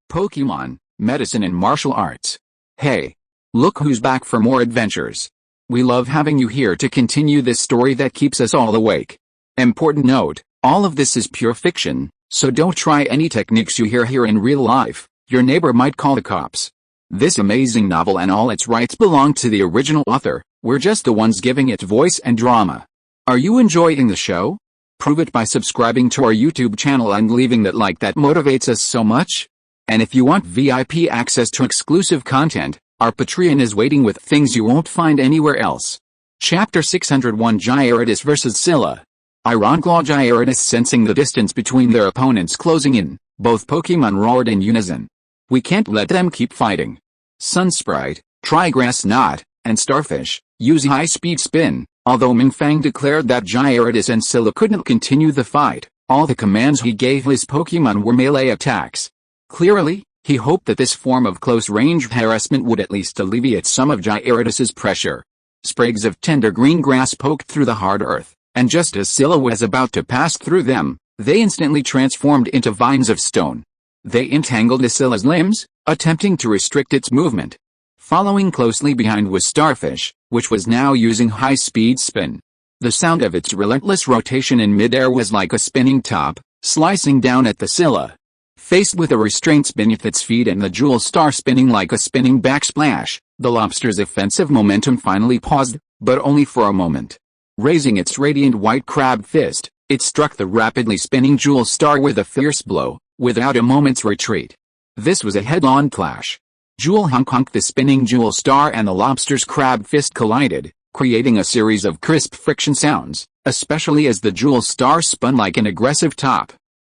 Pokémon, medicine and martial arts. Hey! Look who's back for more adventures. We love having you here to continue this story that keeps us all awake. Important note, all of this is pure fiction, so don't try any techniques you hear here in real life. Your neighbor might call the cops. This amazing novel and all its rights belong to the original author. We're just the ones giving it voice and drama. Are you enjoying the show? Prove it by subscribing to our YouTube channel and leaving that like that motivates us so much. And if you want VIP access to exclusive content, our Patreon is waiting with things you won't find anywhere else. Chapter 601 Gyarados vs Scylla. Ironclaw Gyarados sensing the distance between their opponents closing in, both Pokemon roared in unison. We can't let them keep fighting. Sunsprite, Trigrass Knot, and Starfish, use high-speed spin. Although Mingfang declared that Gyarados and Scylla couldn't continue the fight, all the commands he gave his Pokemon were melee attacks. Clearly, he hoped that this form of close-range harassment would at least alleviate some of Gyarados' pressure. Sprigs of tender green grass poked through the hard earth, and just as Scylla was about to pass through them, they instantly transformed into vines of stone. They entangled Scylla's limbs, attempting to restrict its movement. Following closely behind was Starfish, which was now using high-speed spin. The sound of its relentless rotation in midair was like a spinning top, slicing down at the Scylla. Faced with a restraints beneath its feet and the Jewel Star spinning like a spinning backsplash, the lobster's offensive momentum finally paused, but only for a moment. Raising its radiant white crab fist, it struck the rapidly spinning Jewel Star with a fierce blow, without a moment's retreat. This was a head-on clash. Jewel Honk, the spinning Jewel Star and the lobster's crab fist collided, creating a series of crisp friction sounds, especially as the Jewel Star spun like an aggressive top.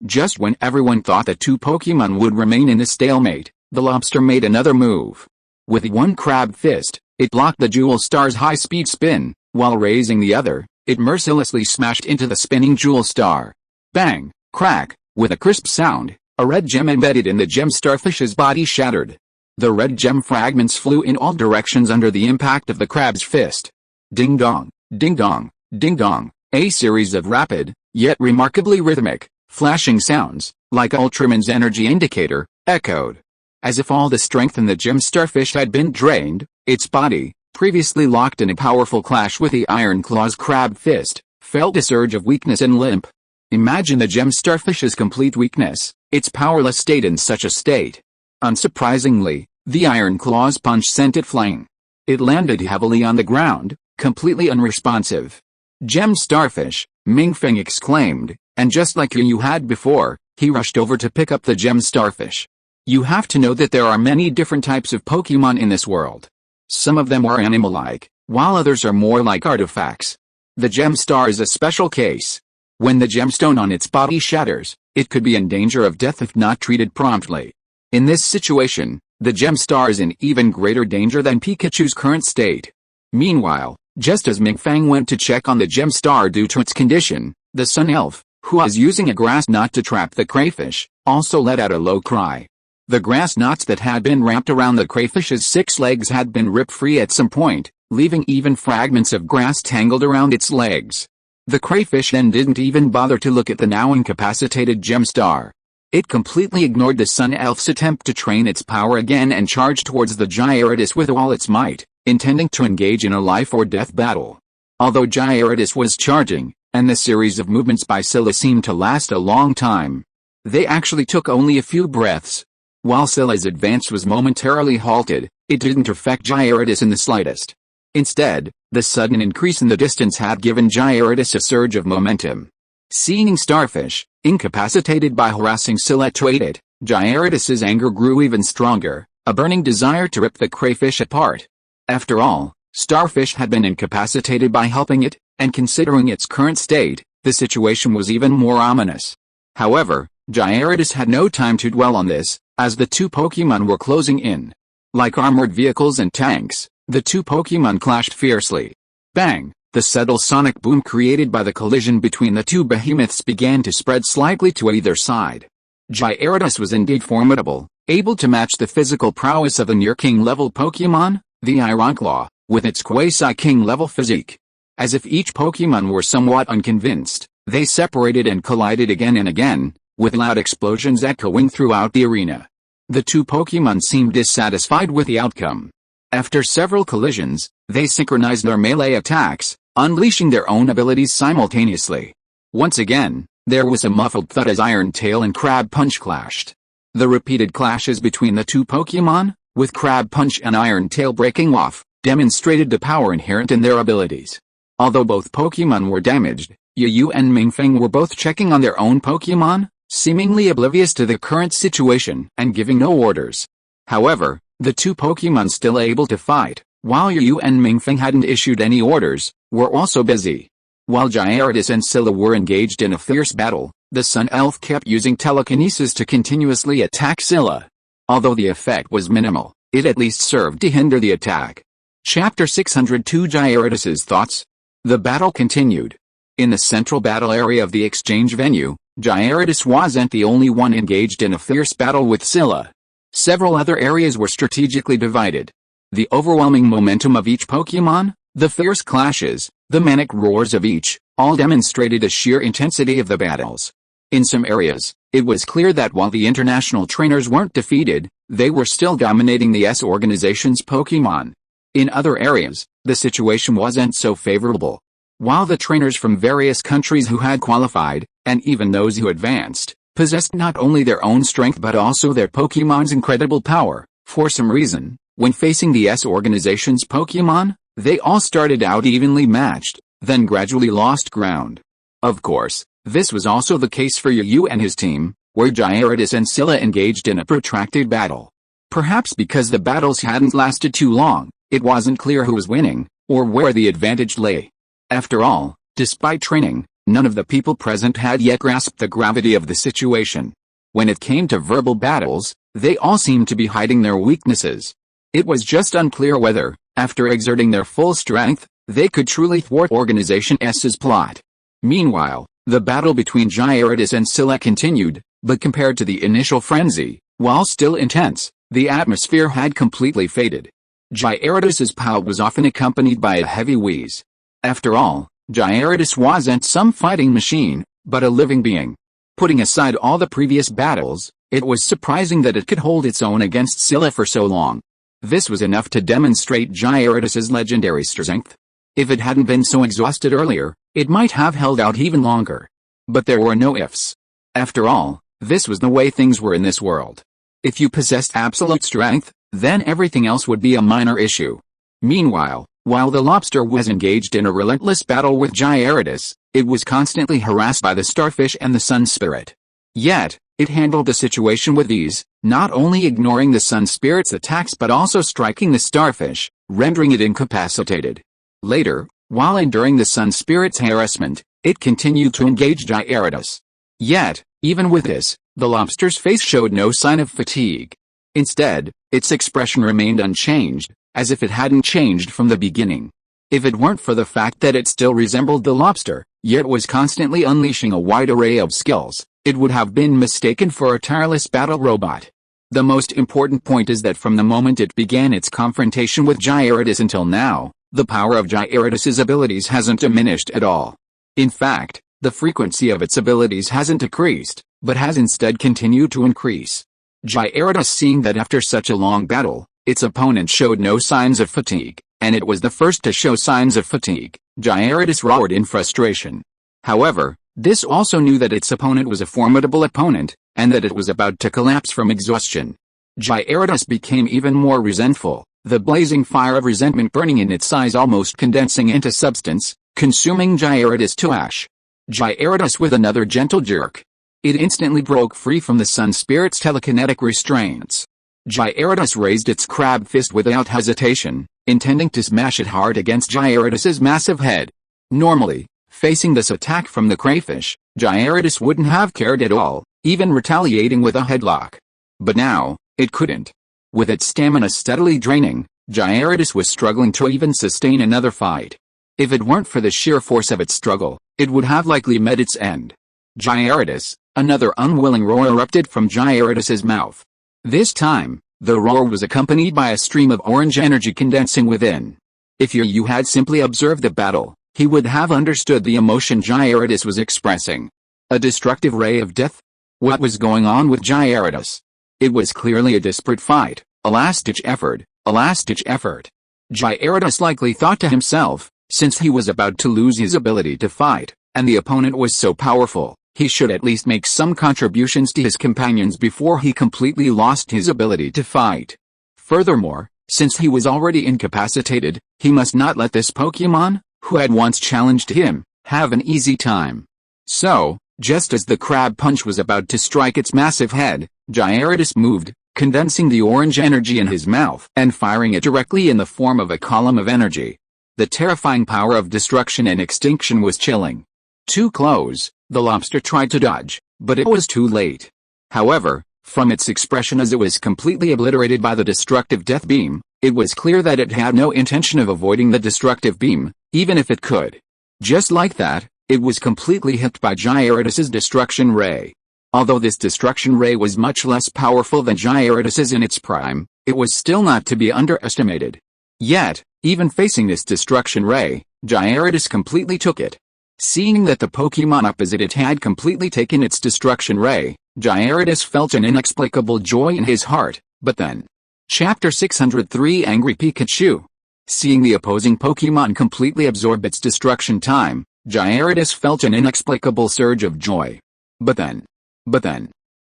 Just when everyone thought the two Pokemon would remain in a stalemate, the lobster made another move. With one crab fist, it blocked the Jewel Star's high-speed spin, while raising the other, it mercilessly smashed into the spinning Jewel Star. Bang! Crack! With a crisp sound, a red gem embedded in the gem Starfish's body shattered. The red gem fragments flew in all directions under the impact of the crab's fist. Ding dong, ding dong, ding dong, a series of rapid, yet remarkably rhythmic, flashing sounds, like Ultraman's energy indicator, echoed. As if all the strength in the gem Starfish had been drained, its body, previously locked in a powerful clash with the Iron Claw's crab fist, felt a surge of weakness and limp. Imagine the gem Starfish's complete weakness, its powerless state in such a state. Unsurprisingly, the Iron Claw's punch sent it flying. It landed heavily on the ground, completely unresponsive. Gem Starfish, Mingfeng exclaimed, and just like you had before, he rushed over to pick up the gem Starfish. You have to know that there are many different types of Pokemon in this world. Some of them are animal-like, while others are more like artifacts. The gem star is a special case. When the gemstone on its body shatters, it could be in danger of death if not treated promptly. In this situation, the gem star is in even greater danger than Pikachu's current state. Meanwhile, just as Mingfang went to check on the gem star due to its condition, the Sun Elf, who was using a grass knot to trap the crayfish, also let out a low cry. The grass knots that had been wrapped around the crayfish's 6 legs had been ripped free at some point, leaving even fragments of grass tangled around its legs. The crayfish then didn't even bother to look at the now incapacitated gem star. It completely ignored the Sun Elf's attempt to train its power again and charged towards the Gyarados with all its might, intending to engage in a life-or-death battle. Although Gyarados was charging, and the series of movements by Scylla seemed to last a long time, they actually took only a few breaths. While Scylla's advance was momentarily halted, it didn't affect Gyarados in the slightest. Instead, the sudden increase in the distance had given Gyarados a surge of momentum. Seeing Starfish, incapacitated by harassing Scylla to aid it, Gyarados' anger grew even stronger, a burning desire to rip the crayfish apart. After all, Starfish had been incapacitated by helping it, and considering its current state, the situation was even more ominous. However, Gyarados had no time to dwell on this, as the two Pokemon were closing in. Like armored vehicles and tanks, the two Pokemon clashed fiercely. Bang! The subtle sonic boom created by the collision between the two behemoths began to spread slightly to either side. Gyarados was indeed formidable, able to match the physical prowess of the near-king-level Pokemon, the Ironclaw, with its quasi-king-level physique. As if each Pokemon were somewhat unconvinced, they separated and collided again and again, with loud explosions echoing throughout the arena. The two Pokémon seemed dissatisfied with the outcome. After several collisions, they synchronized their melee attacks, unleashing their own abilities simultaneously. Once again, there was a muffled thud as Iron Tail and Crab Punch clashed. The repeated clashes between the two Pokémon, with Crab Punch and Iron Tail breaking off, demonstrated the power inherent in their abilities. Although both Pokémon were damaged, Yu and Mingfeng were both checking on their own Pokémon, seemingly oblivious to the current situation and giving no orders. However, the two Pokémon still able to fight, while Yu and Mingfeng hadn't issued any orders, were also busy. While Gyarados and Scylla were engaged in a fierce battle, the Sun Elf kept using telekinesis to continuously attack Scylla. Although the effect was minimal, it at least served to hinder the attack. Chapter 602 Gyarados' Thoughts. The battle continued. In the central battle area of the exchange venue, Gyarados wasn't the only one engaged in a fierce battle with Scylla. Several other areas were strategically divided. The overwhelming momentum of each Pokémon, the fierce clashes, the manic roars of each, all demonstrated the sheer intensity of the battles. In some areas, it was clear that while the international trainers weren't defeated, they were still dominating the S organization's Pokémon. In other areas, the situation wasn't so favorable. While the trainers from various countries who had qualified, and even those who advanced, possessed not only their own strength but also their Pokémon's incredible power, for some reason, when facing the S organization's Pokémon, they all started out evenly matched, then gradually lost ground. Of course, this was also the case for Yu and his team, where Gyarados and Scylla engaged in a protracted battle. Perhaps because the battles hadn't lasted too long, it wasn't clear who was winning, or where the advantage lay. After all, despite training, none of the people present had yet grasped the gravity of the situation. When it came to verbal battles, they all seemed to be hiding their weaknesses. It was just unclear whether, after exerting their full strength, they could truly thwart Organization S's plot. Meanwhile, the battle between Gyarados and Scylla continued, but compared to the initial frenzy, while still intense, the atmosphere had completely faded. Gyarados' pout was often accompanied by a heavy wheeze. After all, Gyarados wasn't some fighting machine, but a living being. Putting aside all the previous battles, it was surprising that it could hold its own against Scylla for so long. This was enough to demonstrate Gyarados' legendary strength. If it hadn't been so exhausted earlier, it might have held out even longer. But there were no ifs. After all, this was the way things were in this world. If you possessed absolute strength, then everything else would be a minor issue. Meanwhile, while the lobster was engaged in a relentless battle with Gyarados, it was constantly harassed by the starfish and the sun spirit. Yet, it handled the situation with ease, not only ignoring the sun spirit's attacks but also striking the starfish, rendering it incapacitated. Later, while enduring the sun spirit's harassment, it continued to engage Gyarados. Yet, even with this, the lobster's face showed no sign of fatigue. Instead, its expression remained unchanged, as if it hadn't changed from the beginning. If it weren't for the fact that it still resembled the lobster, yet was constantly unleashing a wide array of skills, it would have been mistaken for a tireless battle robot. The most important point is that from the moment it began its confrontation with Gyarados until now, the power of Gyarados' abilities hasn't diminished at all. In fact, the frequency of its abilities hasn't decreased, but has instead continued to increase. Gyarados, seeing that after such a long battle, its opponent showed no signs of fatigue, and it was the first to show signs of fatigue, Gyarados roared in frustration. However, this also knew that its opponent was a formidable opponent, and that it was about to collapse from exhaustion. Gyarados became even more resentful, the blazing fire of resentment burning in its eyes almost condensing into substance, consuming Gyarados to ash. Gyarados with another gentle jerk. It instantly broke free from the sun spirit's telekinetic restraints. Gyarados raised its crab fist without hesitation, intending to smash it hard against Gyarados' massive head. Normally, facing this attack from the crayfish, Gyarados wouldn't have cared at all, even retaliating with a headlock. But now, it couldn't. With its stamina steadily draining, Gyarados was struggling to even sustain another fight. If it weren't for the sheer force of its struggle, it would have likely met its end. Gyarados, another unwilling roar erupted from Gyarados' mouth. This time, the roar was accompanied by a stream of orange energy condensing within. If Yu had simply observed the battle, he would have understood the emotion Gyarados was expressing. A destructive ray of death? What was going on with Gyarados? It was clearly a desperate fight, a last-ditch effort, a last-ditch effort. Gyarados likely thought to himself, since he was about to lose his ability to fight, and the opponent was so powerful, he should at least make some contributions to his companions before he completely lost his ability to fight. Furthermore, since he was already incapacitated, he must not let this Pokémon, who had once challenged him, have an easy time. So, just as the crab punch was about to strike its massive head, Gyarados moved, condensing the orange energy in his mouth and firing it directly in the form of a column of energy. The terrifying power of destruction and extinction was chilling. Too close, the lobster tried to dodge, but it was too late. However, from its expression as it was completely obliterated by the destructive death beam, it was clear that it had no intention of avoiding the destructive beam, even if it could. Just like that, it was completely hit by Gyarados' destruction ray. Although this destruction ray was much less powerful than Gyarados' in its prime, it was still not to be underestimated. Yet, even facing this destruction ray, Gyarados completely took it. Seeing that the Pokémon opposite it had completely taken its destruction ray, Gyarados felt an inexplicable joy in his heart, but then. Chapter 603 Angry Pikachu. Seeing the opposing Pokémon completely absorb its destruction time, Gyarados felt an inexplicable surge of joy. But then.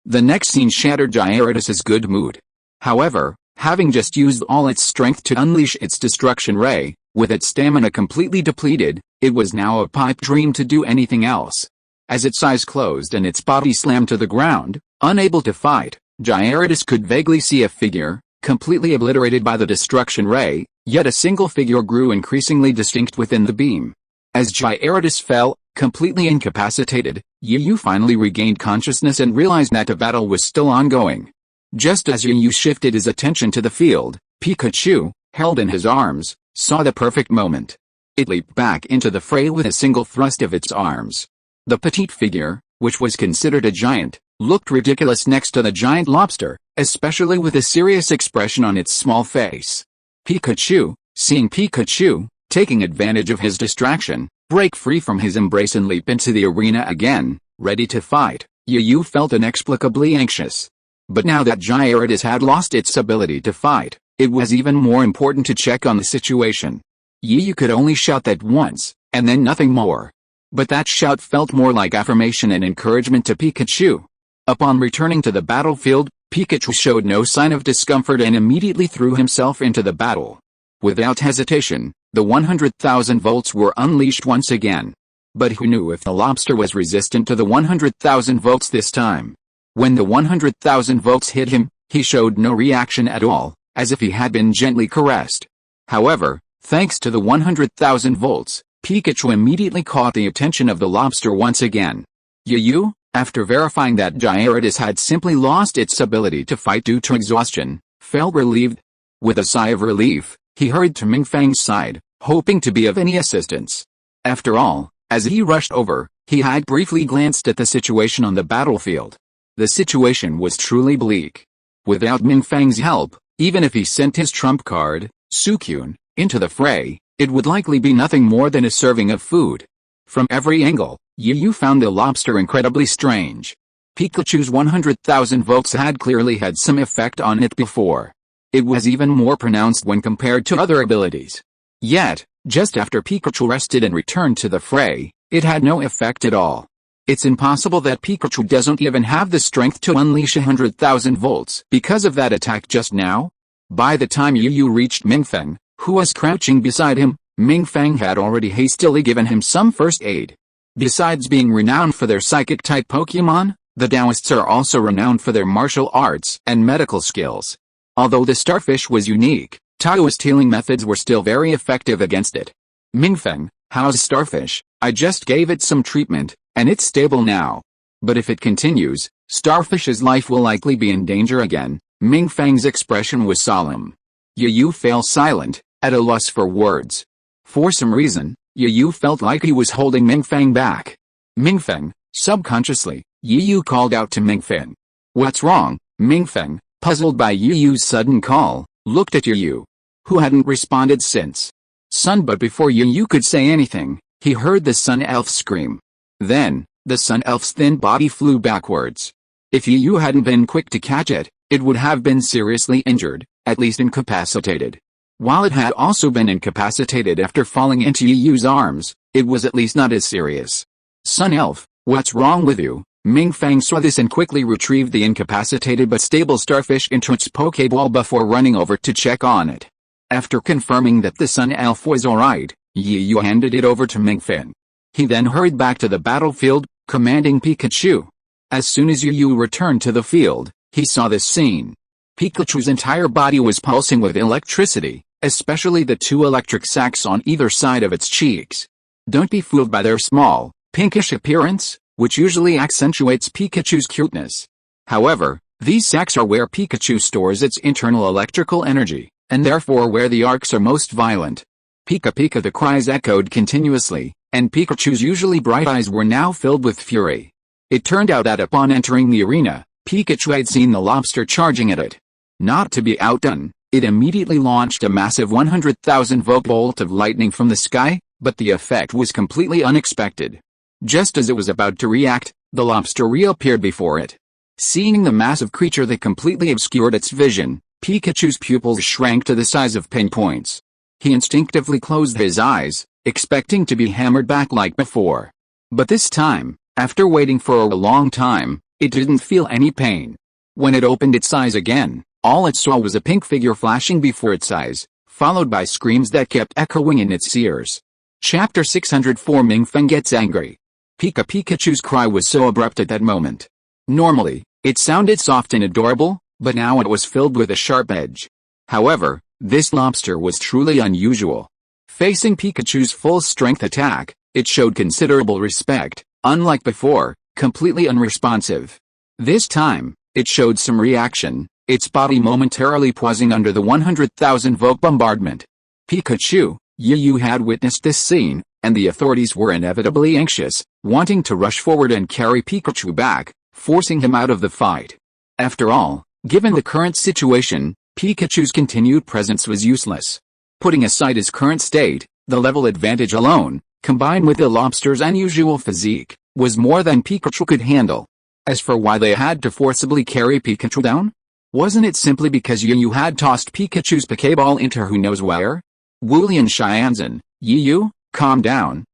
The next scene shattered Gyarados' good mood. However, having just used all its strength to unleash its destruction ray, with its stamina completely depleted, it was now a pipe dream to do anything else. As its eyes closed and its body slammed to the ground, unable to fight, Gyarados could vaguely see a figure, completely obliterated by the destruction ray, yet a single figure grew increasingly distinct within the beam. As Gyarados fell, completely incapacitated, Yu finally regained consciousness and realized that the battle was still ongoing. Just as Yu shifted his attention to the field, Pikachu, held in his arms, saw the perfect moment. It leaped back into the fray with a single thrust of its arms. The petite figure, which was considered a giant, looked ridiculous next to the giant lobster, especially with a serious expression on its small face. Pikachu, seeing Pikachu, taking advantage of his distraction, break free from his embrace and leap into the arena again, ready to fight, Yu felt inexplicably anxious. But now that Gyarados had lost its ability to fight, it was even more important to check on the situation. Yu could only shout that once, and then nothing more. But that shout felt more like affirmation and encouragement to Pikachu. Upon returning to the battlefield, Pikachu showed no sign of discomfort and immediately threw himself into the battle. Without hesitation, the 100,000 volts were unleashed once again. But who knew if the lobster was resistant to the 100,000 volts this time? When the 100,000 volts hit him, he showed no reaction at all, as if he had been gently caressed. However, thanks to the 100,000 volts, Pikachu immediately caught the attention of the lobster once again. Yu, after verifying that Gyarados had simply lost its ability to fight due to exhaustion, felt relieved. With a sigh of relief, he hurried to Mingfang's side, hoping to be of any assistance. After all, as he rushed over, he had briefly glanced at the situation on the battlefield. The situation was truly bleak. Without Mingfang's help, even if he sent his trump card, Suicune, into the fray, it would likely be nothing more than a serving of food. From every angle, Yu found the lobster incredibly strange. Pikachu's 100,000 volts had clearly had some effect on it before. It was even more pronounced when compared to other abilities. Yet, just after Pikachu rested and returned to the fray, it had no effect at all. It's impossible that Pikachu doesn't even have the strength to unleash 100,000 volts because of that attack just now. By the time Yu reached Mingfang, who was crouching beside him, Mingfang had already hastily given him some first aid. Besides being renowned for their psychic-type Pokémon, the Taoists are also renowned for their martial arts and medical skills. Although the starfish was unique, Taoist healing methods were still very effective against it. Mingfang, how's starfish? I just gave it some treatment, and it's stable now. But if it continues, starfish's life will likely be in danger again. Mingfang's expression was solemn. Yu fell silent, at a loss for words. For some reason, Yu felt like he was holding Mingfang back. Mingfang, subconsciously, Yu called out to Mingfang. What's wrong? Mingfang, puzzled by Yu's sudden call, looked at Yu, who hadn't responded since. Son, but before Yu could say anything, he heard the Sun Elf scream. Then, the Sun Elf's thin body flew backwards. If Yu hadn't been quick to catch it, it would have been seriously injured, at least incapacitated. While it had also been incapacitated after falling into Yu's arms, it was at least not as serious. Sun Elf, what's wrong with you? Mingfeng saw this and quickly retrieved the incapacitated but stable starfish into its Pokeball before running over to check on it. After confirming that the Sun Elf was alright, Yu handed it over to Mingfeng. He then hurried back to the battlefield, commanding Pikachu. As soon as Yu returned to the field, he saw this scene. Pikachu's entire body was pulsing with electricity, especially the two electric sacs on either side of its cheeks. Don't be fooled by their small, pinkish appearance, which usually accentuates Pikachu's cuteness. However, these sacs are where Pikachu stores its internal electrical energy, and therefore where the arcs are most violent. Pika Pika, the cries echoed continuously, and Pikachu's usually bright eyes were now filled with fury. It turned out that upon entering the arena, Pikachu had seen the lobster charging at it. Not to be outdone, it immediately launched a massive 100,000-volt bolt of lightning from the sky, but the effect was completely unexpected. Just as it was about to react, the lobster reappeared before it. Seeing the massive creature that completely obscured its vision, Pikachu's pupils shrank to the size of pinpoints. He instinctively closed his eyes, expecting to be hammered back like before. But this time, after waiting for a long time, it didn't feel any pain. When it opened its eyes again, all it saw was a pink figure flashing before its eyes, followed by screams that kept echoing in its ears. Chapter 604 Mingfeng Gets Angry. Pikachu's cry was so abrupt at that moment. Normally, it sounded soft and adorable, but now it was filled with a sharp edge. However, this lobster was truly unusual. Facing Pikachu's full-strength attack, it showed considerable respect, unlike before, completely unresponsive. This time, it showed some reaction, its body momentarily pausing under the 100,000-volt bombardment. Pikachu, Yu had witnessed this scene, and the authorities were inevitably anxious, wanting to rush forward and carry Pikachu back, forcing him out of the fight. After all, given the current situation, Pikachu's continued presence was useless. Putting aside his current state, the level advantage alone, combined with the lobster's unusual physique, was more than Pikachu could handle. As for why they had to forcibly carry Pikachu down? Wasn't it simply because Yu had tossed Pikachu's Pokeball into who knows where? Wulian Xianzhen, Yu, calm down,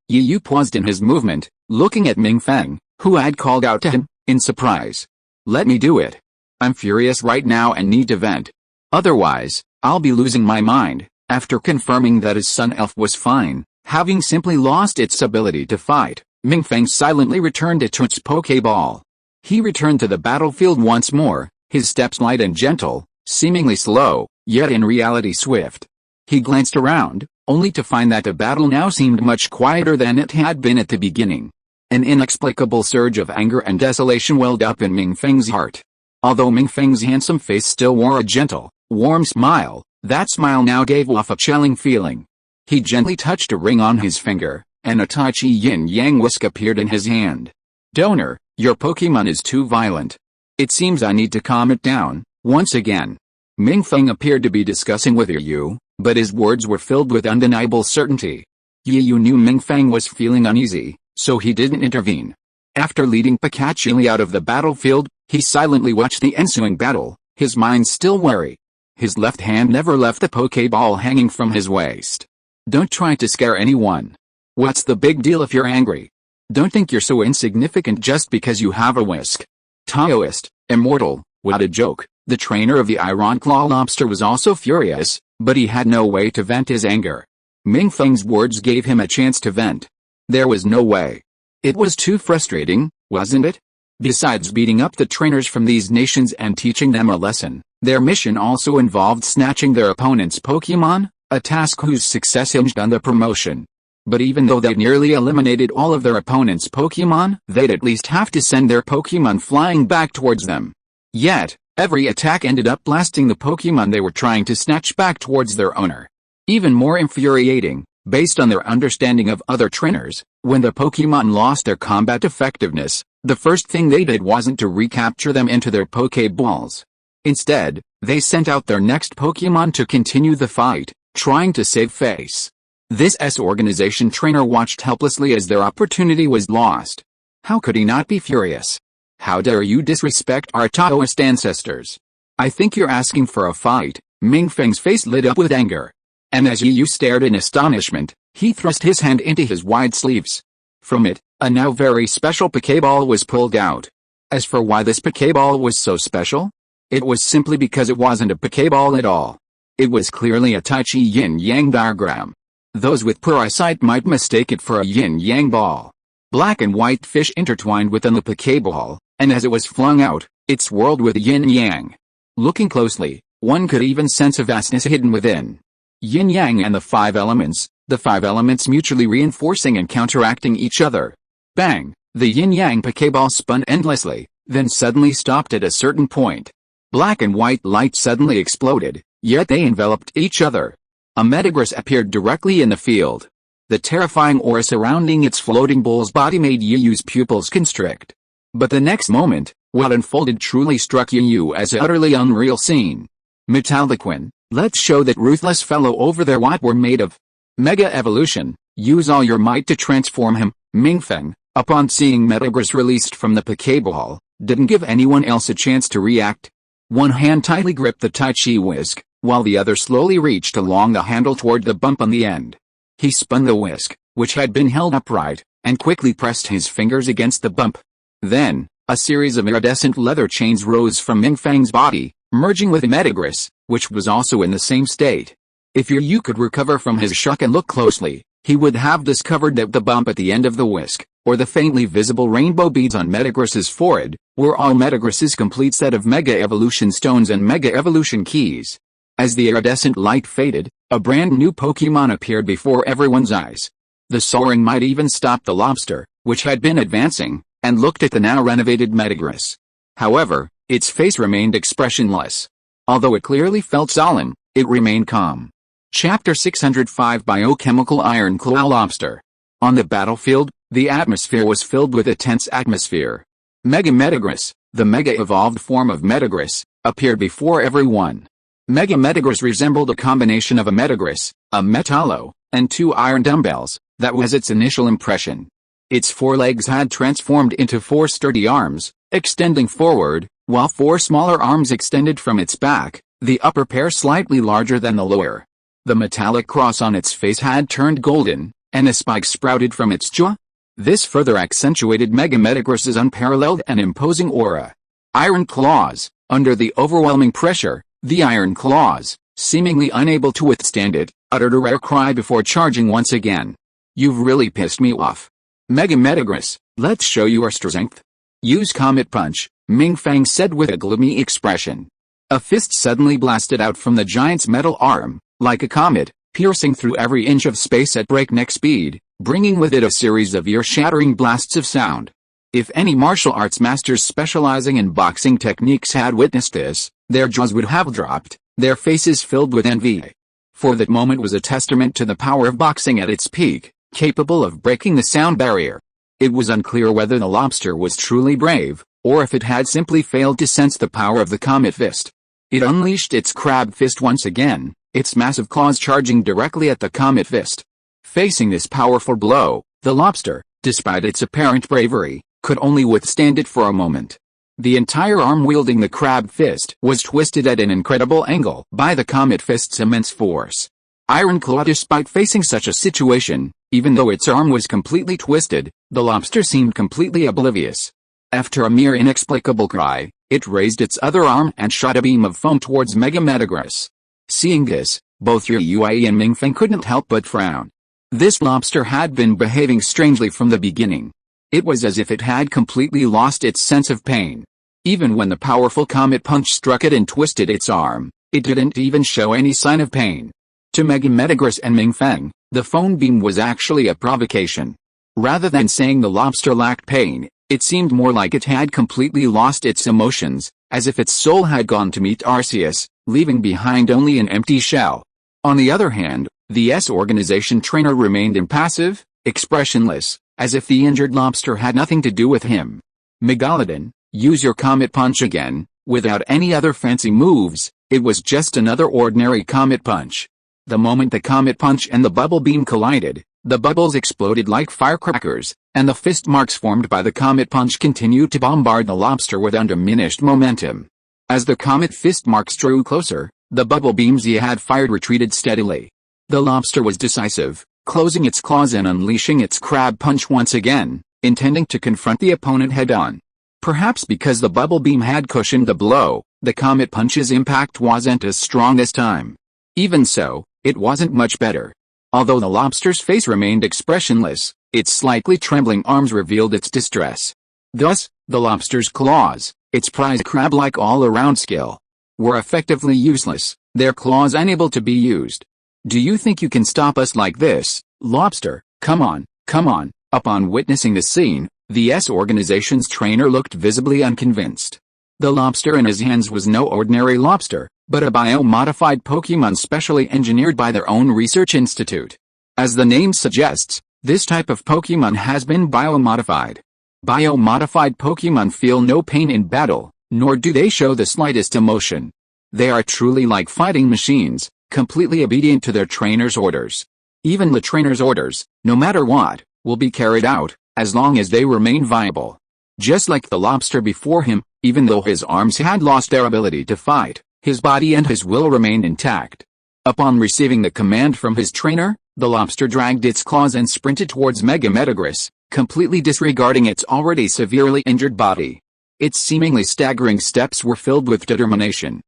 Yu paused in his movement, looking at Mingfeng, who had called out to him, in surprise. Let me do it. I'm furious right now and need to vent. Otherwise, I'll be losing my mind. After confirming that his Sun Elf was fine, having simply lost its ability to fight, Mingfeng silently returned it to its Pokeball. He returned to the battlefield once more, his steps light and gentle, seemingly slow, yet in reality swift. He glanced around, only to find that the battle now seemed much quieter than it had been at the beginning. An inexplicable surge of anger and desolation welled up in Mingfeng's heart. Although Mingfeng's handsome face still wore a gentle, warm smile, that smile now gave off a chilling feeling. He gently touched a ring on his finger, and a Tai-Chi yin-yang whisk appeared in his hand. Donor, your Pokemon is too violent. It seems I need to calm it down, once again. Mingfeng appeared to be discussing with Yu, but his words were filled with undeniable certainty. Yu knew Mingfeng was feeling uneasy, so he didn't intervene. After leading Pikachu out of the battlefield, he silently watched the ensuing battle, his mind still wary. His left hand never left the Pokeball hanging from his waist. Don't try to scare anyone. What's the big deal if you're angry? Don't think you're so insignificant just because you have a whisk. Taoist, immortal, what a joke. The trainer of the Iron Claw Lobster was also furious, but he had no way to vent his anger. Mingfeng's words gave him a chance to vent. There was no way. It was too frustrating, wasn't it? Besides beating up the trainers from these nations and teaching them a lesson, their mission also involved snatching their opponent's Pokemon, a task whose success hinged on the promotion. But even though they nearly eliminated all of their opponent's Pokemon, they'd at least have to send their Pokemon flying back towards them. Yet, every attack ended up blasting the Pokemon they were trying to snatch back towards their owner. Even more infuriating, based on their understanding of other trainers, when the Pokemon lost their combat effectiveness, the first thing they did wasn't to recapture them into their Pokeballs. Instead, they sent out their next Pokemon to continue the fight, trying to save face. This organization trainer watched helplessly as their opportunity was lost. How could he not be furious? How dare you disrespect our Taoist ancestors? I think you're asking for a fight. Mingfeng's face lit up with anger. And as Yu stared in astonishment, he thrust his hand into his wide sleeves. From it, a now very special Pokeball was pulled out. As for why this Pokeball was so special? It was simply because it wasn't a Pokeball at all. It was clearly a Tai Chi yin-yang diagram. Those with poor eyesight might mistake it for a yin-yang ball. Black and white fish intertwined within the Pokeball, and as it was flung out, it swirled with yin-yang. Looking closely, one could even sense a vastness hidden within. Yin-yang and the five elements mutually reinforcing and counteracting each other. Bang! The yin-yang Pokeball spun endlessly, then suddenly stopped at a certain point. Black and white light suddenly exploded, yet they enveloped each other. A Metagross appeared directly in the field. The terrifying aura surrounding its floating bull's body made Yu's pupils constrict. But the next moment, what unfolded truly struck Yu as an utterly unreal scene. Metalliquin, let's show that ruthless fellow over there what we're made of. Mega Evolution, use all your might to transform him. Mingfeng, upon seeing Metagross released from the Pokeball, didn't give anyone else a chance to react. One hand tightly gripped the Tai Chi whisk, while the other slowly reached along the handle toward the bump on the end. He spun the whisk, which had been held upright, and quickly pressed his fingers against the bump. Then, a series of iridescent leather chains rose from Mingfeng's body, merging with Metagross, which was also in the same state. If Yu could recover from his shock and look closely, he would have discovered that the bump at the end of the whisk, or the faintly visible rainbow beads on Metagross's forehead, were all Metagross's complete set of Mega Evolution stones and Mega Evolution keys. As the iridescent light faded, a brand new Pokémon appeared before everyone's eyes. The soaring might even stopped the lobster, which had been advancing, and looked at the now renovated Metagross. However, its face remained expressionless. Although it clearly felt solemn, it remained calm. Chapter 605 Biochemical Iron Claw Lobster. On the battlefield, the atmosphere was filled with a tense atmosphere. Mega Metagross, the mega-evolved form of Metagross, appeared before everyone. Mega Metagross resembled a combination of a Metagross, a Metallo, and two iron dumbbells. That was its initial impression. Its forelegs had transformed into four sturdy arms, extending forward, while four smaller arms extended from its back, the upper pair slightly larger than the lower. The metallic cross on its face had turned golden, and a spike sprouted from its jaw. This further accentuated Mega Metagross's unparalleled and imposing aura. Iron claws. Under the overwhelming pressure, the iron claws, seemingly unable to withstand it, uttered a rare cry before charging once again. You've really pissed me off. Mega Metagross, let's show you our strength. Use Comet Punch, Mingfeng said with a gloomy expression. A fist suddenly blasted out from the giant's metal arm, like a comet, piercing through every inch of space at breakneck speed, bringing with it a series of ear-shattering blasts of sound. If any martial arts masters specializing in boxing techniques had witnessed this, their jaws would have dropped, their faces filled with envy. For that moment was a testament to the power of boxing at its peak, capable of breaking the sound barrier. It was unclear whether the lobster was truly brave, or if it had simply failed to sense the power of the Comet Fist. It unleashed its crab fist once again, its massive claws charging directly at the Comet Fist. Facing this powerful blow, the lobster, despite its apparent bravery, could only withstand it for a moment. The entire arm wielding the crab fist was twisted at an incredible angle by the Comet Fist's immense force. Iron Claw. Despite facing such a situation, even though its arm was completely twisted, the lobster seemed completely oblivious. After a mere inexplicable cry, it raised its other arm and shot a beam of foam towards Mega Metagross. Seeing this, both Yu and Mingfeng couldn't help but frown. This lobster had been behaving strangely from the beginning. It was as if it had completely lost its sense of pain. Even when the powerful Comet Punch struck it and twisted its arm, it didn't even show any sign of pain. To Mega Metagross and Mingfeng, the foam beam was actually a provocation. Rather than saying the lobster lacked pain, it seemed more like it had completely lost its emotions, as if its soul had gone to meet Arceus, leaving behind only an empty shell. On the other hand, the S-organization trainer remained impassive, expressionless, as if the injured lobster had nothing to do with him. Megalodon, use your Comet Punch again. Without any other fancy moves, it was just another ordinary Comet Punch. The moment the Comet Punch and the bubble beam collided, The bubbles exploded like firecrackers, and the fist marks formed by the comet punch continued to bombard the lobster with undiminished momentum. As the comet fist marks drew closer, the bubble beams he had fired retreated steadily. The lobster was decisive, closing its claws and unleashing its crab punch once again, intending to confront the opponent head-on. Perhaps because the bubble beam had cushioned the blow, the comet punch's impact wasn't as strong this time. Even so, it wasn't much better. Although the lobster's face remained expressionless, its slightly trembling arms revealed its distress. Thus, the lobster's claws, its prize crab-like all-around skill, were effectively useless, their claws unable to be used. "Do you think you can stop us like this, lobster? Come on, come on." Upon witnessing the scene, the organization's trainer looked visibly unconvinced. The lobster in his hands was no ordinary lobster, but a bio-modified Pokémon specially engineered by their own research institute. As the name suggests, this type of Pokémon has been bio-modified. Bio-modified Pokémon feel no pain in battle, nor do they show the slightest emotion. They are truly like fighting machines, completely obedient to their trainer's orders. Even the trainer's orders, no matter what, will be carried out, as long as they remain viable. Just like the lobster before him, even though his arms had lost their ability to fight, his body and his will remained intact. Upon receiving the command from his trainer, the lobster dragged its claws and sprinted towards Mega Metagross, completely disregarding its already severely injured body. Its seemingly staggering steps were filled with determination.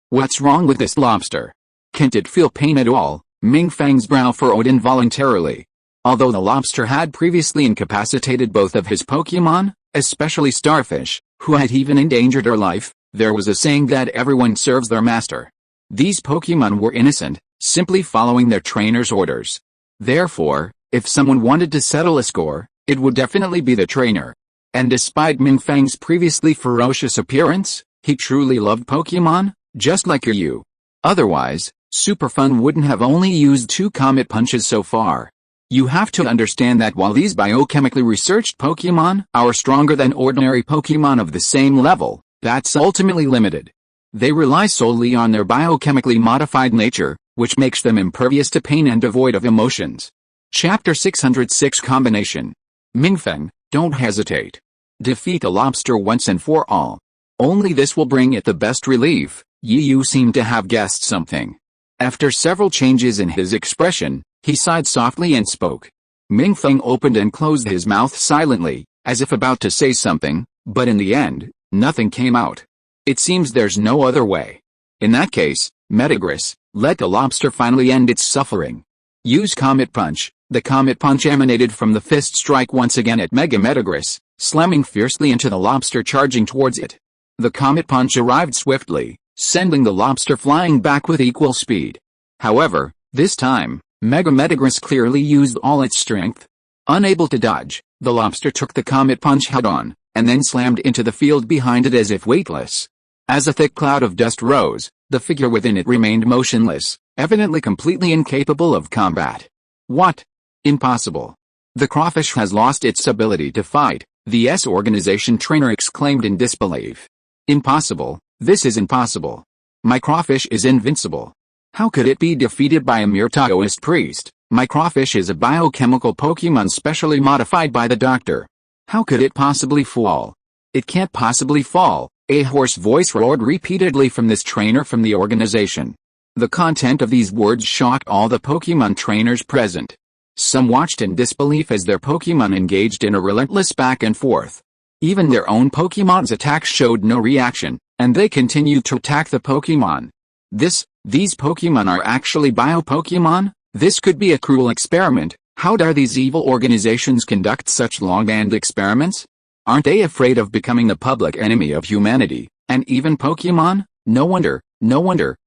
What's wrong with this lobster? Can't it feel pain at all? Ming Fang's brow furrowed involuntarily. Although the lobster had previously incapacitated both of his Pokémon, especially Starfish, who had even endangered her life, there was a saying that everyone serves their master. These Pokémon were innocent, simply following their trainer's orders. Therefore, if someone wanted to settle a score, it would definitely be the trainer. And despite Ming Fang's previously ferocious appearance, he truly loved Pokémon, just like you. Otherwise, Superfun wouldn't have only used 2 comet punches so far. You have to understand that while these biochemically researched Pokémon are stronger than ordinary Pokémon of the same level, that's ultimately limited. They rely solely on their biochemically modified nature, which makes them impervious to pain and devoid of emotions. Chapter 606 Combination. Mingfeng, don't hesitate. Defeat the lobster once and for all. Only this will bring it the best relief. Yi Yu seemed to have guessed something. After several changes in his expression, he sighed softly and spoke. Mingfeng opened and closed his mouth silently, as if about to say something, but in the end, nothing came out. It seems there's no other way. In that case, Metagross, let the lobster finally end its suffering. Use Comet Punch. The Comet Punch emanated from the fist strike once again at Mega Metagross, slamming fiercely into the lobster charging towards it. The Comet Punch arrived swiftly, sending the lobster flying back with equal speed. However, this time, Mega Metagross clearly used all its strength. Unable to dodge, the lobster took the Comet Punch head-on, and then slammed into the field behind it as if weightless. As a thick cloud of dust rose, the figure within it remained motionless, evidently completely incapable of combat. What? Impossible. The crawfish has lost its ability to fight, the organization trainer exclaimed in disbelief. Impossible, this is impossible. My crawfish is invincible. How could it be defeated by a mere Taoist priest? My crawfish is a biochemical Pokémon specially modified by the doctor. How could it possibly fall? It can't possibly fall, a hoarse voice roared repeatedly from this trainer from the organization. The content of these words shocked all the Pokémon trainers present. Some watched in disbelief as their Pokémon engaged in a relentless back and forth. Even their own Pokémon's attacks showed no reaction, and they continued to attack the Pokémon. These Pokémon are actually bio-Pokémon? This could be a cruel experiment. How dare these evil organizations conduct such long-end experiments? Aren't they afraid of becoming the public enemy of humanity, and even Pokémon? No wonder,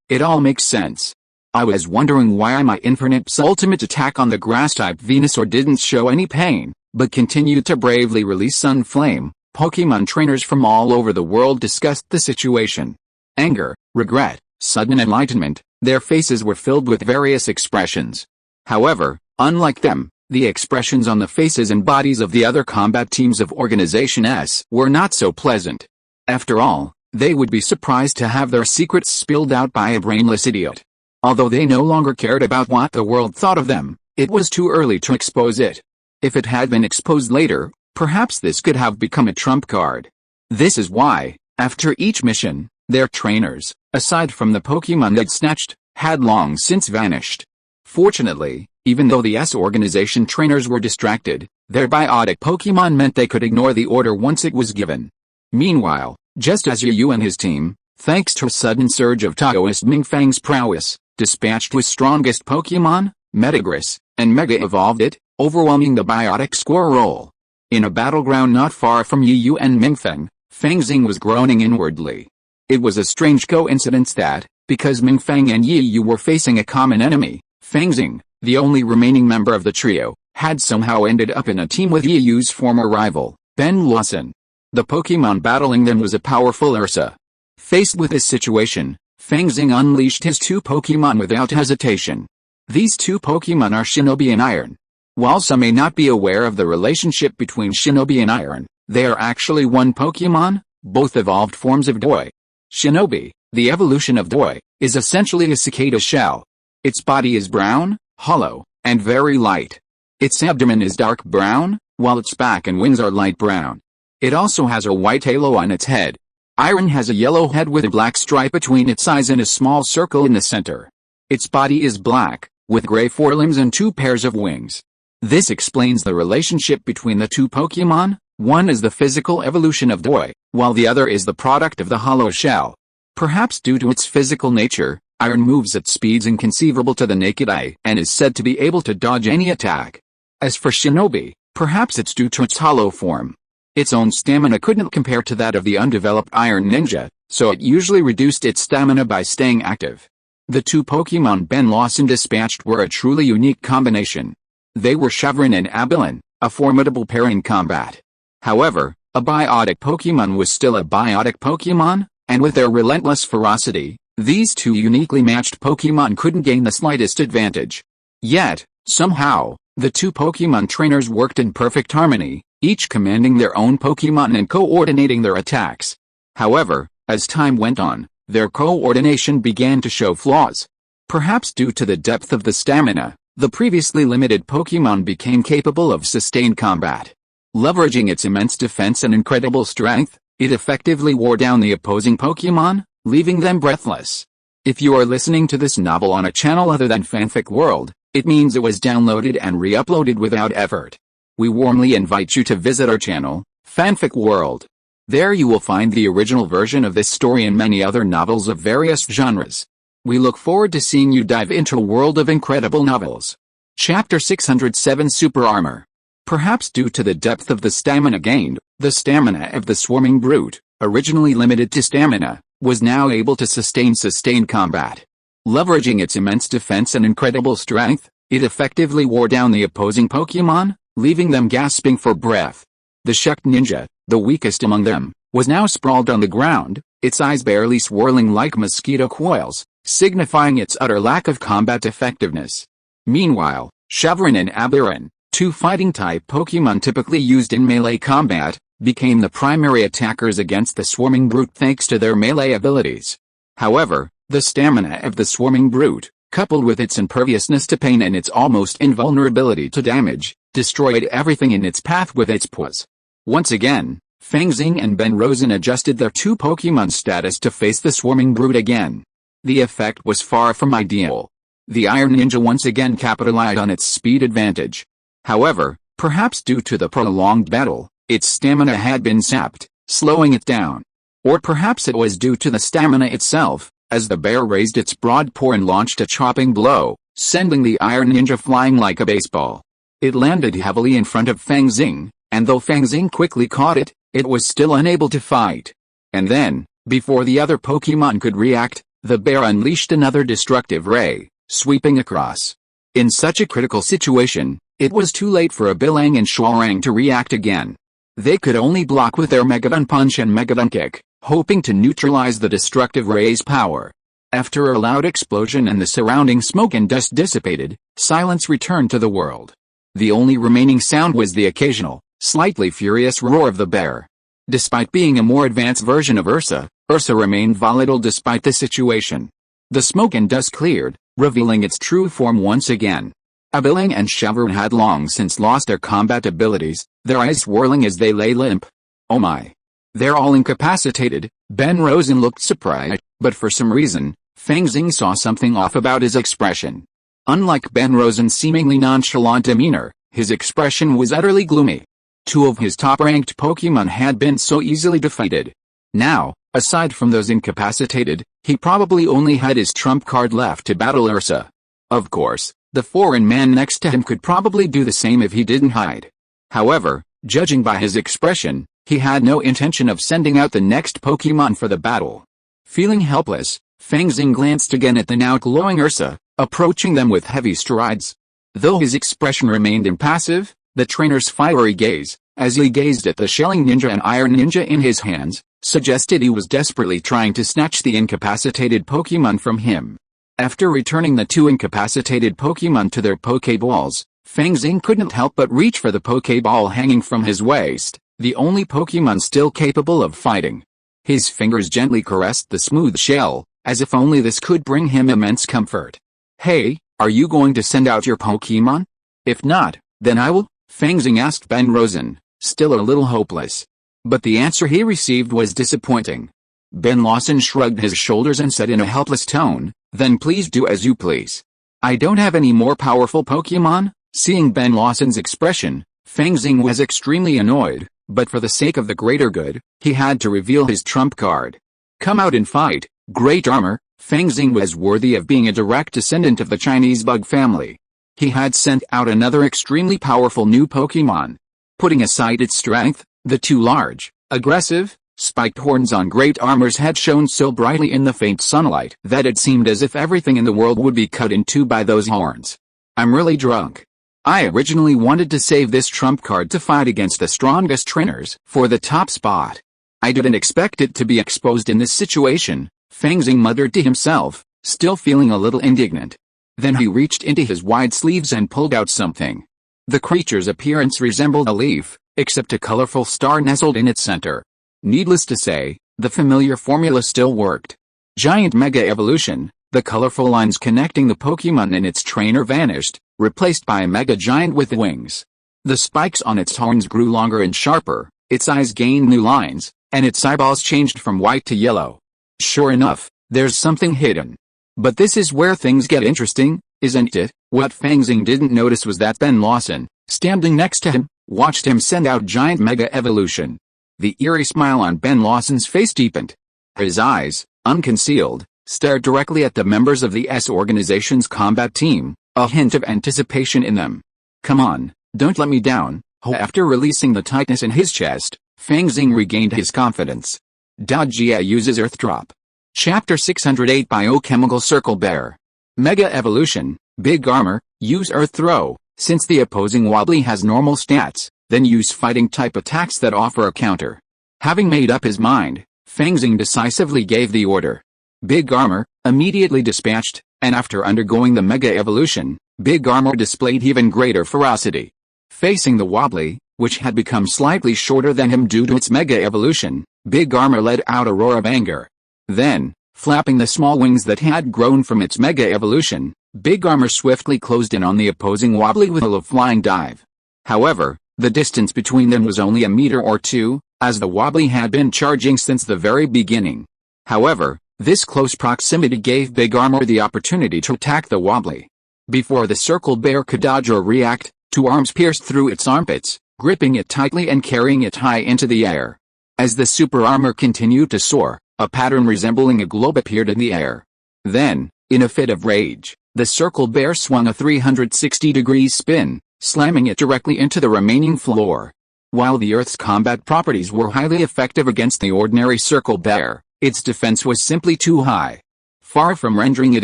it all makes sense. I was wondering why my Infernape's ultimate attack on the grass-type Venusaur didn't show any pain, but continued to bravely release Sun Flame. Pokémon trainers from all over the world discussed the situation. Anger, regret, sudden enlightenment, their faces were filled with various expressions. However, unlike them, the expressions on the faces and bodies of the other combat teams of Organization S were not so pleasant. After all, they would be surprised to have their secrets spilled out by a brainless idiot. Although they no longer cared about what the world thought of them, It was too early to expose it. If it had been exposed later, perhaps this could have become a trump card. This is why, after each mission, their trainers, aside from the Pokémon they'd snatched, had long since vanished. Fortunately, even though the S organization trainers were distracted, their biotic Pokémon meant they could ignore the order once it was given. Meanwhile, just as Yu and his team, thanks to a sudden surge of Taoist Mingfang's prowess, dispatched his strongest Pokémon, Metagross, and Mega Evolved it, overwhelming the biotic score roll. In a battleground not far from Yu and Mingfang, Fangxing was groaning inwardly. It was a strange coincidence that, because Mingfang and Yu were facing a common enemy, Fangxing, the only remaining member of the trio, had somehow ended up in a team with Yu's former rival, Ben Lawson. The Pokémon battling them was a powerful Ursa. Faced with this situation, Fangxing unleashed his two Pokémon without hesitation. These two Pokémon are Shinobi and Iron. While some may not be aware of the relationship between Shinobi and Iron, they are actually one Pokémon, both evolved forms of Doi. Shinobi, the evolution of Doi, is essentially a cicada shell. Its body is brown, hollow, and very light. Its abdomen is dark brown, while its back and wings are light brown. It also has a white halo on its head. Iron has a yellow head with a black stripe between its eyes and a small circle in the center. Its body is black, with gray forelimbs and two pairs of wings. This explains the relationship between the two Pokémon. One is the physical evolution of Doi, while the other is the product of the hollow shell. Perhaps due to its physical nature, Iron moves at speeds inconceivable to the naked eye and is said to be able to dodge any attack. As for Shinobi, perhaps it's due to its hollow form. Its own stamina couldn't compare to that of the undeveloped Iron Ninja, so it usually reduced its stamina by staying active. The two Pokémon Ben Lawson dispatched were a truly unique combination. They were Chevron and Abilene, a formidable pair in combat. However, a biotic Pokémon was still a biotic Pokémon, and with their relentless ferocity, these two uniquely matched Pokémon couldn't gain the slightest advantage. Yet, somehow, the two Pokémon trainers worked in perfect harmony, each commanding their own Pokémon and coordinating their attacks. However, as time went on, their coordination began to show flaws. Perhaps due to the depth of the stamina, the previously limited Pokémon became capable of sustained combat. Leveraging its immense defense and incredible strength, it effectively wore down the opposing Pokémon, leaving them breathless. If you are listening to this novel on a channel other than Fanfic World, it means it was downloaded and re-uploaded without effort. We warmly invite you to visit our channel, Fanfic World. There you will find the original version of this story and many other novels of various genres. We look forward to seeing you dive into a world of incredible novels. Chapter 607 Super Armor. Perhaps due to the depth of the stamina gained, the stamina of the swarming brute, originally limited to stamina, was now able to sustain sustained combat. Leveraging its immense defense and incredible strength, it effectively wore down the opposing Pokémon, leaving them gasping for breath. The Shucked Ninja, the weakest among them, was now sprawled on the ground, its eyes barely swirling like mosquito coils, signifying its utter lack of combat effectiveness. Meanwhile, Chevron and Abiron, two fighting-type Pokémon typically used in melee combat, became the primary attackers against the swarming brute thanks to their melee abilities. However, the stamina of the swarming brute, coupled with its imperviousness to pain and its almost invulnerability to damage, destroyed everything in its path with its paws. Once again, Fangxing and Ben Rosen adjusted their two Pokémon status to face the swarming brute again. The effect was far from ideal. The Iron Ninja once again capitalized on its speed advantage. However, perhaps due to the prolonged battle, its stamina had been sapped, slowing it down. Or perhaps it was due to the stamina itself, as the bear raised its broad paw and launched a chopping blow, sending the Iron Ninja flying like a baseball. It landed heavily in front of Fangxing, and though Fangxing quickly caught it, it was still unable to fight. And then, before the other Pokémon could react, the bear unleashed another destructive ray, sweeping across. In such a critical situation, it was too late for Abilang and Shuarang to react again. They could only block with their Megadon Punch and Megadon Kick, hoping to neutralize the destructive ray's power. After a loud explosion and the surrounding smoke and dust dissipated, silence returned to the world. The only remaining sound was the occasional, slightly furious roar of the bear. Despite being a more advanced version of Ursa remained volatile despite the situation. The smoke and dust cleared, revealing its true form once again. Abilene and Xiaoguang had long since lost their combat abilities, their eyes swirling as they lay limp. Oh my. They're all incapacitated. Ben Rosen looked surprised, but for some reason, Feng Xing saw something off about his expression. Unlike Ben Rosen's seemingly nonchalant demeanor, his expression was utterly gloomy. Two of his top-ranked Pokémon had been so easily defeated. Now, aside from those incapacitated, he probably only had his trump card left to battle Ursa. Of course, the foreign man next to him could probably do the same if he didn't hide. However, judging by his expression, he had no intention of sending out the next Pokémon for the battle. Feeling helpless, Feng Xing glanced again at the now glowing Ursa, approaching them with heavy strides. Though his expression remained impassive, the trainer's fiery gaze, as he gazed at the Shelling Ninja and Iron Ninja in his hands, suggested he was desperately trying to snatch the incapacitated Pokémon from him. After returning the two incapacitated Pokémon to their Pokéballs, Feng Xing couldn't help but reach for the Pokéball hanging from his waist, the only Pokémon still capable of fighting. His fingers gently caressed the smooth shell, as if only this could bring him immense comfort. Hey, are you going to send out your Pokémon? If not, then I will, Feng Xing asked Ben Rosen, still a little hopeless. But the answer he received was disappointing. Ben Lawson shrugged his shoulders and said in a helpless tone, then please do as you please. I don't have any more powerful Pokémon? Seeing Ben Lawson's expression, Feng Xing was extremely annoyed, but for the sake of the greater good, he had to reveal his trump card. Come out and fight, Great Armor. Feng Xing was worthy of being a direct descendant of the Chinese bug family. He had sent out another extremely powerful new Pokémon. Putting aside its strength, the two large, aggressive, spiked horns on Great Armor's head shone so brightly in the faint sunlight that it seemed as if everything in the world would be cut in two by those horns. I'm really drunk. I originally wanted to save this trump card to fight against the strongest trainers for the top spot. I didn't expect it to be exposed in this situation, Feng Xing muttered to himself, still feeling a little indignant. Then he reached into his wide sleeves and pulled out something. The creature's appearance resembled a leaf, except a colorful star nestled in its center. Needless to say, the familiar formula still worked. Giant Mega Evolution, the colorful lines connecting the Pokémon and its trainer vanished, replaced by a Mega Giant with wings. The spikes on its horns grew longer and sharper, its eyes gained new lines, and its eyeballs changed from white to yellow. Sure enough, there's something hidden. But this is where things get interesting, isn't it? What Feng Xing didn't notice was that Ben Lawson, standing next to him, watched him send out Giant Mega Evolution. The eerie smile on Ben Lawson's face deepened. His eyes, unconcealed, stared directly at the members of the S organization's combat team, a hint of anticipation in them. Come on, don't let me down. After releasing the tightness in his chest, Feng Xing regained his confidence. Da Jia uses Earth Drop. Chapter 608 Biochemical Circle Bear. Mega Evolution, Big Armor, use Earth Throw. Since the opposing Wobbly has normal stats, then use fighting type attacks that offer a counter. Having made up his mind, Feng Xing decisively gave the order. Big Armor, immediately dispatched, and after undergoing the Mega Evolution, Big Armor displayed even greater ferocity. Facing the Wobbly, which had become slightly shorter than him due to its Mega Evolution, Big Armor let out a roar of anger. Then, flapping the small wings that had grown from its Mega Evolution, Big Armor swiftly closed in on the opposing Wobbly with a flying dive. However, the distance between them was only a meter or two, as the Wobbly had been charging since the very beginning. However, this close proximity gave Big Armor the opportunity to attack the Wobbly. Before the Circle Bear could dodge or react, two arms pierced through its armpits, gripping it tightly and carrying it high into the air. As the Super Armor continued to soar, a pattern resembling a globe appeared in the air. Then, in a fit of rage, the Circle Bear swung a 360-degree spin, slamming it directly into the remaining floor. While the Earth's combat properties were highly effective against the ordinary Circle Bear, its defense was simply too high. Far from rendering it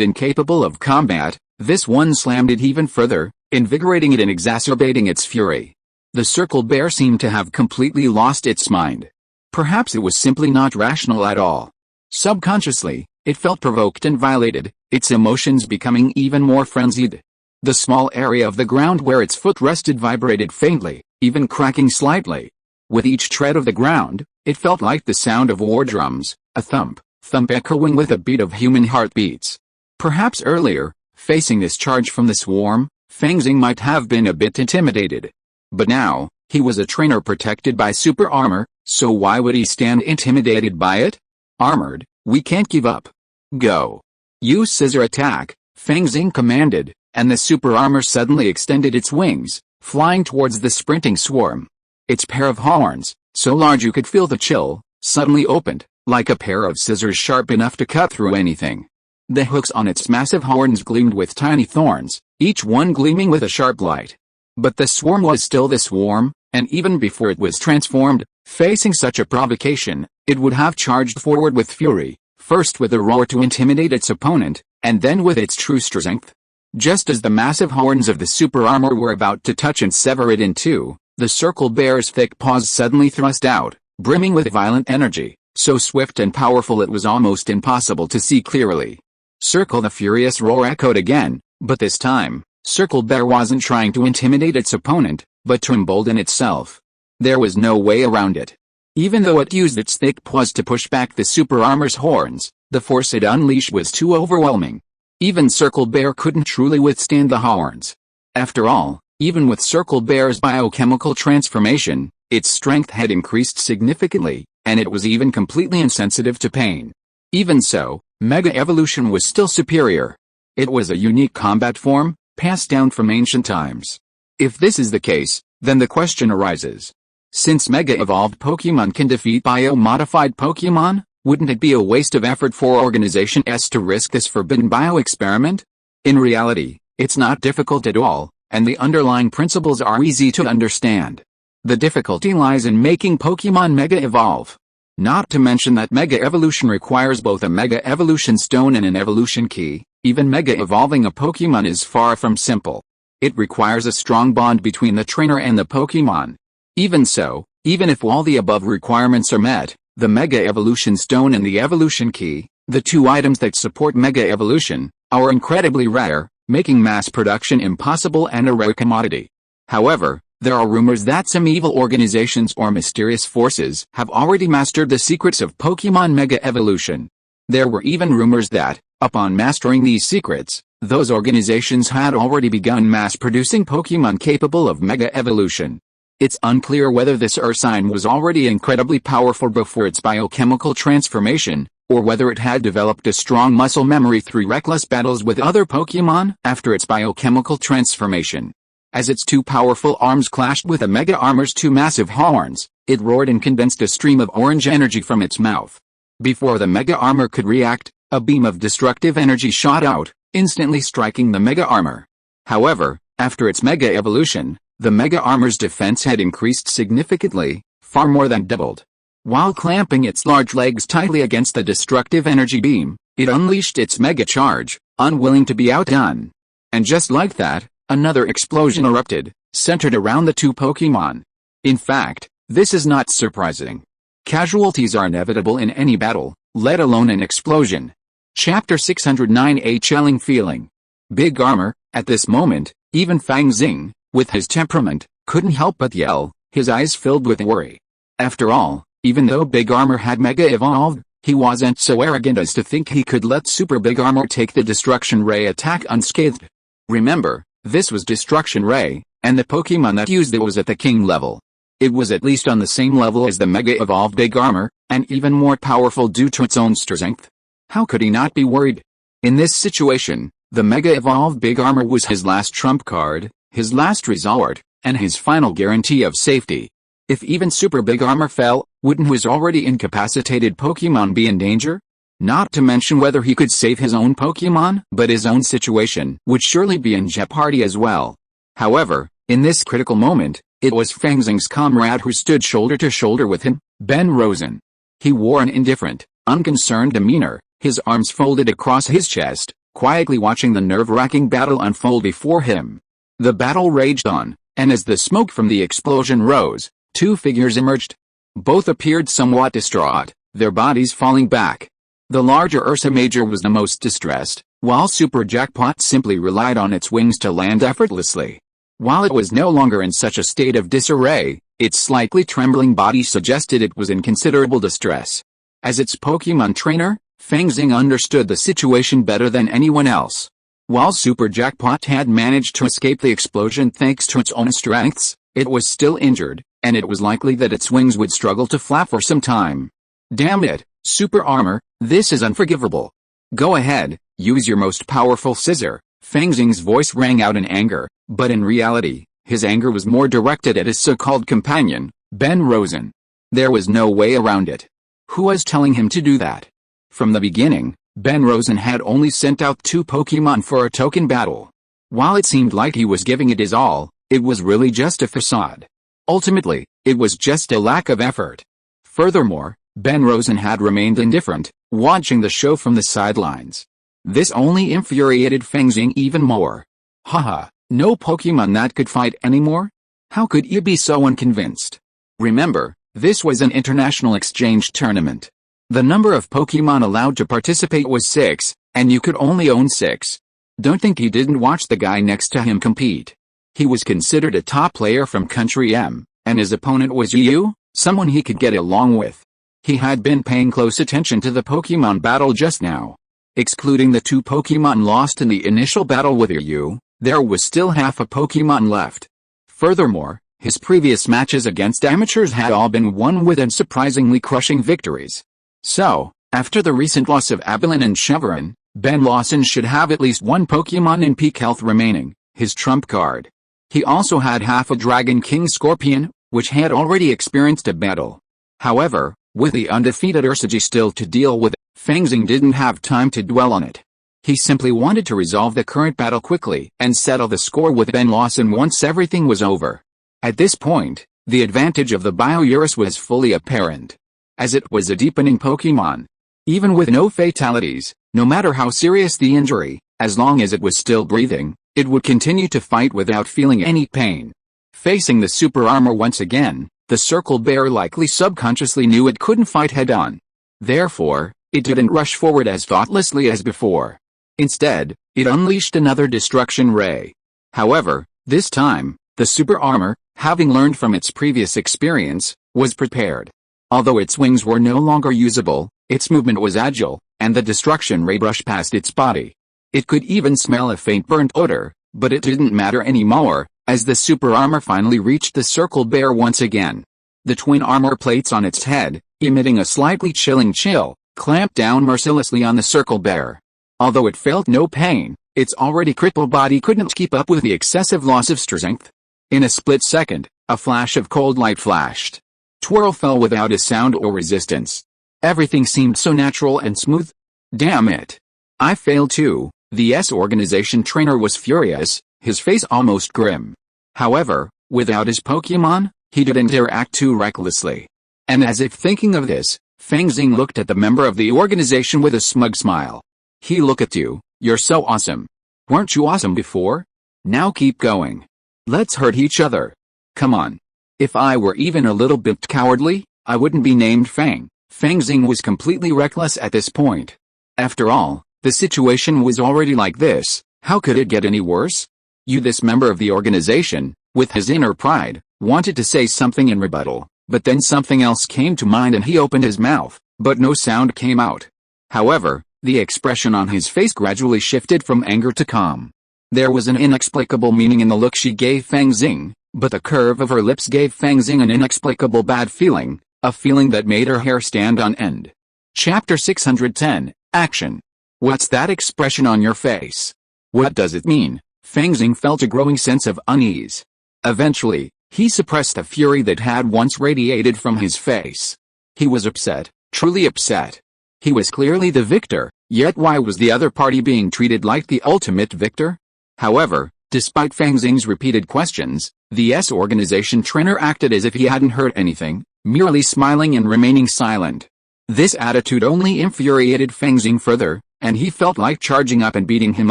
incapable of combat, this one slammed it even further, invigorating it and exacerbating its fury. The Circle Bear seemed to have completely lost its mind. Perhaps it was simply not rational at all. Subconsciously, it felt provoked and violated, its emotions becoming even more frenzied. The small area of the ground where its foot rested vibrated faintly, even cracking slightly. With each tread of the ground, it felt like the sound of war drums, a thump echoing with a beat of human heartbeats. Perhaps earlier, facing this charge from the swarm, Feng Xing might have been a bit intimidated. But now, he was a trainer protected by super armor, so why would he stand intimidated by it? Armored, we can't give up. Go. Use scissor attack, Feng Xing commanded, and the super armor suddenly extended its wings, flying towards the sprinting swarm. Its pair of horns, so large you could feel the chill, suddenly opened, like a pair of scissors sharp enough to cut through anything. The hooks on its massive horns gleamed with tiny thorns, each one gleaming with a sharp light. But the swarm was still the swarm, and even before it was transformed, facing such a provocation, it would have charged forward with fury, first with a roar to intimidate its opponent, and then with its true strength. Just as the massive horns of the super armor were about to touch and sever it in two, the circle bear's thick paws suddenly thrust out, brimming with violent energy, so swift and powerful it was almost impossible to see clearly. Circle! The furious roar echoed again, but this time, Circle Bear wasn't trying to intimidate its opponent, but to embolden itself. There was no way around it. Even though it used its thick paws to push back the super armor's horns, the force it unleashed was too overwhelming. Even Circle Bear couldn't truly withstand the horns. After all, even with Circle Bear's biochemical transformation, its strength had increased significantly, and it was even completely insensitive to pain. Even so, Mega Evolution was still superior. It was a unique combat form, passed down from ancient times. If this is the case, then the question arises. Since Mega Evolved Pokémon can defeat bio-modified Pokémon, wouldn't it be a waste of effort for Organization S to risk this forbidden bio-experiment? In reality, it's not difficult at all, and the underlying principles are easy to understand. The difficulty lies in making Pokémon Mega Evolve. Not to mention that Mega Evolution requires both a Mega Evolution Stone and an Evolution Key. Even Mega Evolving a Pokémon is far from simple. It requires a strong bond between the trainer and the Pokémon. Even so, even if all the above requirements are met, the Mega Evolution Stone and the Evolution Key, the two items that support Mega Evolution, are incredibly rare, making mass production impossible and a rare commodity. However, there are rumors that some evil organizations or mysterious forces have already mastered the secrets of Pokémon Mega Evolution. There were even rumors that, upon mastering these secrets, those organizations had already begun mass-producing Pokémon capable of Mega Evolution. It's unclear whether this Ursine was already incredibly powerful before its biochemical transformation, or whether it had developed a strong muscle memory through reckless battles with other Pokémon after its biochemical transformation. As its two powerful arms clashed with the Mega Armor's two massive horns, it roared and condensed a stream of orange energy from its mouth. Before the Mega Armor could react, a beam of destructive energy shot out, instantly striking the Mega Armor. However, after its Mega Evolution, the Mega Armor's defense had increased significantly, far more than doubled. While clamping its large legs tightly against the destructive energy beam, it unleashed its Mega Charge, unwilling to be outdone. And just like that, another explosion erupted, centered around the two Pokémon. In fact, this is not surprising. Casualties are inevitable in any battle, let alone an explosion. Chapter 609. A chilling feeling. Big Armor. At this moment, even Feng Xing, with his temperament, couldn't help but yell, his eyes filled with worry. After all, even though Big Armor had Mega Evolved, he wasn't so arrogant as to think he could let Super Big Armor take the Destruction Ray attack unscathed. Remember, this was Destruction Ray, and the Pokémon that used it was at the King level. It was at least on the same level as the Mega Evolved Big Armor, and even more powerful due to its own strength. How could he not be worried? In this situation, the Mega Evolved Big Armor was his last trump card, his last resort, and his final guarantee of safety. If even Super Big Armor fell, wouldn't his already incapacitated Pokémon be in danger? Not to mention whether he could save his own Pokémon, but his own situation would surely be in jeopardy as well. However, in this critical moment, it was Feng Xing's comrade who stood shoulder to shoulder with him, Ben Rosen. He wore an indifferent, unconcerned demeanor, his arms folded across his chest, quietly watching the nerve-wracking battle unfold before him. The battle raged on, and as the smoke from the explosion rose, two figures emerged. Both appeared somewhat distraught, their bodies falling back. The larger Ursa Major was the most distressed, while Super Jackpot simply relied on its wings to land effortlessly. While it was no longer in such a state of disarray, its slightly trembling body suggested it was in considerable distress. As its Pokémon trainer, Feng Xing understood the situation better than anyone else. While Super Jackpot had managed to escape the explosion thanks to its own strengths, it was still injured, and it was likely that its wings would struggle to flap for some time. Damn it, Super Armor, this is unforgivable. Go ahead, use your most powerful scissor. Feng Xing's voice rang out in anger, but in reality, his anger was more directed at his so-called companion, Ben Rosen. There was no way around it. Who was telling him to do that? From the beginning, Ben Rosen had only sent out 2 Pokémon for a token battle. While it seemed like he was giving it his all, it was really just a facade. Ultimately, it was just a lack of effort. Furthermore, Ben Rosen had remained indifferent, watching the show from the sidelines. This only infuriated Feng Xing even more. Haha, no Pokémon that could fight anymore? How could you be so unconvinced? Remember, this was an international exchange tournament. The number of Pokémon allowed to participate was 6, and you could only own 6. Don't think he didn't watch the guy next to him compete. He was considered a top player from Country M, and his opponent was Yu, someone he could get along with. He had been paying close attention to the Pokémon battle just now. Excluding the 2 Pokémon lost in the initial battle with Yu, there was still half a Pokémon left. Furthermore, his previous matches against amateurs had all been won with unsurprisingly crushing victories. So, after the recent loss of Abilene and Chevron, Ben Lawson should have at least 1 Pokémon in peak health remaining, his trump card. He also had half a Dragon King Scorpion, which had already experienced a battle. However, with the undefeated Ursaji still to deal with, Feng Xing didn't have time to dwell on it. He simply wanted to resolve the current battle quickly and settle the score with Ben Lawson once everything was over. At this point, the advantage of the Bio-Urus was fully apparent, as it was a deepening Pokémon. Even with no fatalities, no matter how serious the injury, as long as it was still breathing, it would continue to fight without feeling any pain. Facing the super armor once again, the Circle Bear likely subconsciously knew it couldn't fight head-on. Therefore, it didn't rush forward as thoughtlessly as before. Instead, it unleashed another destruction ray. However, this time, the super armor, having learned from its previous experience, was prepared. Although its wings were no longer usable, its movement was agile, and the destruction ray brushed past its body. It could even smell a faint burnt odor, but it didn't matter anymore, as the super armor finally reached the Circle Bear once again. The twin armor plates on its head, emitting a slightly chilling chill, clamped down mercilessly on the Circle Bear. Although it felt no pain, its already crippled body couldn't keep up with the excessive loss of strength. In a split second, a flash of cold light flashed. Twirl fell without a sound or resistance. Everything seemed so natural and smooth. Damn it. I failed too. The S organization trainer was furious, his face almost grim. However, without his Pokémon, he didn't act too recklessly. And as if thinking of this, Feng Xing looked at the member of the organization with a smug smile. He looked at you, you're so awesome. Weren't you awesome before? Now keep going. Let's hurt each other. Come on. If I were even a little bit cowardly, I wouldn't be named Feng. Feng Xing was completely reckless at this point. After all, the situation was already like this, how could it get any worse? This member of the organization, with his inner pride, wanted to say something in rebuttal, but then something else came to mind and he opened his mouth, but no sound came out. However, the expression on his face gradually shifted from anger to calm. There was an inexplicable meaning in the look she gave Feng Xing, but the curve of her lips gave Feng Xing an inexplicable bad feeling, a feeling that made her hair stand on end. Chapter 610, Action. What's that expression on your face? What does it mean? Feng Xing felt a growing sense of unease. Eventually, he suppressed the fury that had once radiated from his face. He was upset, truly upset. He was clearly the victor, yet why was the other party being treated like the ultimate victor? However, despite Feng Xing's repeated questions, the S organization trainer acted as if he hadn't heard anything, merely smiling and remaining silent. This attitude only infuriated Feng Xing further, and he felt like charging up and beating him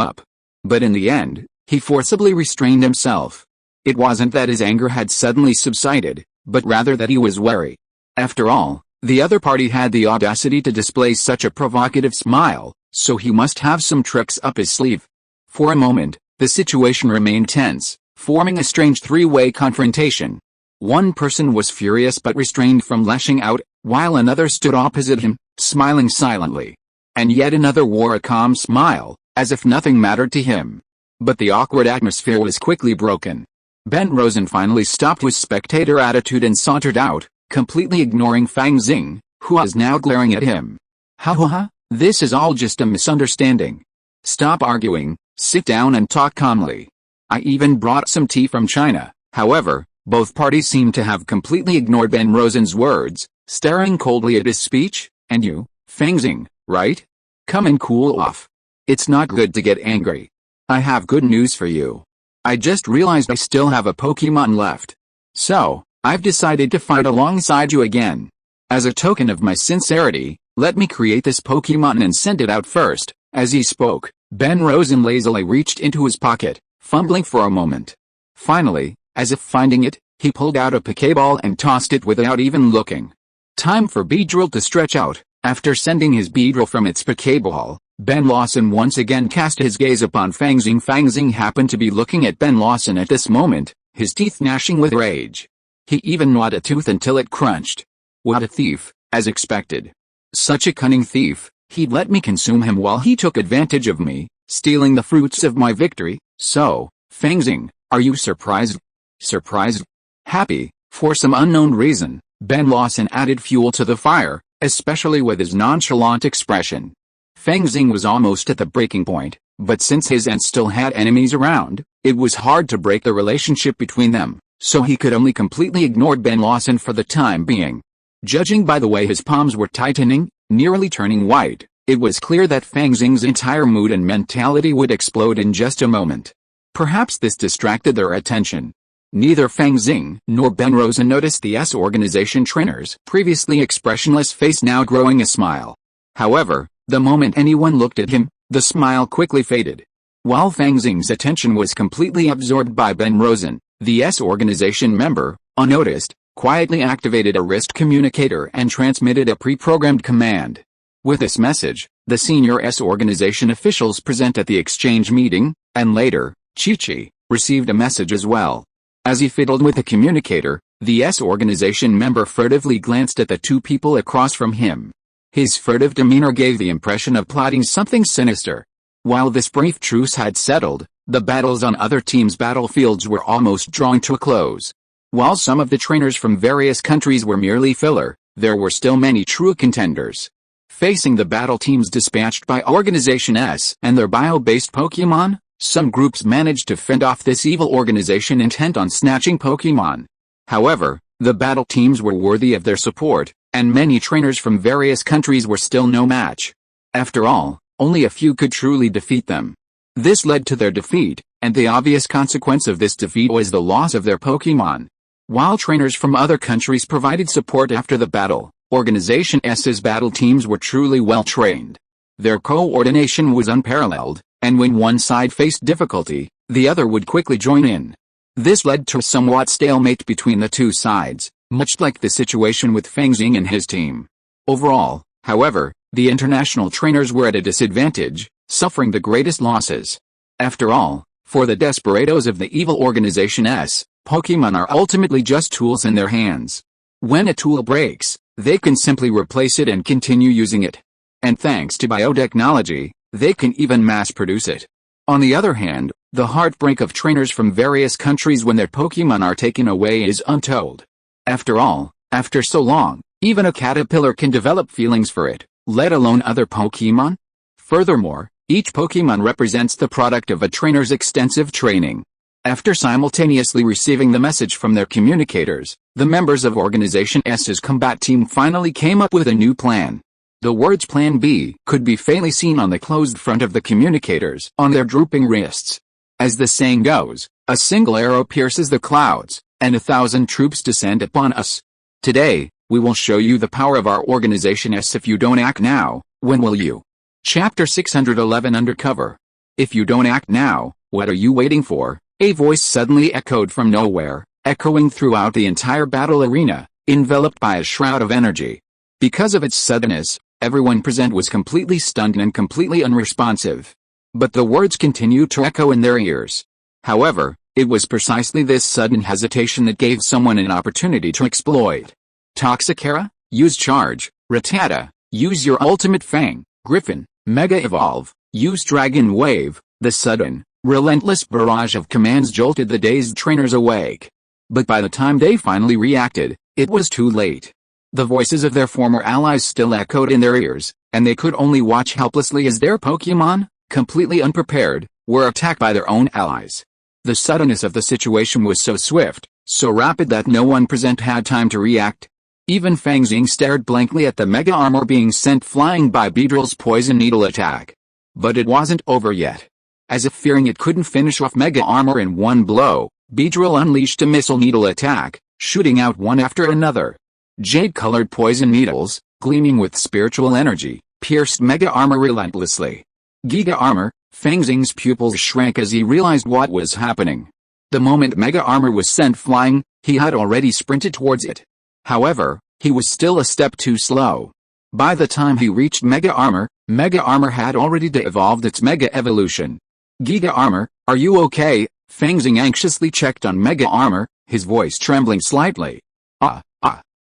up. But in the end, he forcibly restrained himself. It wasn't that his anger had suddenly subsided, but rather that he was wary. After all, the other party had the audacity to display such a provocative smile, so he must have some tricks up his sleeve. For a moment, the situation remained tense, forming a strange three-way confrontation. One person was furious but restrained from lashing out, while another stood opposite him, smiling silently. And yet another wore a calm smile, as if nothing mattered to him. But the awkward atmosphere was quickly broken. Ben Rosen finally stopped his spectator attitude and sauntered out, completely ignoring Fang Xing, who was now glaring at him. Ha, this is all just a misunderstanding. Stop arguing, sit down and talk calmly. I even brought some tea from China. However, both parties seemed to have completely ignored Ben Rosen's words, staring coldly at his speech. And you, Fang Xing, right? Come and cool off. It's not good to get angry. I have good news for you. I just realized I still have a Pokémon left. So, I've decided to fight alongside you again. As a token of my sincerity, let me create this Pokémon and send it out first. As he spoke, Ben Rosen lazily reached into his pocket, fumbling for a moment. Finally, as if finding it, he pulled out a Pokéball and tossed it without even looking. Time for Beedrill to stretch out. After sending his Beedrill from its Pokéball, Ben Lawson once again cast his gaze upon Fang Xing. Fang Xing happened to be looking at Ben Lawson at this moment, his teeth gnashing with rage. He even gnawed a tooth until it crunched. What a thief, as expected. Such a cunning thief, he'd let me consume him while he took advantage of me, stealing the fruits of my victory. So, Fang Xing, are you surprised? Surprised? Happy? For some unknown reason, Ben Lawson added fuel to the fire, especially with his nonchalant expression. Fang Xing was almost at the breaking point, but since his aunt still had enemies around, it was hard to break the relationship between them, so he could only completely ignore Ben Lawson for the time being. Judging by the way his palms were tightening, nearly turning white, it was clear that Fang Xing's entire mood and mentality would explode in just a moment. Perhaps this distracted their attention. Neither Fang Xing nor Ben Rosen noticed the S organization trainer's previously expressionless face now growing a smile. However, the moment anyone looked at him, the smile quickly faded. While Fang Xing's attention was completely absorbed by Ben Rosen, the S organization member, unnoticed, quietly activated a wrist communicator and transmitted a pre-programmed command. With this message, the senior S organization officials present at the exchange meeting, and later, Chi-Chi, received a message as well. As he fiddled with the communicator, the S organization member furtively glanced at the two people across from him. His furtive demeanor gave the impression of plotting something sinister. While this brief truce had settled, the battles on other teams' battlefields were almost drawing to a close. While some of the trainers from various countries were merely filler, there were still many true contenders. Facing the battle teams dispatched by Organization S and their bio-based Pokémon, some groups managed to fend off this evil organization intent on snatching Pokémon. However, the battle teams were worthy of their support, and many trainers from various countries were still no match. After all, only a few could truly defeat them. This led to their defeat, and the obvious consequence of this defeat was the loss of their Pokémon. While trainers from other countries provided support after the battle, Organization S's battle teams were truly well trained. Their coordination was unparalleled, and when one side faced difficulty, the other would quickly join in. This led to a somewhat stalemate between the two sides, much like the situation with Fang Xing and his team. Overall, however, the international trainers were at a disadvantage, suffering the greatest losses. After all, for the desperados of the evil Organization S, Pokémon are ultimately just tools in their hands. When a tool breaks, they can simply replace it and continue using it. And thanks to biotechnology, they can even mass-produce it. On the other hand, the heartbreak of trainers from various countries when their Pokémon are taken away is untold. After all, after so long, even a caterpillar can develop feelings for it, let alone other Pokémon. Furthermore, each Pokémon represents the product of a trainer's extensive training. After simultaneously receiving the message from their communicators, the members of Organization S's combat team finally came up with a new plan. The words Plan B could be faintly seen on the closed front of the communicators on their drooping wrists. As the saying goes, a single arrow pierces the clouds, and 1,000 troops descend upon us. Today, we will show you the power of our Organization S. If you don't act now, when will you? Chapter 611 Undercover. If you don't act now, what are you waiting for? A voice suddenly echoed from nowhere, echoing throughout the entire battle arena, enveloped by a shroud of energy. Because of its suddenness, everyone present was completely stunned and completely unresponsive. But the words continued to echo in their ears. However, it was precisely this sudden hesitation that gave someone an opportunity to exploit. Toxicera, use Charge. Rattata, use your ultimate Fang. Griffin, Mega Evolve. Use Dragon Wave. The sudden, relentless barrage of commands jolted the dazed trainers awake. But by the time they finally reacted, it was too late. The voices of their former allies still echoed in their ears, and they could only watch helplessly as their Pokémon, completely unprepared, were attacked by their own allies. The suddenness of the situation was so swift, so rapid that no one present had time to react. Even Fang Xing stared blankly at the Mega Armor being sent flying by Beedrill's Poison Needle attack. But it wasn't over yet. As if fearing it couldn't finish off Mega Armor in one blow, Beedrill unleashed a Missile Needle attack, shooting out one after another. Jade-colored poison needles, gleaming with spiritual energy, pierced Mega Armor relentlessly. Giga Armor. Fang Xing's pupils shrank as he realized what was happening. The moment Mega Armor was sent flying, he had already sprinted towards it. However, he was still a step too slow. By the time he reached Mega Armor had already de-evolved its Mega Evolution. Giga Armor, are you okay? Fang Xing anxiously checked on Mega Armor, his voice trembling slightly.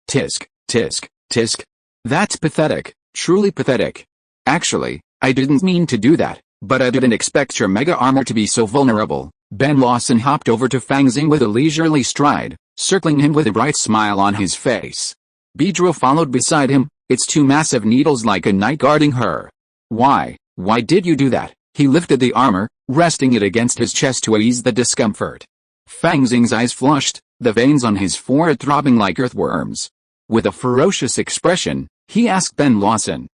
Tisk, tisk, tisk. That's pathetic, truly pathetic. Actually, I didn't mean to do that, but I didn't expect your Mega Armor to be so vulnerable. Ben Lawson hopped over to Fang Xing with a leisurely stride, circling him with a bright smile on his face. Beedrill followed beside him, its two massive needles like a knight guarding her. Why did you do that? He lifted the armor, resting it against his chest to ease the discomfort. Fang Xing's eyes flushed, the veins on his forehead throbbing like earthworms. With a ferocious expression, he asked Ben Lawson.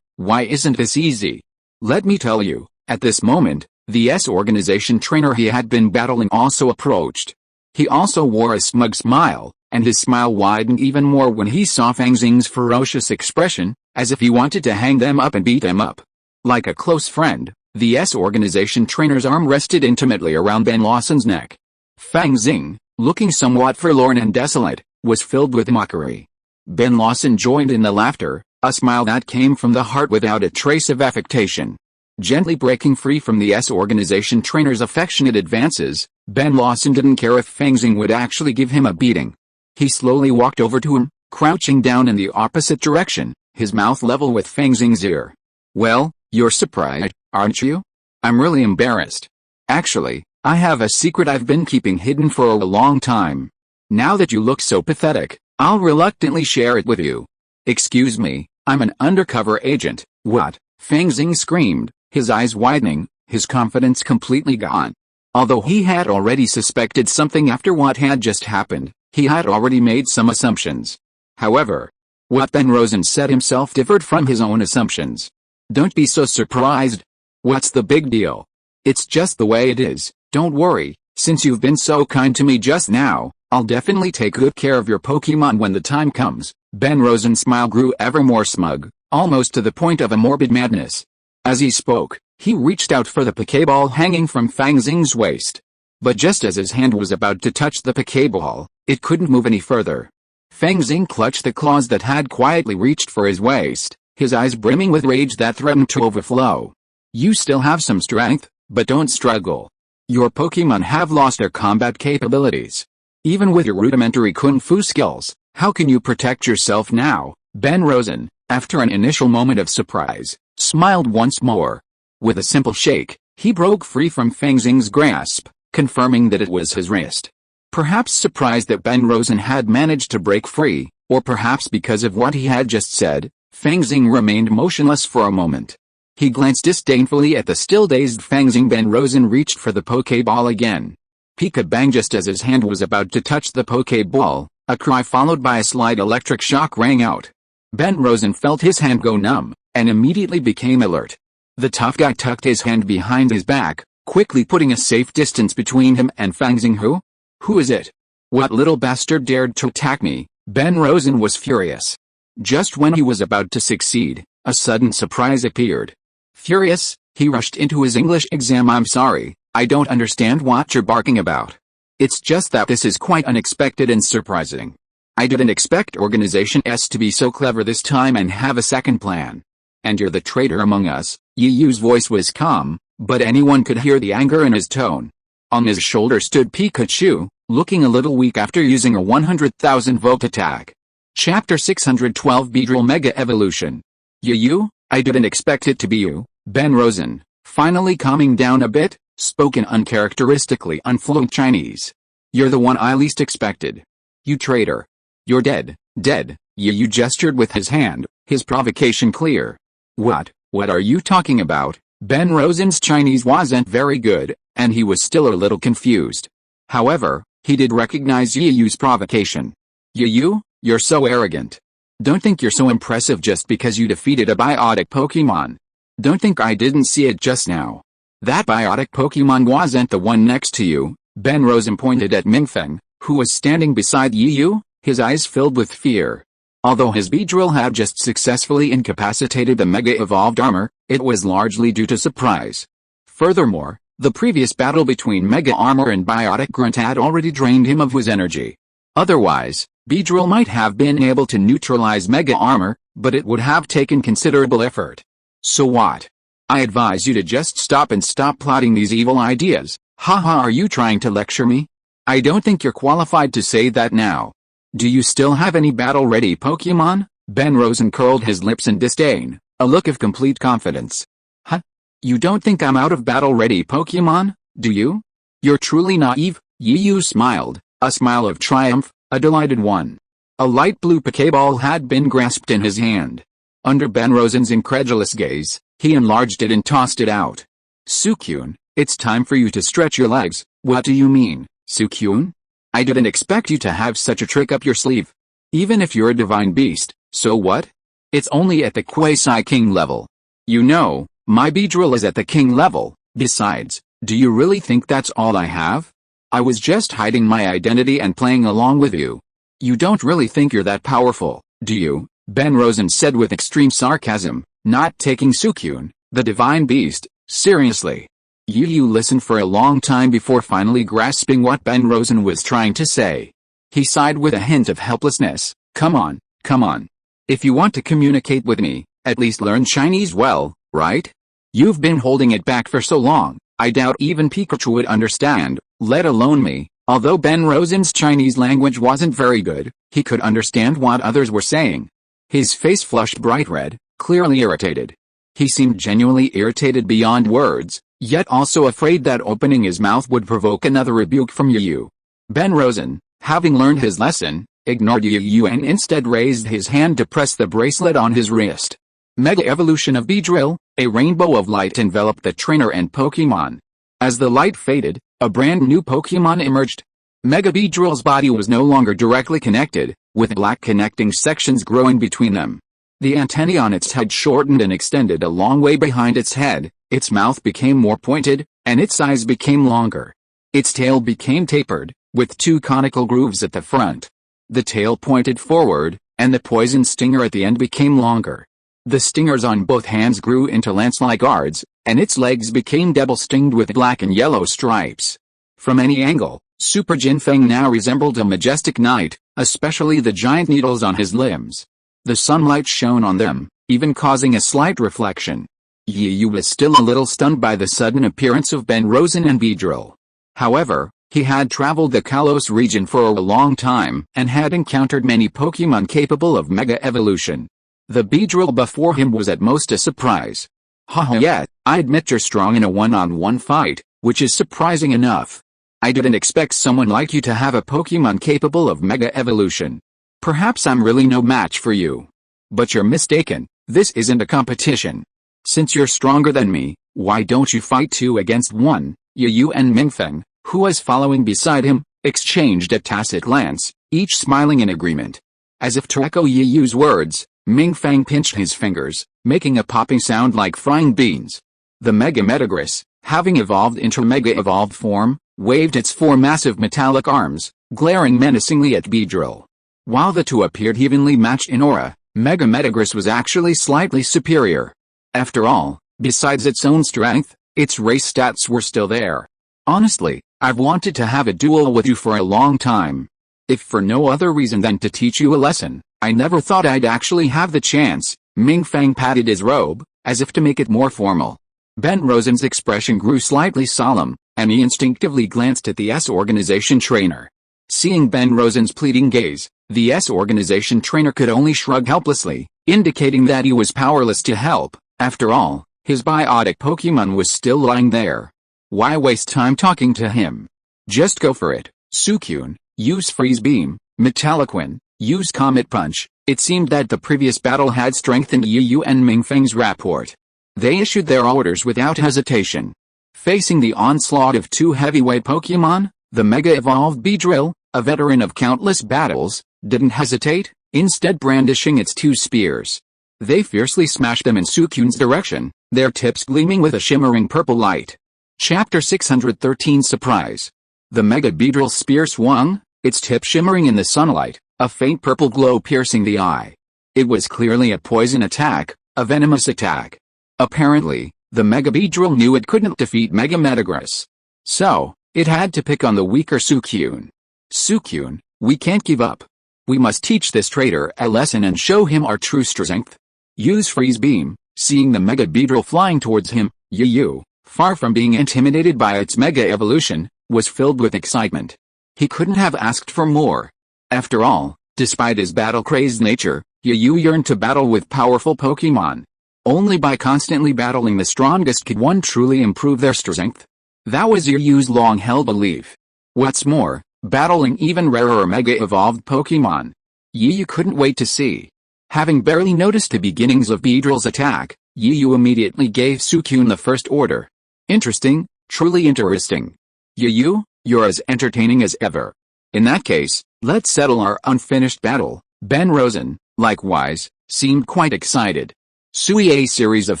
Why isn't this easy? Let me tell you, at this moment, the organization trainer he had been battling also approached. He also wore a smug smile, and his smile widened even more when he saw Fang Xing's ferocious expression, as if he wanted to hang them up and beat them up. Like a close friend, the organization trainer's arm rested intimately around Ben Lawson's neck. Fang Xing, looking somewhat forlorn and desolate, was filled with mockery. Ben Lawson joined in the laughter, a smile that came from the heart without a trace of affectation. Gently breaking free from the organization trainer's affectionate advances, Ben Lawson didn't care if Fang Xing would actually give him a beating. He slowly walked over to him, crouching down in the opposite direction, his mouth level with Fang Xing's ear. Well, you're surprised, aren't you? I'm really embarrassed. Actually, I have a secret I've been keeping hidden for a long time. Now that you look so pathetic, I'll reluctantly share it with you. Excuse me, I'm an undercover agent. What? Fang Xing screamed, his eyes widening, his confidence completely gone. Although he had already suspected something after what had just happened, he had already made some assumptions. However, what Ben Rosen said himself differed from his own assumptions. Don't be so surprised. What's the big deal? It's just the way it is, don't worry, since you've been so kind to me just now, I'll definitely take good care of your Pokémon when the time comes. Ben Rosen's smile grew ever more smug, almost to the point of a morbid madness. As he spoke, he reached out for the Pokéball hanging from Fang Xing's waist. But just as his hand was about to touch the Pokéball, it couldn't move any further. Fang Xing clutched the claws that had quietly reached for his waist, his eyes brimming with rage that threatened to overflow. You still have some strength, but don't struggle. Your Pokémon have lost their combat capabilities. Even with your rudimentary Kung Fu skills, how can you protect yourself now? Ben Rosen, after an initial moment of surprise, smiled once more. With a simple shake, he broke free from Fang Xing's grasp, confirming that it was his wrist. Perhaps surprised that Ben Rosen had managed to break free, or perhaps because of what he had just said, Fang Xing remained motionless for a moment. He glanced disdainfully at the still dazed Fang Xing. Ben Rosen reached for the Pokéball again. Peek-a-bang! Just as his hand was about to touch the Pokéball, a cry followed by a slight electric shock rang out. Ben Rosen felt his hand go numb, and immediately became alert. The tough guy tucked his hand behind his back, quickly putting a safe distance between him and Fang Xing. Who is it? What little bastard dared to attack me? Ben Rosen was furious. Just when he was about to succeed, a sudden surprise appeared. Furious, he rushed into his English exam. I'm sorry, I don't understand what you're barking about. It's just that this is quite unexpected and surprising. I didn't expect Organization S to be so clever this time and have a second plan. And you're the traitor among us. Yi Yu's voice was calm, but anyone could hear the anger in his tone. On his shoulder stood Pikachu, looking a little weak after using a 100,000 volt attack. Chapter 612 Beedrill Mega Evolution. Yi Yu, I didn't expect it to be you. Ben Rosen, finally calming down a bit, spoke in uncharacteristically unfluent Chinese. You're the one I least expected. You traitor. You're dead, dead. Yu gestured with his hand, his provocation clear. What are you talking about? Ben Rosen's Chinese wasn't very good, and he was still a little confused. However, he did recognize Yu's provocation. Yu, you're so arrogant. Don't think you're so impressive just because you defeated a biotic Pokemon. Don't think I didn't see it just now. That biotic Pokemon wasn't the one next to you. Ben Rosen pointed at Mingfeng, who was standing beside Yu, his eyes filled with fear. Although his Beedrill had just successfully incapacitated the Mega-Evolved armor, it was largely due to surprise. Furthermore, the previous battle between Mega Armor and Biotic Grunt had already drained him of his energy. Otherwise, Beedrill might have been able to neutralize Mega Armor, but it would have taken considerable effort. So what? I advise you to just stop plotting these evil ideas. Haha, are you trying to lecture me? I don't think you're qualified to say that now. Do you still have any battle-ready Pokemon? Ben Rosen curled his lips in disdain, a look of complete confidence. Huh? You don't think I'm out of battle-ready Pokemon, do you? You're truly naive. Yu smiled, a smile of triumph, a delighted one. A light blue Pokeball had been grasped in his hand. Under Ben Rosen's incredulous gaze, he enlarged it and tossed it out. Suicune, it's time for you to stretch your legs. What do you mean, Suicune? I didn't expect you to have such a trick up your sleeve. Even if you're a divine beast, so what? It's only at the Quasi-King level. You know, my Beedrill is at the King level. Besides, do you really think that's all I have? I was just hiding my identity and playing along with you. You don't really think you're that powerful, do you? Ben Rosen said with extreme sarcasm, not taking Suicune, the divine beast, seriously. Yu listened for a long time before finally grasping what Ben Rosen was trying to say. He sighed with a hint of helplessness. Come on. If you want to communicate with me, at least learn Chinese well, right? You've been holding it back for so long, I doubt even Pikachu would understand, let alone me. Although Ben Rosen's Chinese language wasn't very good, he could understand what others were saying. His face flushed bright red, clearly irritated. He seemed genuinely irritated beyond words, yet also afraid that opening his mouth would provoke another rebuke from Yu. Ben Rosen, having learned his lesson, ignored Yu and instead raised his hand to press the bracelet on his wrist. Mega Evolution of Beedrill, a rainbow of light enveloped the trainer and Pokemon. As the light faded, a brand new Pokemon emerged. Mega Beedrill's body was no longer directly connected, with black connecting sections growing between them. The antennae on its head shortened and extended a long way behind its head, its mouth became more pointed, and its eyes became longer. Its tail became tapered, with two conical grooves at the front. The tail pointed forward, and the poison stinger at the end became longer. The stingers on both hands grew into lance-like guards, and its legs became double-stinged with black and yellow stripes. From any angle, Super Jinfeng now resembled a majestic knight, especially the giant needles on his limbs. The sunlight shone on them, even causing a slight reflection. Yu was still a little stunned by the sudden appearance of Ben Rosen and Beedrill. However, he had traveled the Kalos region for a long time and had encountered many Pokemon capable of Mega Evolution. The Beedrill before him was at most a surprise. Haha, yet, I admit you're strong in a one-on-one fight, which is surprising enough. I didn't expect someone like you to have a Pokemon capable of Mega Evolution. Perhaps I'm really no match for you. But you're mistaken, this isn't a competition. Since you're stronger than me, why don't you fight 2 against 1? Yu and Mingfeng, who was following beside him, exchanged a tacit glance, each smiling in agreement. As if to echo Yu's words, Mingfeng pinched his fingers, making a popping sound like frying beans. The Mega Metagross, having evolved into Mega Evolved form, waved its 4 massive metallic arms, glaring menacingly at Beedrill. While the two appeared evenly matched in aura, Mega Metagross was actually slightly superior. After all, besides its own strength, its race stats were still there. Honestly, I've wanted to have a duel with you for a long time. If for no other reason than to teach you a lesson, I never thought I'd actually have the chance. Mingfeng patted his robe, as if to make it more formal. Ben Rosen's expression grew slightly solemn, and he instinctively glanced at the S-Organization trainer. Seeing Ben Rosen's pleading gaze, the S-Organization trainer could only shrug helplessly, indicating that he was powerless to help. After all, His biotic Pokémon was still lying there. Why waste time talking to him? Just go for it. Suicune, use Freeze Beam. Metalliquin, use Comet Punch. It seemed that the previous battle had strengthened Yu and Mingfeng's rapport. They issued their orders without hesitation. Facing the onslaught of two heavyweight Pokémon, the Mega-Evolved Beedrill, a veteran of countless battles, didn't hesitate, instead brandishing its two spears. They fiercely smashed them in Suicune's direction, their tips gleaming with a shimmering purple light. Chapter 613 Surprise. The Mega Beedrill spear swung, its tip shimmering in the sunlight, a faint purple glow piercing the eye. It was clearly a poison attack, a venomous attack. Apparently, the Mega Beedrill knew it couldn't defeat Mega Metagross. So, it had to pick on the weaker Suicune. Suicune, we can't give up. We must teach this traitor a lesson and show him our true strength. Use Freeze Beam. Seeing the Mega Beedrill flying towards him, Yu, far from being intimidated by its Mega Evolution, was filled with excitement. He couldn't have asked for more. After all, despite his battle-crazed nature, Yu yearned to battle with powerful Pokémon. Only by constantly battling the strongest could one truly improve their strength. That was Yu's long-held belief. What's more, battling even rarer Mega-Evolved Pokémon. Yu couldn't wait to see. Having barely noticed the beginnings of Beedrill's attack, Yu immediately gave Suicune the first order. Interesting, truly interesting. Yu, you're as entertaining as ever. In that case, let's settle our unfinished battle. Ben Rosen, likewise, seemed quite excited. A series of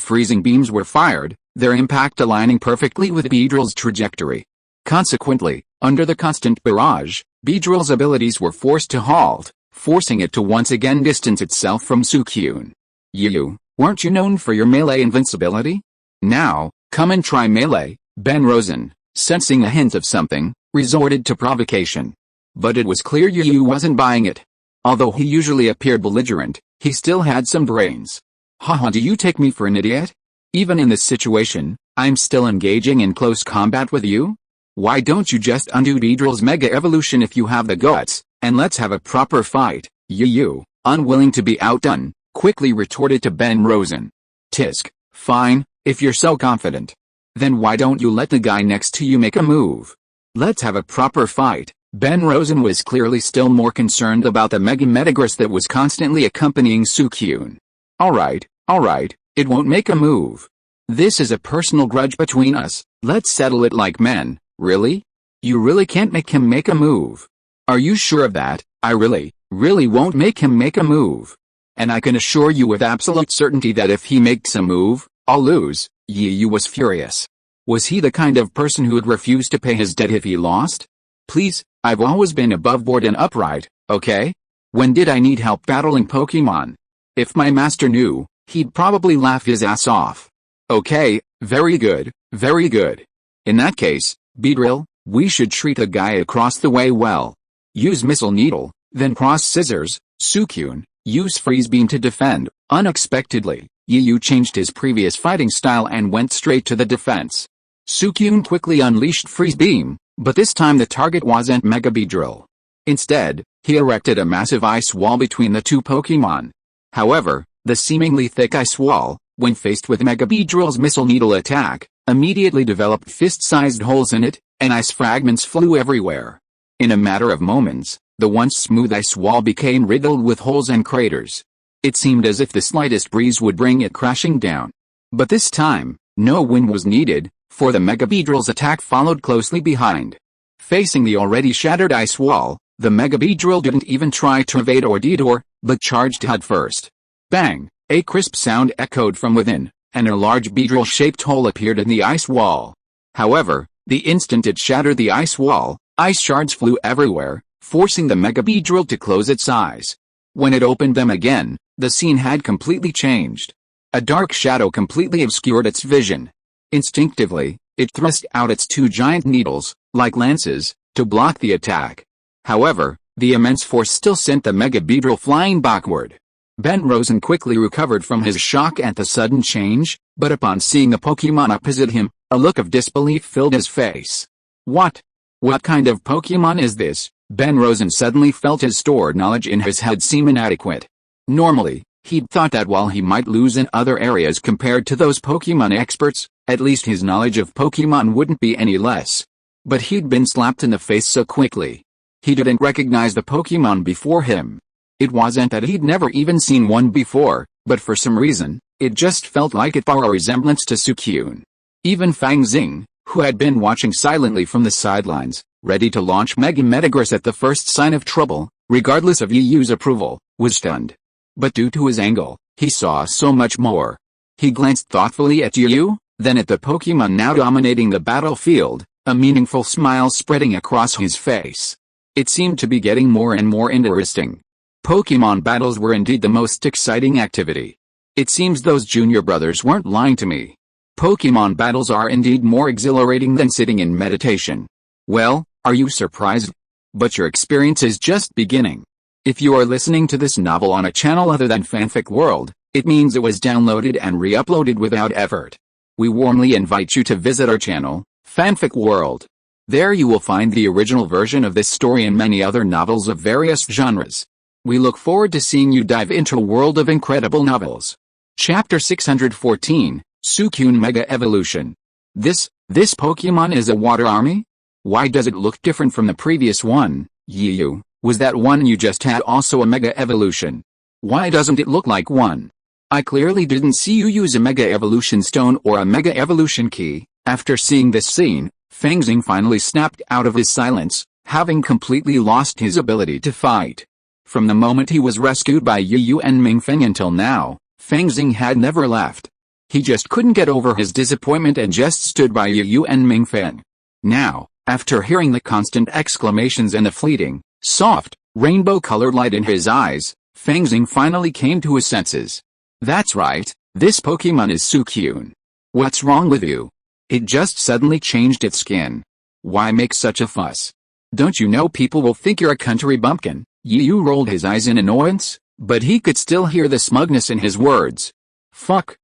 freezing beams were fired, their impact aligning perfectly with Beedrill's trajectory. Consequently, under the constant barrage, Beedrill's abilities were forced to halt, forcing it to once again distance itself from Suicune. Yu, weren't you known for your melee invincibility? Now, come and try melee. Ben Rosen, sensing a hint of something, resorted to provocation. But it was clear Yu wasn't buying it. Although he usually appeared belligerent, he still had some brains. Haha, do you take me for an idiot? Even in this situation, I'm still engaging in close combat with you? Why don't you just undo Beedrill's Mega Evolution if you have the guts, and let's have a proper fight? Yu, unwilling to be outdone, quickly retorted to Ben Rosen. Tisk, fine, if you're so confident. Then why don't you let the guy next to you make a move? Let's have a proper fight. Ben Rosen was clearly still more concerned about the Mega Metagross that was constantly accompanying Suicune. Alright, it won't make a move. This is a personal grudge between us, let's settle it like men. Really? You really can't make him make a move? Are you sure of that? I really won't make him make a move. And I can assure you with absolute certainty that if he makes a move, I'll lose. Yu was furious. Was he the kind of person who would refuse to pay his debt if he lost? Please, I've always been above board and upright, okay? When did I need help battling Pokémon? If my master knew, he'd probably laugh his ass off. Okay, very good. In that case, Beedrill, we should treat the guy across the way well. Use Missile Needle, then Cross Scissors. Suicune, use Freeze Beam to defend. Unexpectedly, Yu changed his previous fighting style and went straight to the defense. Suicune quickly unleashed Freeze Beam, but this time the target wasn't Mega Beedrill. Instead, he erected a massive ice wall between the two Pokémon. However, the seemingly thick ice wall, when faced with Mega Beedrill's Missile Needle attack, immediately developed fist-sized holes in it, and ice fragments flew everywhere. In a matter of moments, the once smooth ice wall became riddled with holes and craters. It seemed as if the slightest breeze would bring it crashing down. But this time, no wind was needed, for the Mega Beedrill's attack followed closely behind. Facing the already shattered ice wall, the Mega Beedrill didn't even try to evade or detour, but charged head first. Bang! A crisp sound echoed from within, and a large Beedrill-shaped hole appeared in the ice wall. However, the instant it shattered the ice wall, ice shards flew everywhere, forcing the Mega Beedrill to close its eyes. When it opened them again, the scene had completely changed. A dark shadow completely obscured its vision. Instinctively, it thrust out its two giant needles, like lances, to block the attack. However, the immense force still sent the Mega Beedrill flying backward. Ben Rosen quickly recovered from his shock at the sudden change, but upon seeing the Pokémon opposite him, a look of disbelief filled his face. What kind of Pokémon is this? Ben Rosen suddenly felt his stored knowledge in his head seem inadequate. Normally, He'd thought that while he might lose in other areas compared to those Pokemon experts, at least his knowledge of Pokemon wouldn't be any less. But he'd been slapped in the face so quickly. He didn't recognize the Pokemon before him. It wasn't that he'd never even seen one before, but for some reason, it just felt like it bore a resemblance to Suicune. Even Fang Xing, who had been watching silently from the sidelines, ready to launch Mega Metagross at the first sign of trouble, regardless of Yu's approval, was stunned. But due to his angle, he saw so much more. He glanced thoughtfully at Yu, then at the Pokemon now dominating the battlefield, a meaningful smile spreading across his face. It seemed to be getting more and more interesting. Pokemon battles were indeed the most exciting activity. It seems those junior brothers weren't lying to me. Pokemon battles are indeed more exhilarating than sitting in meditation. Well, are you surprised? But your experience is just beginning. If you are listening to this novel on a channel other than Fanfic World, it means it was downloaded and re-uploaded without effort. We warmly invite you to visit our channel, Fanfic World. There you will find the original version of this story and many other novels of various genres. We look forward to seeing you dive into a world of incredible novels. Chapter 614, Suicune Mega Evolution. This Pokemon is a water army? Why does it look different from the previous one, Yu? Was that one you just had also a Mega Evolution? Why doesn't it look like one? I clearly didn't see you use a Mega Evolution Stone or a Mega Evolution Key. After seeing this scene, Fang Xing finally snapped out of his silence, having completely lost his ability to fight. From the moment he was rescued by Yu and Mingfeng until now, Fang Xing had never left. He just couldn't get over his disappointment and just stood by Yu and Mingfeng. Now, after hearing the constant exclamations and the fleeting, soft, rainbow-colored light in his eyes, Fang Xing finally came to his senses. That's right, this Pokemon is Suicune. What's wrong with you? It just suddenly changed its skin. Why make such a fuss? Don't you know people will think you're a country bumpkin? Yu rolled his eyes in annoyance, but he could still hear the smugness in his words. Fuck,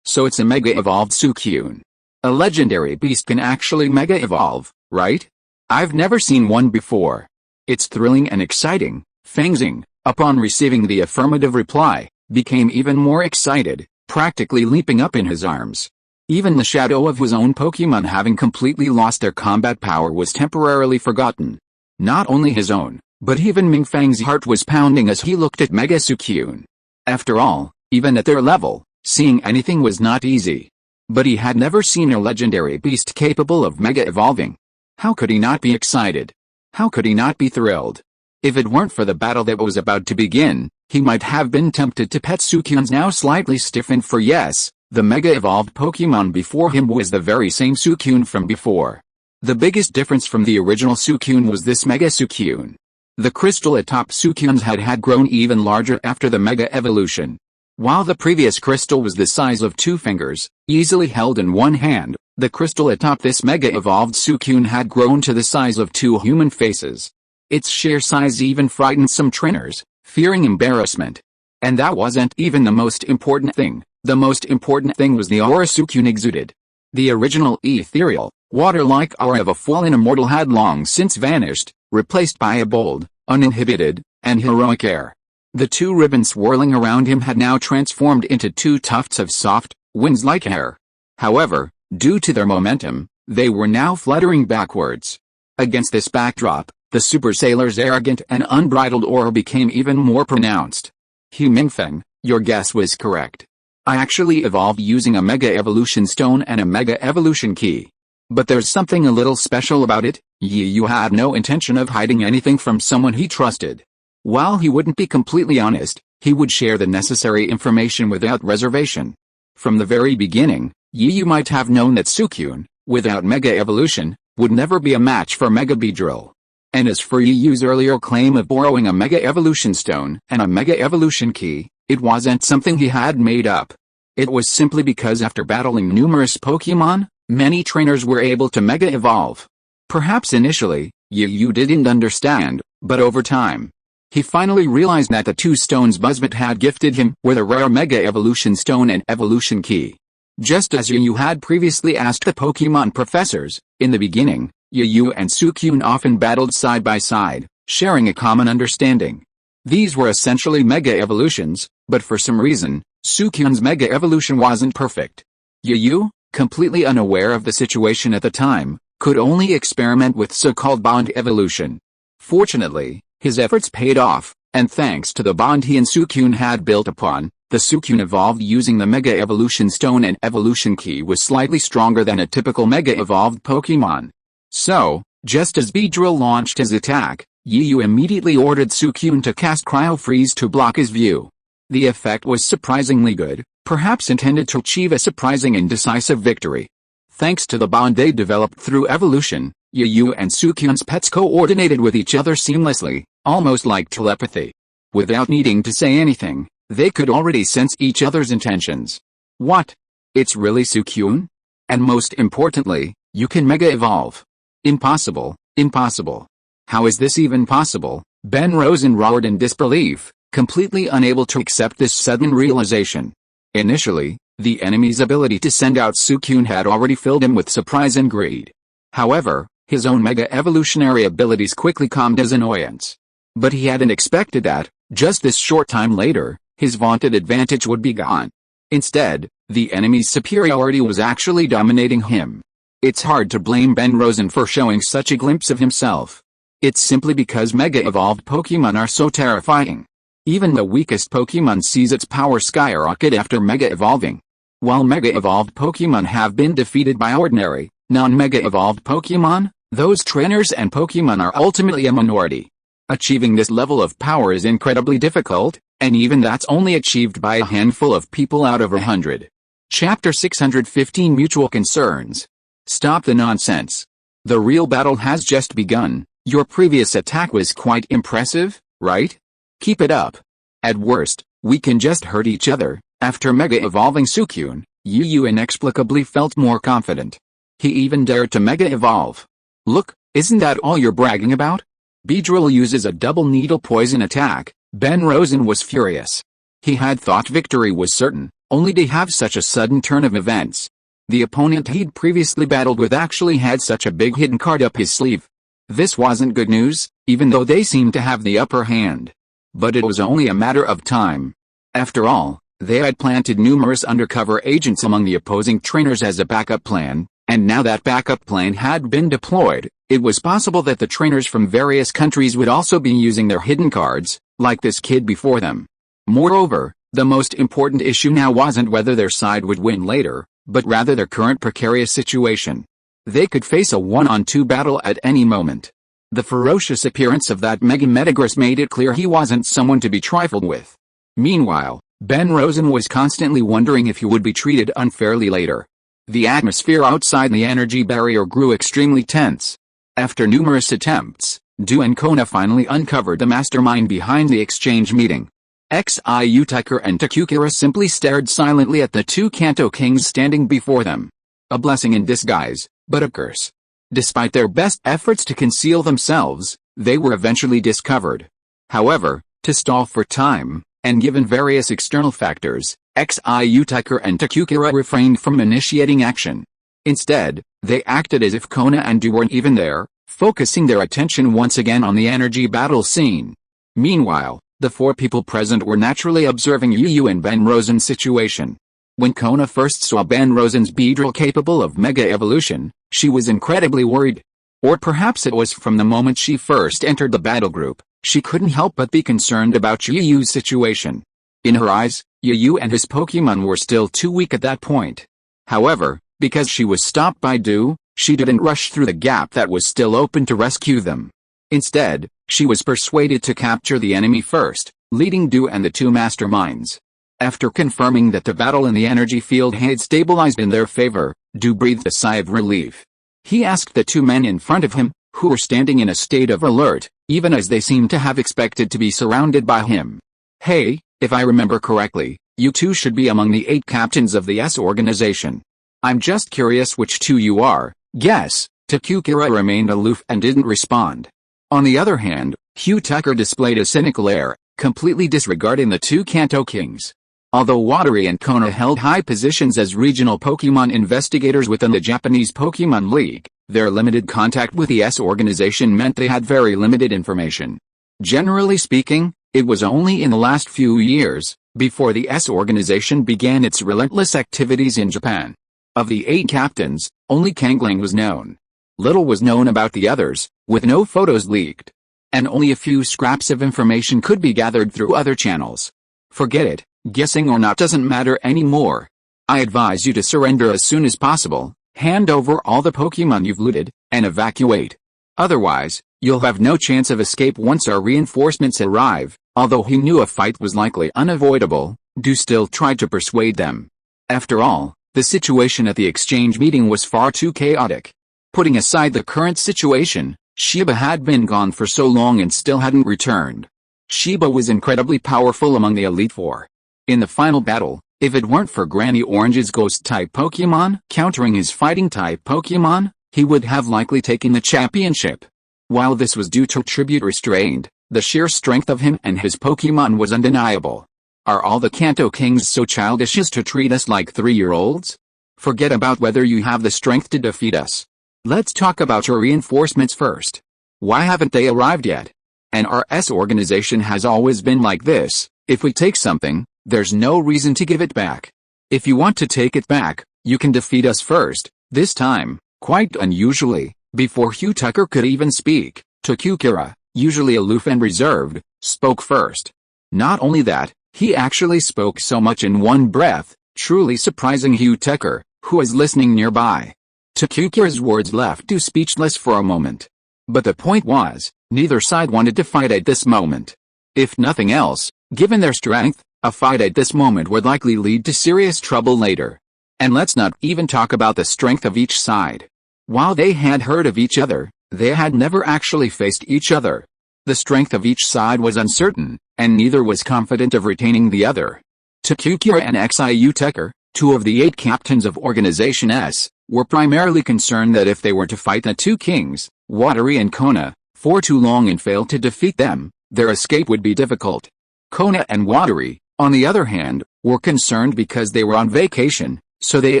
so it's a Mega Evolved Suicune. A legendary beast can actually Mega Evolve, right? I've never seen one before. It's thrilling and exciting. Fang Xing, upon receiving the affirmative reply, became even more excited, practically leaping up in his arms. Even the shadow of his own Pokemon having completely lost their combat power was temporarily forgotten. Not only his own, but even Mingfeng's heart was pounding as he looked at Mega Suicune. After all, even at their level, seeing anything was not easy. But he had never seen a legendary beast capable of Mega Evolving. How could he not be excited? How could he not be thrilled? If it weren't for the battle that was about to begin, he might have been tempted to pet Suicune's now slightly stiffened for yes, the Mega Evolved Pokemon before him was the very same Suicune from before. The biggest difference from the original Suicune was this Mega Suicune. The crystal atop Suicune's head had grown even larger after the Mega Evolution. While the previous crystal was the size of 2 fingers, easily held in one hand, the crystal atop this Mega Evolved Suicune had grown to the size of 2 human faces. Its sheer size even frightened some trainers, fearing embarrassment. And that wasn't even the most important thing. The most important thing was the aura Suicune exuded. The original ethereal, water-like aura of a fallen immortal had long since vanished, replaced by a bold, uninhibited, and heroic air. The 2 ribbons swirling around him had now transformed into 2 tufts of soft, winds-like hair. However, due to their momentum, they were now fluttering backwards. Against this backdrop, the Super Sailor's arrogant and unbridled aura became even more pronounced. Mingfeng, your guess was correct. I actually evolved using a Mega Evolution Stone and a Mega Evolution Key. But there's something a little special about it. Yu had no intention of hiding anything from someone he trusted. While he wouldn't be completely honest, he would share the necessary information without reservation. From the very beginning, Yu might have known that Suicune, without Mega Evolution, would never be a match for Mega Beedrill. And as for Yu's earlier claim of borrowing a Mega Evolution Stone and a Mega Evolution Key, it wasn't something he had made up. It was simply because after battling numerous Pokemon, many trainers were able to Mega Evolve. Perhaps initially, Yu didn't understand, but over time, he finally realized that the 2 stones Buzzbot had gifted him were the rare Mega Evolution Stone and Evolution Key. Just as Yu had previously asked the Pokemon professors, in the beginning, Yu and Suicune often battled side by side, sharing a common understanding. These were essentially Mega Evolutions, but for some reason, Suicune's Mega Evolution wasn't perfect. Yu, completely unaware of the situation at the time, could only experiment with so-called bond evolution. Fortunately, his efforts paid off, and thanks to the bond he and Suicune had built upon, the Suicune evolved using the Mega Evolution Stone, and Evolution Key was slightly stronger than a typical Mega Evolved Pokemon. So, just as Beedrill launched his attack, Yu immediately ordered Suicune to cast Cryo Freeze to block his view. The effect was surprisingly good, perhaps intended to achieve a surprising and decisive victory. Thanks to the bond they developed through evolution, Yu and Suicune's pets coordinated with each other seamlessly, almost like telepathy. Without needing to say anything, they could already sense each other's intentions. What? It's really Suicune? And most importantly, you can Mega Evolve. Impossible, impossible. How is this even possible? Ben Rosen roared in disbelief, completely unable to accept this sudden realization. Initially, the enemy's ability to send out Suicune had already filled him with surprise and greed. However, his own Mega Evolutionary abilities quickly calmed his annoyance. But he hadn't expected that, just this short time later, his vaunted advantage would be gone. Instead, the enemy's superiority was actually dominating him. It's hard to blame Ben Rosen for showing such a glimpse of himself. It's simply because Mega Evolved Pokemon are so terrifying. Even the weakest Pokemon sees its power skyrocket after Mega Evolving. While Mega Evolved Pokemon have been defeated by ordinary, non-Mega Evolved Pokemon, those trainers and Pokemon are ultimately a minority. Achieving this level of power is incredibly difficult, and even that's only achieved by a handful of people out of 100. Chapter 615 Mutual Concerns. Stop the nonsense. The real battle has just begun. Your previous attack was quite impressive, right? Keep it up. At worst, we can just hurt each other. After Mega Evolving Suicune, Yu inexplicably felt more confident. He even dared to Mega Evolve. Look, isn't that all you're bragging about? Beedrill uses a double needle poison attack. Ben Rosen was furious. He had thought victory was certain, only to have such a sudden turn of events. The opponent he'd previously battled with actually had such a big hidden card up his sleeve. This wasn't good news, even though they seemed to have the upper hand. But it was only a matter of time. After all, they had planted numerous undercover agents among the opposing trainers as a backup plan, and now that backup plan had been deployed, it was possible that the trainers from various countries would also be using their hidden cards, like this kid before them. Moreover, the most important issue now wasn't whether their side would win later, but rather their current precarious situation. They could face a 1-on-2 battle at any moment. The ferocious appearance of that Mega Metagross made it clear he wasn't someone to be trifled with. Meanwhile, Ben Rosen was constantly wondering if he would be treated unfairly later. The atmosphere outside the energy barrier grew extremely tense. After numerous attempts, Du and Kona finally uncovered the mastermind behind the exchange meeting. Xiaozhi and Takukura simply stared silently at the two Kanto kings standing before them. A blessing in disguise, but a curse. Despite their best efforts to conceal themselves, they were eventually discovered. However, to stall for time, and given various external factors, Xiaozhi and Takukura refrained from initiating action. Instead, they acted as if Kona and Du weren't even there, focusing their attention once again on the energy battle scene. Meanwhile, the four people present were naturally observing Yu and Ben Rosen's situation. When Kona first saw Ben Rosen's Beedrill capable of Mega Evolution, she was incredibly worried. Or perhaps it was from the moment she first entered the battle group, she couldn't help but be concerned about Yu's situation. In her eyes, Yu and his Pokemon were still too weak at that point. However, because she was stopped by Du, she didn't rush through the gap that was still open to rescue them. Instead, she was persuaded to capture the enemy first, leading Du and the two masterminds. After confirming that the battle in the energy field had stabilized in their favor, Du breathed a sigh of relief. He asked the two men in front of him, who were standing in a state of alert, even as they seemed to have expected to be surrounded by him. Hey, if I remember correctly, you two should be among the 8 captains of the S organization. I'm just curious which two you are. Guess. Takukura remained aloof and didn't respond. On the other hand, Hugh Tucker displayed a cynical air, completely disregarding the two Kanto kings. Although Watari and Kona held high positions as regional Pokemon investigators within the Japanese Pokemon League, their limited contact with the S organization meant they had very limited information. Generally speaking, It was only in the last few years, before the S organization began its relentless activities in Japan. Of the 8 captains, only Kangling was known. Little was known about the others, with no photos leaked. And only a few scraps of information could be gathered through other channels. Forget it, guessing or not doesn't matter anymore. I advise you to surrender as soon as possible, hand over all the Pokemon you've looted, and evacuate. Otherwise, you'll have no chance of escape once our reinforcements arrive. Although he knew a fight was likely unavoidable, Du still tried to persuade them. After all, the situation at the exchange meeting was far too chaotic. Putting aside the current situation, Shiba had been gone for so long and still hadn't returned. Shiba was incredibly powerful among the Elite Four. In the final battle, if it weren't for Granny Orange's Ghost-type Pokemon countering his Fighting-type Pokemon, he would have likely taken the championship. While this was due to tribute restrained, the sheer strength of him and his Pokemon was undeniable. Are all the Kanto kings so childish as to treat us like 3-year-olds? Forget about whether you have the strength to defeat us. Let's talk about your reinforcements first. Why haven't they arrived yet? And our S organization has always been like this. If we take something, there's no reason to give it back. If you want to take it back, you can defeat us first. This time, quite unusually, before Hugh Tucker could even speak, Takukura, usually aloof and reserved, spoke first. Not only that, he actually spoke so much in one breath, truly surprising Hugh Tucker, who was listening nearby. Takukura's words left Du speechless for a moment. But the point was, neither side wanted to fight at this moment. If nothing else, given their strength, a fight at this moment would likely lead to serious trouble later. And let's not even talk about the strength of each side. While they had heard of each other, they had never actually faced each other. The strength of each side was uncertain, and neither was confident of retaining the other. Takukura and Xiu Tucker, 2 of the 8 captains of Organization S, were primarily concerned that if they were to fight the 2 kings, Watari and Kona, for too long and failed to defeat them, their escape would be difficult. Kona and Watari, on the other hand, were concerned because they were on vacation, so they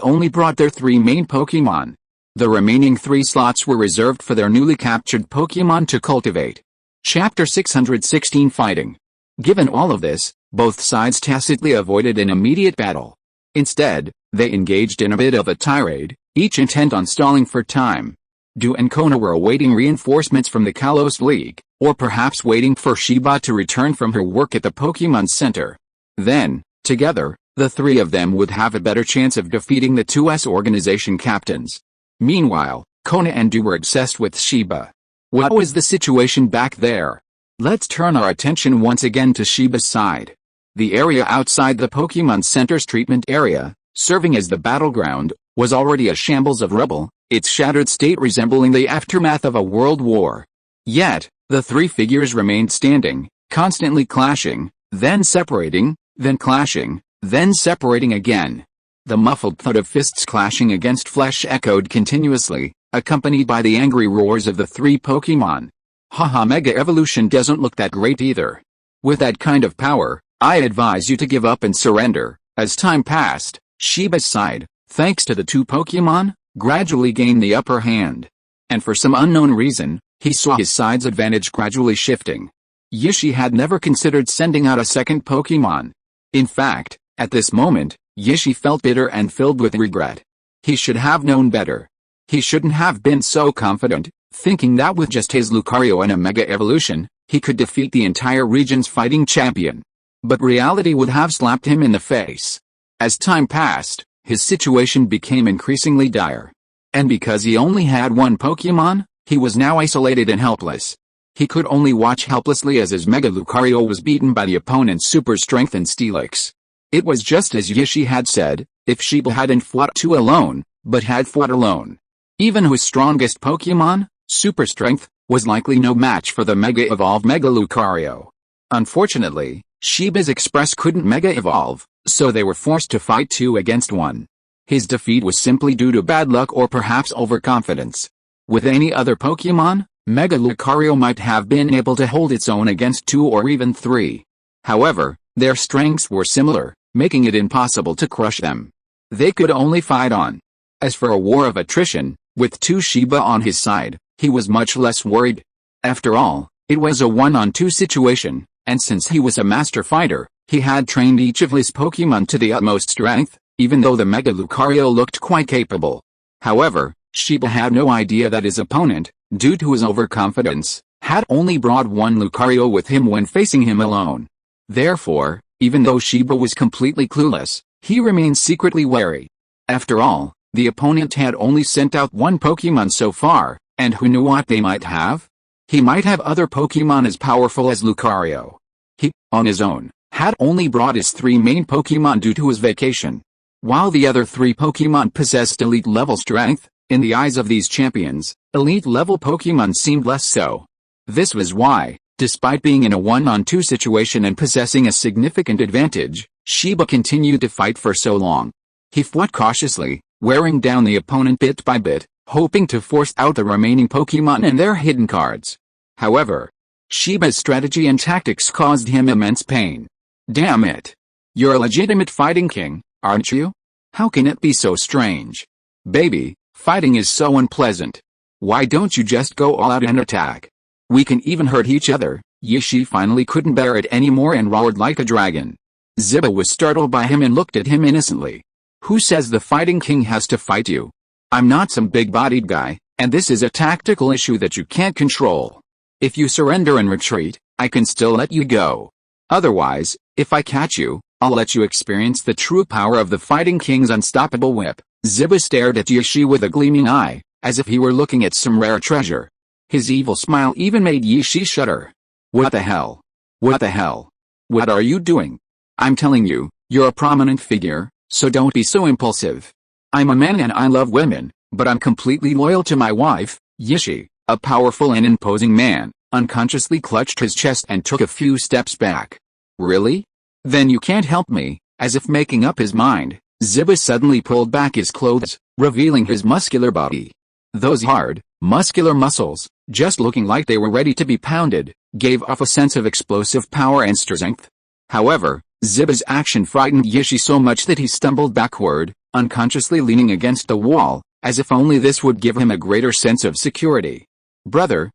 only brought their 3 main Pokemon. The remaining 3 slots were reserved for their newly captured Pokemon to cultivate. Chapter 616 Fighting. Given all of this, both sides tacitly avoided an immediate battle. Instead, they engaged in a bit of a tirade, each intent on stalling for time. Du and Kona were awaiting reinforcements from the Kalos League, or perhaps waiting for Shiba to return from her work at the Pokemon Center. Then, together, the 3 of them would have a better chance of defeating the 2S organization captains. Meanwhile, Kona and Du were obsessed with Shiba. What was the situation back there? Let's turn our attention once again to Shiba's side. The area outside the Pokemon Center's treatment area, serving as the battleground, was already a shambles of rubble, its shattered state resembling the aftermath of a world war. Yet, the 3 figures remained standing, constantly clashing, then separating, then clashing, then separating again. The muffled thud of fists clashing against flesh echoed continuously, accompanied by the angry roars of the 3 Pokemon. Haha, Mega Evolution doesn't look that great either. With that kind of power, I advise you to give up and surrender. As time passed, Shiba's side, thanks to the 2 Pokemon, gradually gained the upper hand. And for some unknown reason, he saw his side's advantage gradually shifting. Yishi had never considered sending out a second Pokemon. In fact, at this moment, Yishi felt bitter and filled with regret. He should have known better. He shouldn't have been so confident, thinking that with just his Lucario and a Mega Evolution, he could defeat the entire region's fighting champion. But reality would have slapped him in the face. As time passed, his situation became increasingly dire. And because he only had 1 Pokemon, he was now isolated and helpless. He could only watch helplessly as his Mega Lucario was beaten by the opponent's super strength and Steelix. It was just as Yishi had said, if Shiba hadn't fought 2 alone, but had fought alone. Even his strongest Pokemon, Super Strength, was likely no match for the Mega Evolved Mega Lucario. Unfortunately, Shiba's Express couldn't Mega Evolve, so they were forced to fight 2 against 1. His defeat was simply due to bad luck or perhaps overconfidence. With any other Pokemon, Mega Lucario might have been able to hold its own against 2 or even 3. However, their strengths were similar, making it impossible to crush them. They could only fight on. As for a war of attrition, with 2 Shiba on his side, he was much less worried. After all, it was a 1-on-2 situation, and since he was a master fighter, he had trained each of his Pokémon to the utmost strength, even though the Mega Lucario looked quite capable. However, Shiba had no idea that his opponent, due to his overconfidence, had only brought one Lucario with him when facing him alone. Therefore, even though Shiba was completely clueless, he remained secretly wary. After all, the opponent had only sent out one Pokémon so far, and who knew what they might have? He might have other Pokémon as powerful as Lucario. He, on his own, had only brought his 3 main Pokémon due to his vacation. While the other 3 Pokémon possessed elite-level strength, in the eyes of these champions, elite-level Pokémon seemed less so. This was why, despite being in a 1-on-2 situation and possessing a significant advantage, Shiba continued to fight for so long. He fought cautiously, wearing down the opponent bit by bit, hoping to force out the remaining Pokémon and their hidden cards. However, Shiba's strategy and tactics caused him immense pain. Damn it! You're a legitimate fighting king, aren't you? How can it be so strange? Baby, fighting is so unpleasant. Why don't you just go all out and attack? We can even hurt each other. Yishi finally couldn't bear it anymore and roared like a dragon. Ziba was startled by him and looked at him innocently. Who says the fighting king has to fight you? I'm not some big-bodied guy, and this is a tactical issue that you can't control. If you surrender and retreat, I can still let you go. Otherwise, if I catch you, I'll let you experience the true power of the fighting king's unstoppable whip. Ziba stared at Yishi with a gleaming eye, as if he were looking at some rare treasure. His evil smile even made Yishi shudder. What the hell? What the hell? What are you doing? I'm telling you, you're a prominent figure, so don't be so impulsive. I'm a man and I love women, but I'm completely loyal to my wife. Yishi, a powerful and imposing man, unconsciously clutched his chest and took a few steps back. Really? Then you can't help me. As if making up his mind, Ziba suddenly pulled back his clothes, revealing his muscular body. Those hard, muscular muscles, just looking like they were ready to be pounded, gave off a sense of explosive power and strength. However, Ziba's action frightened Yishi so much that he stumbled backward, unconsciously leaning against the wall, as if only this would give him a greater sense of security. Brother,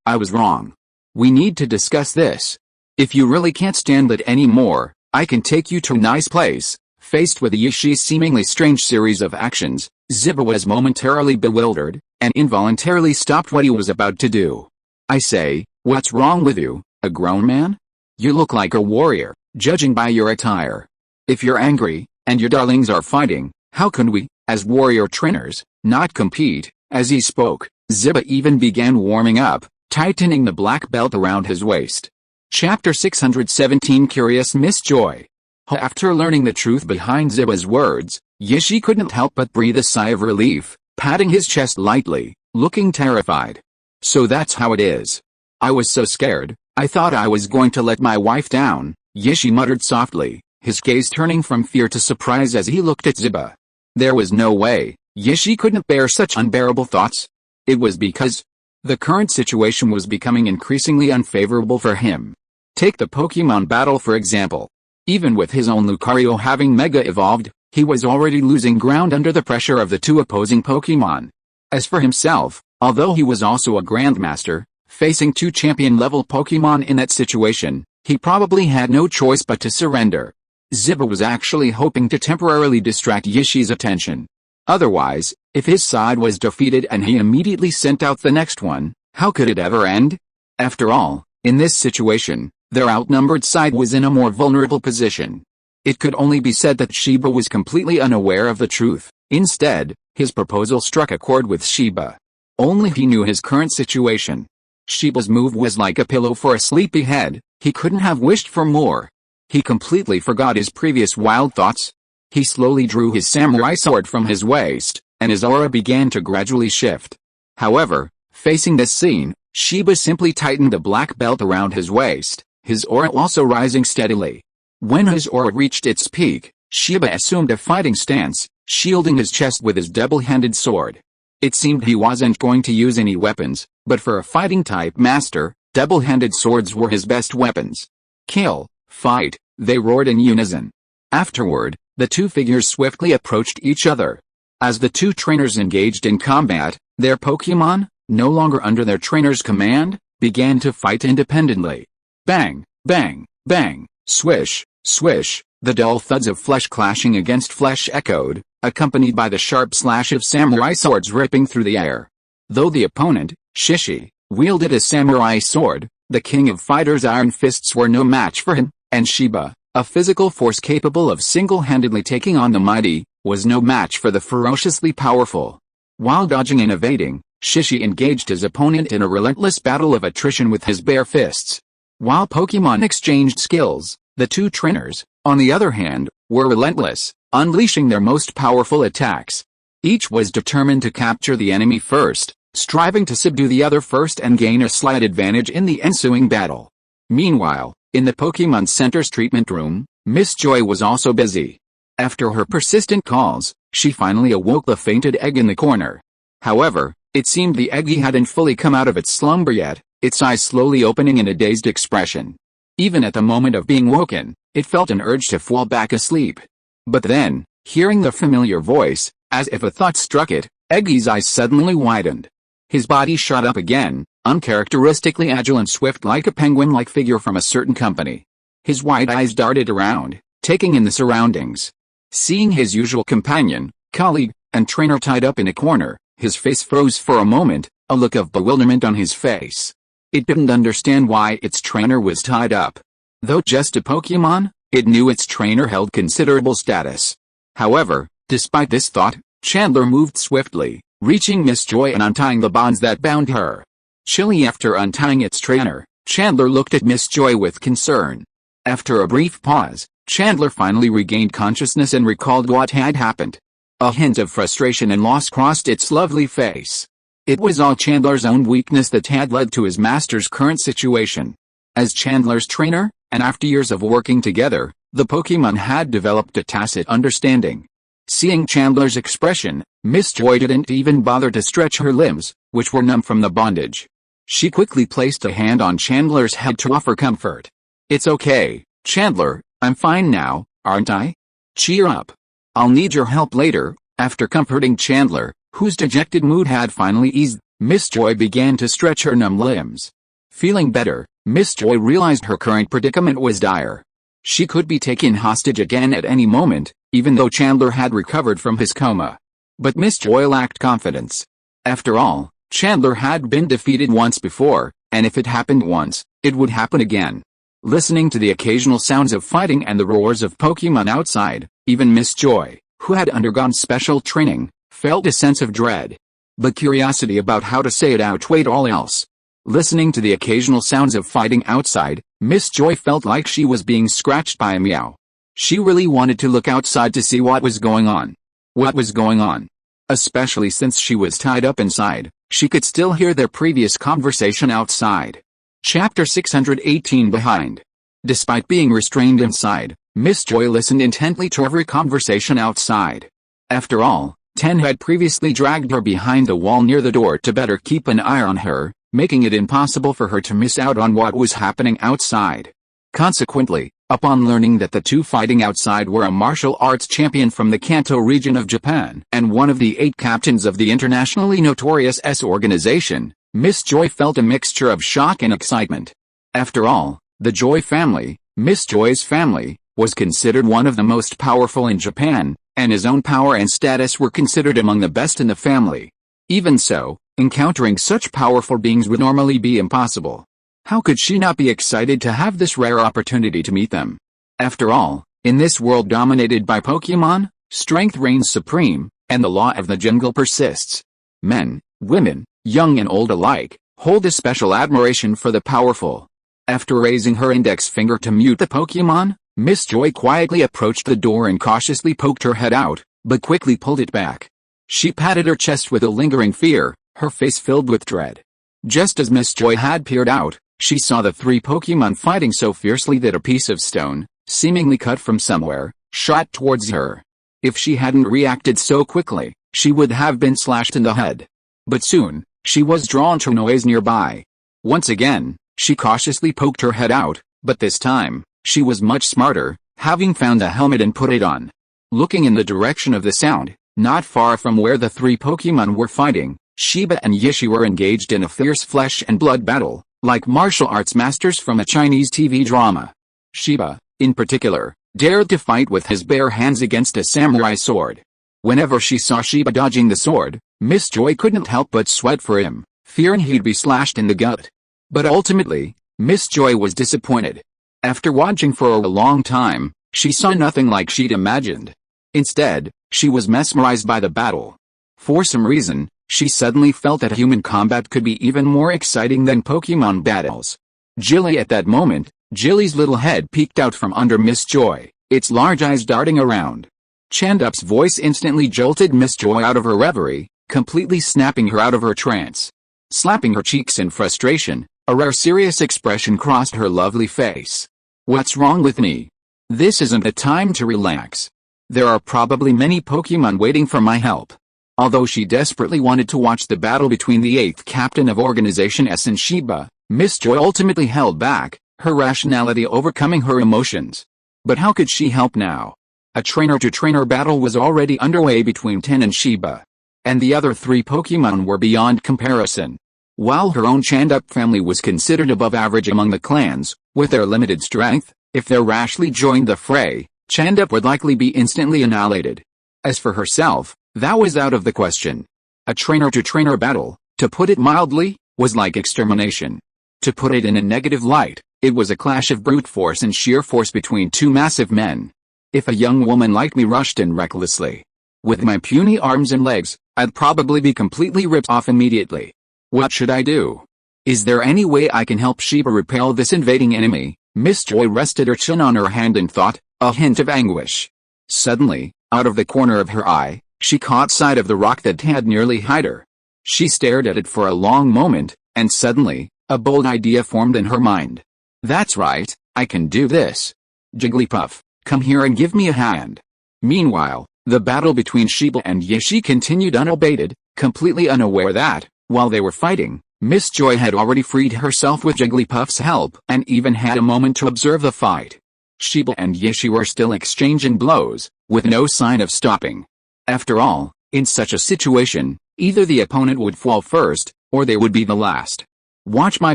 I was wrong. We need to discuss this. If you really can't stand it anymore, I can take you to a nice place. Faced with Yishi's seemingly strange series of actions, Ziba was momentarily bewildered, and involuntarily stopped what he was about to do. I say, what's wrong with you, a grown man? You look like a warrior, judging by your attire. If you're angry, and your darlings are fighting, how can we, as warrior trainers, not compete? As he spoke, Ziba even began warming up, tightening the black belt around his waist. Chapter 617 Curious Miss Joy. After learning the truth behind Ziba's words, Yishi couldn't help but breathe a sigh of relief, patting his chest lightly, looking terrified. So that's how it is. I was so scared, I thought I was going to let my wife down, Yishi muttered softly, his gaze turning from fear to surprise as he looked at Ziba. There was no way, Yishi couldn't bear such unbearable thoughts. It was because the current situation was becoming increasingly unfavorable for him. Take the Pokemon battle for example. Even with his own Lucario having Mega evolved, he was already losing ground under the pressure of the 2 opposing Pokemon. As for himself, although he was also a Grandmaster, facing 2 champion-level Pokemon in that situation, he probably had no choice but to surrender. Ziba was actually hoping to temporarily distract Yishi's attention. Otherwise, if his side was defeated and he immediately sent out the next one, how could it ever end? After all, in this situation, their outnumbered side was in a more vulnerable position. It could only be said that Shiba was completely unaware of the truth. Instead, his proposal struck a chord with Shiba. Only he knew his current situation. Shiba's move was like a pillow for a sleepy head. He couldn't have wished for more. He completely forgot his previous wild thoughts. He slowly drew his samurai sword from his waist, and his aura began to gradually shift. However, facing this scene, Shiba simply tightened the black belt around his waist, his aura also rising steadily. When his aura reached its peak, Shiba assumed a fighting stance, shielding his chest with his double-handed sword. It seemed he wasn't going to use any weapons, but for a fighting-type master, double-handed swords were his best weapons. Kill, fight, they roared in unison. Afterward, the 2 figures swiftly approached each other. As the 2 trainers engaged in combat, their Pokemon, no longer under their trainer's command, began to fight independently. Bang, Bang, bang, swish, swish, the dull thuds of flesh clashing against flesh echoed, accompanied by the sharp slash of samurai swords ripping through the air. Though the opponent, Shishi, wielded a samurai sword, the king of fighters' iron fists were no match for him, and Shiba, a physical force capable of single-handedly taking on the mighty, was no match for the ferociously powerful. While dodging and evading, Shishi engaged his opponent in a relentless battle of attrition with his bare fists. While Pokémon exchanged skills, the two trainers, on the other hand, were relentless, unleashing their most powerful attacks. Each was determined to capture the enemy first, striving to subdue the other first and gain a slight advantage in the ensuing battle. Meanwhile, in the Pokémon Center's treatment room, Miss Joy was also busy. After her persistent calls, she finally awoke the fainted egg in the corner. However, it seemed the eggy hadn't fully come out of its slumber yet, its eyes slowly opening in a dazed expression. Even at the moment of being woken, it felt an urge to fall back asleep. But then, hearing the familiar voice, as if a thought struck it, Eggy's eyes suddenly widened. His body shot up again, uncharacteristically agile and swift like a penguin-like figure from a certain company. His wide eyes darted around, taking in the surroundings. Seeing his usual companion, colleague, and trainer tied up in a corner, his face froze for a moment, a look of bewilderment on his face. It didn't understand why its trainer was tied up. Though just a Pokémon, it knew its trainer held considerable status. However, despite this thought, Chandler moved swiftly, reaching Miss Joy and untying the bonds that bound her. Chilly after untying its trainer, Chandler looked at Miss Joy with concern. After a brief pause, Chandler finally regained consciousness and recalled what had happened. A hint of frustration and loss crossed its lovely face. It was all Chandler's own weakness that had led to his master's current situation. As Chandler's trainer, and after years of working together, the Pokémon had developed a tacit understanding. Seeing Chandler's expression, Miss Joy didn't even bother to stretch her limbs, which were numb from the bondage. She quickly placed a hand on Chandler's head to offer comfort. "It's okay, Chandler, I'm fine now, aren't I? Cheer up. I'll need your help later." After comforting Chandler, whose dejected mood had finally eased, Miss Joy began to stretch her numb limbs. Feeling better, Miss Joy realized her current predicament was dire. She could be taken hostage again at any moment, even though Chandler had recovered from his coma. But Miss Joy lacked confidence. After all, Chandler had been defeated once before, and if it happened once, it would happen again. Listening to the occasional sounds of fighting and the roars of Pokémon outside, even Miss Joy, who had undergone special training, felt a sense of dread. But curiosity about how to say it outweighed all else. Listening to the occasional sounds of fighting outside, Miss Joy felt like she was being scratched by a meow. She really wanted to look outside to see what was going on. What was going on? Especially since she was tied up inside, she could still hear their previous conversation outside. Chapter 618 Behind. Despite being restrained inside, Miss Joy listened intently to every conversation outside. After all, Ten had previously dragged her behind the wall near the door to better keep an eye on her, making it impossible for her to miss out on what was happening outside. Consequently, upon learning that the two fighting outside were a martial arts champion from the Kanto region of Japan and one of the 8 captains of the internationally notorious S organization, Miss Joy felt a mixture of shock and excitement. After all, the Joy family, Miss Joy's family, was considered one of the most powerful in Japan, and his own power and status were considered among the best in the family. Even so, encountering such powerful beings would normally be impossible. How could she not be excited to have this rare opportunity to meet them? After all, in this world dominated by Pokémon, strength reigns supreme, and the law of the jungle persists. Men, women, young and old alike, hold a special admiration for the powerful. After raising her index finger to mute the Pokémon, Miss Joy quietly approached the door and cautiously poked her head out, but quickly pulled it back. She patted her chest with a lingering fear, her face filled with dread. Just as Miss Joy had peered out, she saw the 3 Pokémon fighting so fiercely that a piece of stone, seemingly cut from somewhere, shot towards her. If she hadn't reacted so quickly, she would have been slashed in the head. But soon, she was drawn to noise nearby. Once again, she cautiously poked her head out, but this time, she was much smarter, having found a helmet and put it on. Looking in the direction of the sound, not far from where the 3 Pokémon were fighting, Shiba and Yishi were engaged in a fierce flesh and blood battle, like martial arts masters from a Chinese TV drama. Shiba, in particular, dared to fight with his bare hands against a samurai sword. Whenever she saw Shiba dodging the sword, Miss Joy couldn't help but sweat for him, fearing he'd be slashed in the gut. But ultimately, Miss Joy was disappointed. After watching for a long time, she saw nothing like she'd imagined. Instead, she was mesmerized by the battle. For some reason, she suddenly felt that human combat could be even more exciting than Pokémon battles. Jilly at that moment, Jilly's little head peeked out from under Miss Joy, its large eyes darting around. Chandup's voice instantly jolted Miss Joy out of her reverie, completely snapping her out of her trance. Slapping her cheeks in frustration, a rare serious expression crossed her lovely face. What's wrong with me? This isn't a time to relax. There are probably many Pokémon waiting for my help. Although she desperately wanted to watch the battle between the 8th captain of Organization S and Shiba, Miss Joy ultimately held back, her rationality overcoming her emotions. But how could she help now? A trainer-to-trainer battle was already underway between Ten and Shiba. And the other 3 Pokémon were beyond comparison. While her own Chandup family was considered above average among the clans, with their limited strength, if they rashly joined the fray, Chandup would likely be instantly annihilated. As for herself, that was out of the question. A trainer-to-trainer battle, to put it mildly, was like extermination. To put it in a negative light, it was a clash of brute force and sheer force between 2 massive men. If a young woman like me rushed in recklessly, with my puny arms and legs, I'd probably be completely ripped off immediately. What should I do? Is there any way I can help Shiba repel this invading enemy? Miss Joy rested her chin on her hand and thought, a hint of anguish. Suddenly, out of the corner of her eye, she caught sight of the rock that had nearly hid her. She stared at it for a long moment, and suddenly, a bold idea formed in her mind. That's right, I can do this. Jigglypuff, come here and give me a hand. Meanwhile, the battle between Shiba and Yishi continued unabated, completely unaware that, while they were fighting, Miss Joy had already freed herself with Jigglypuff's help and even had a moment to observe the fight. Shiba and Yishi were still exchanging blows, with no sign of stopping. After all, in such a situation, either the opponent would fall first, or they would be the last. Watch my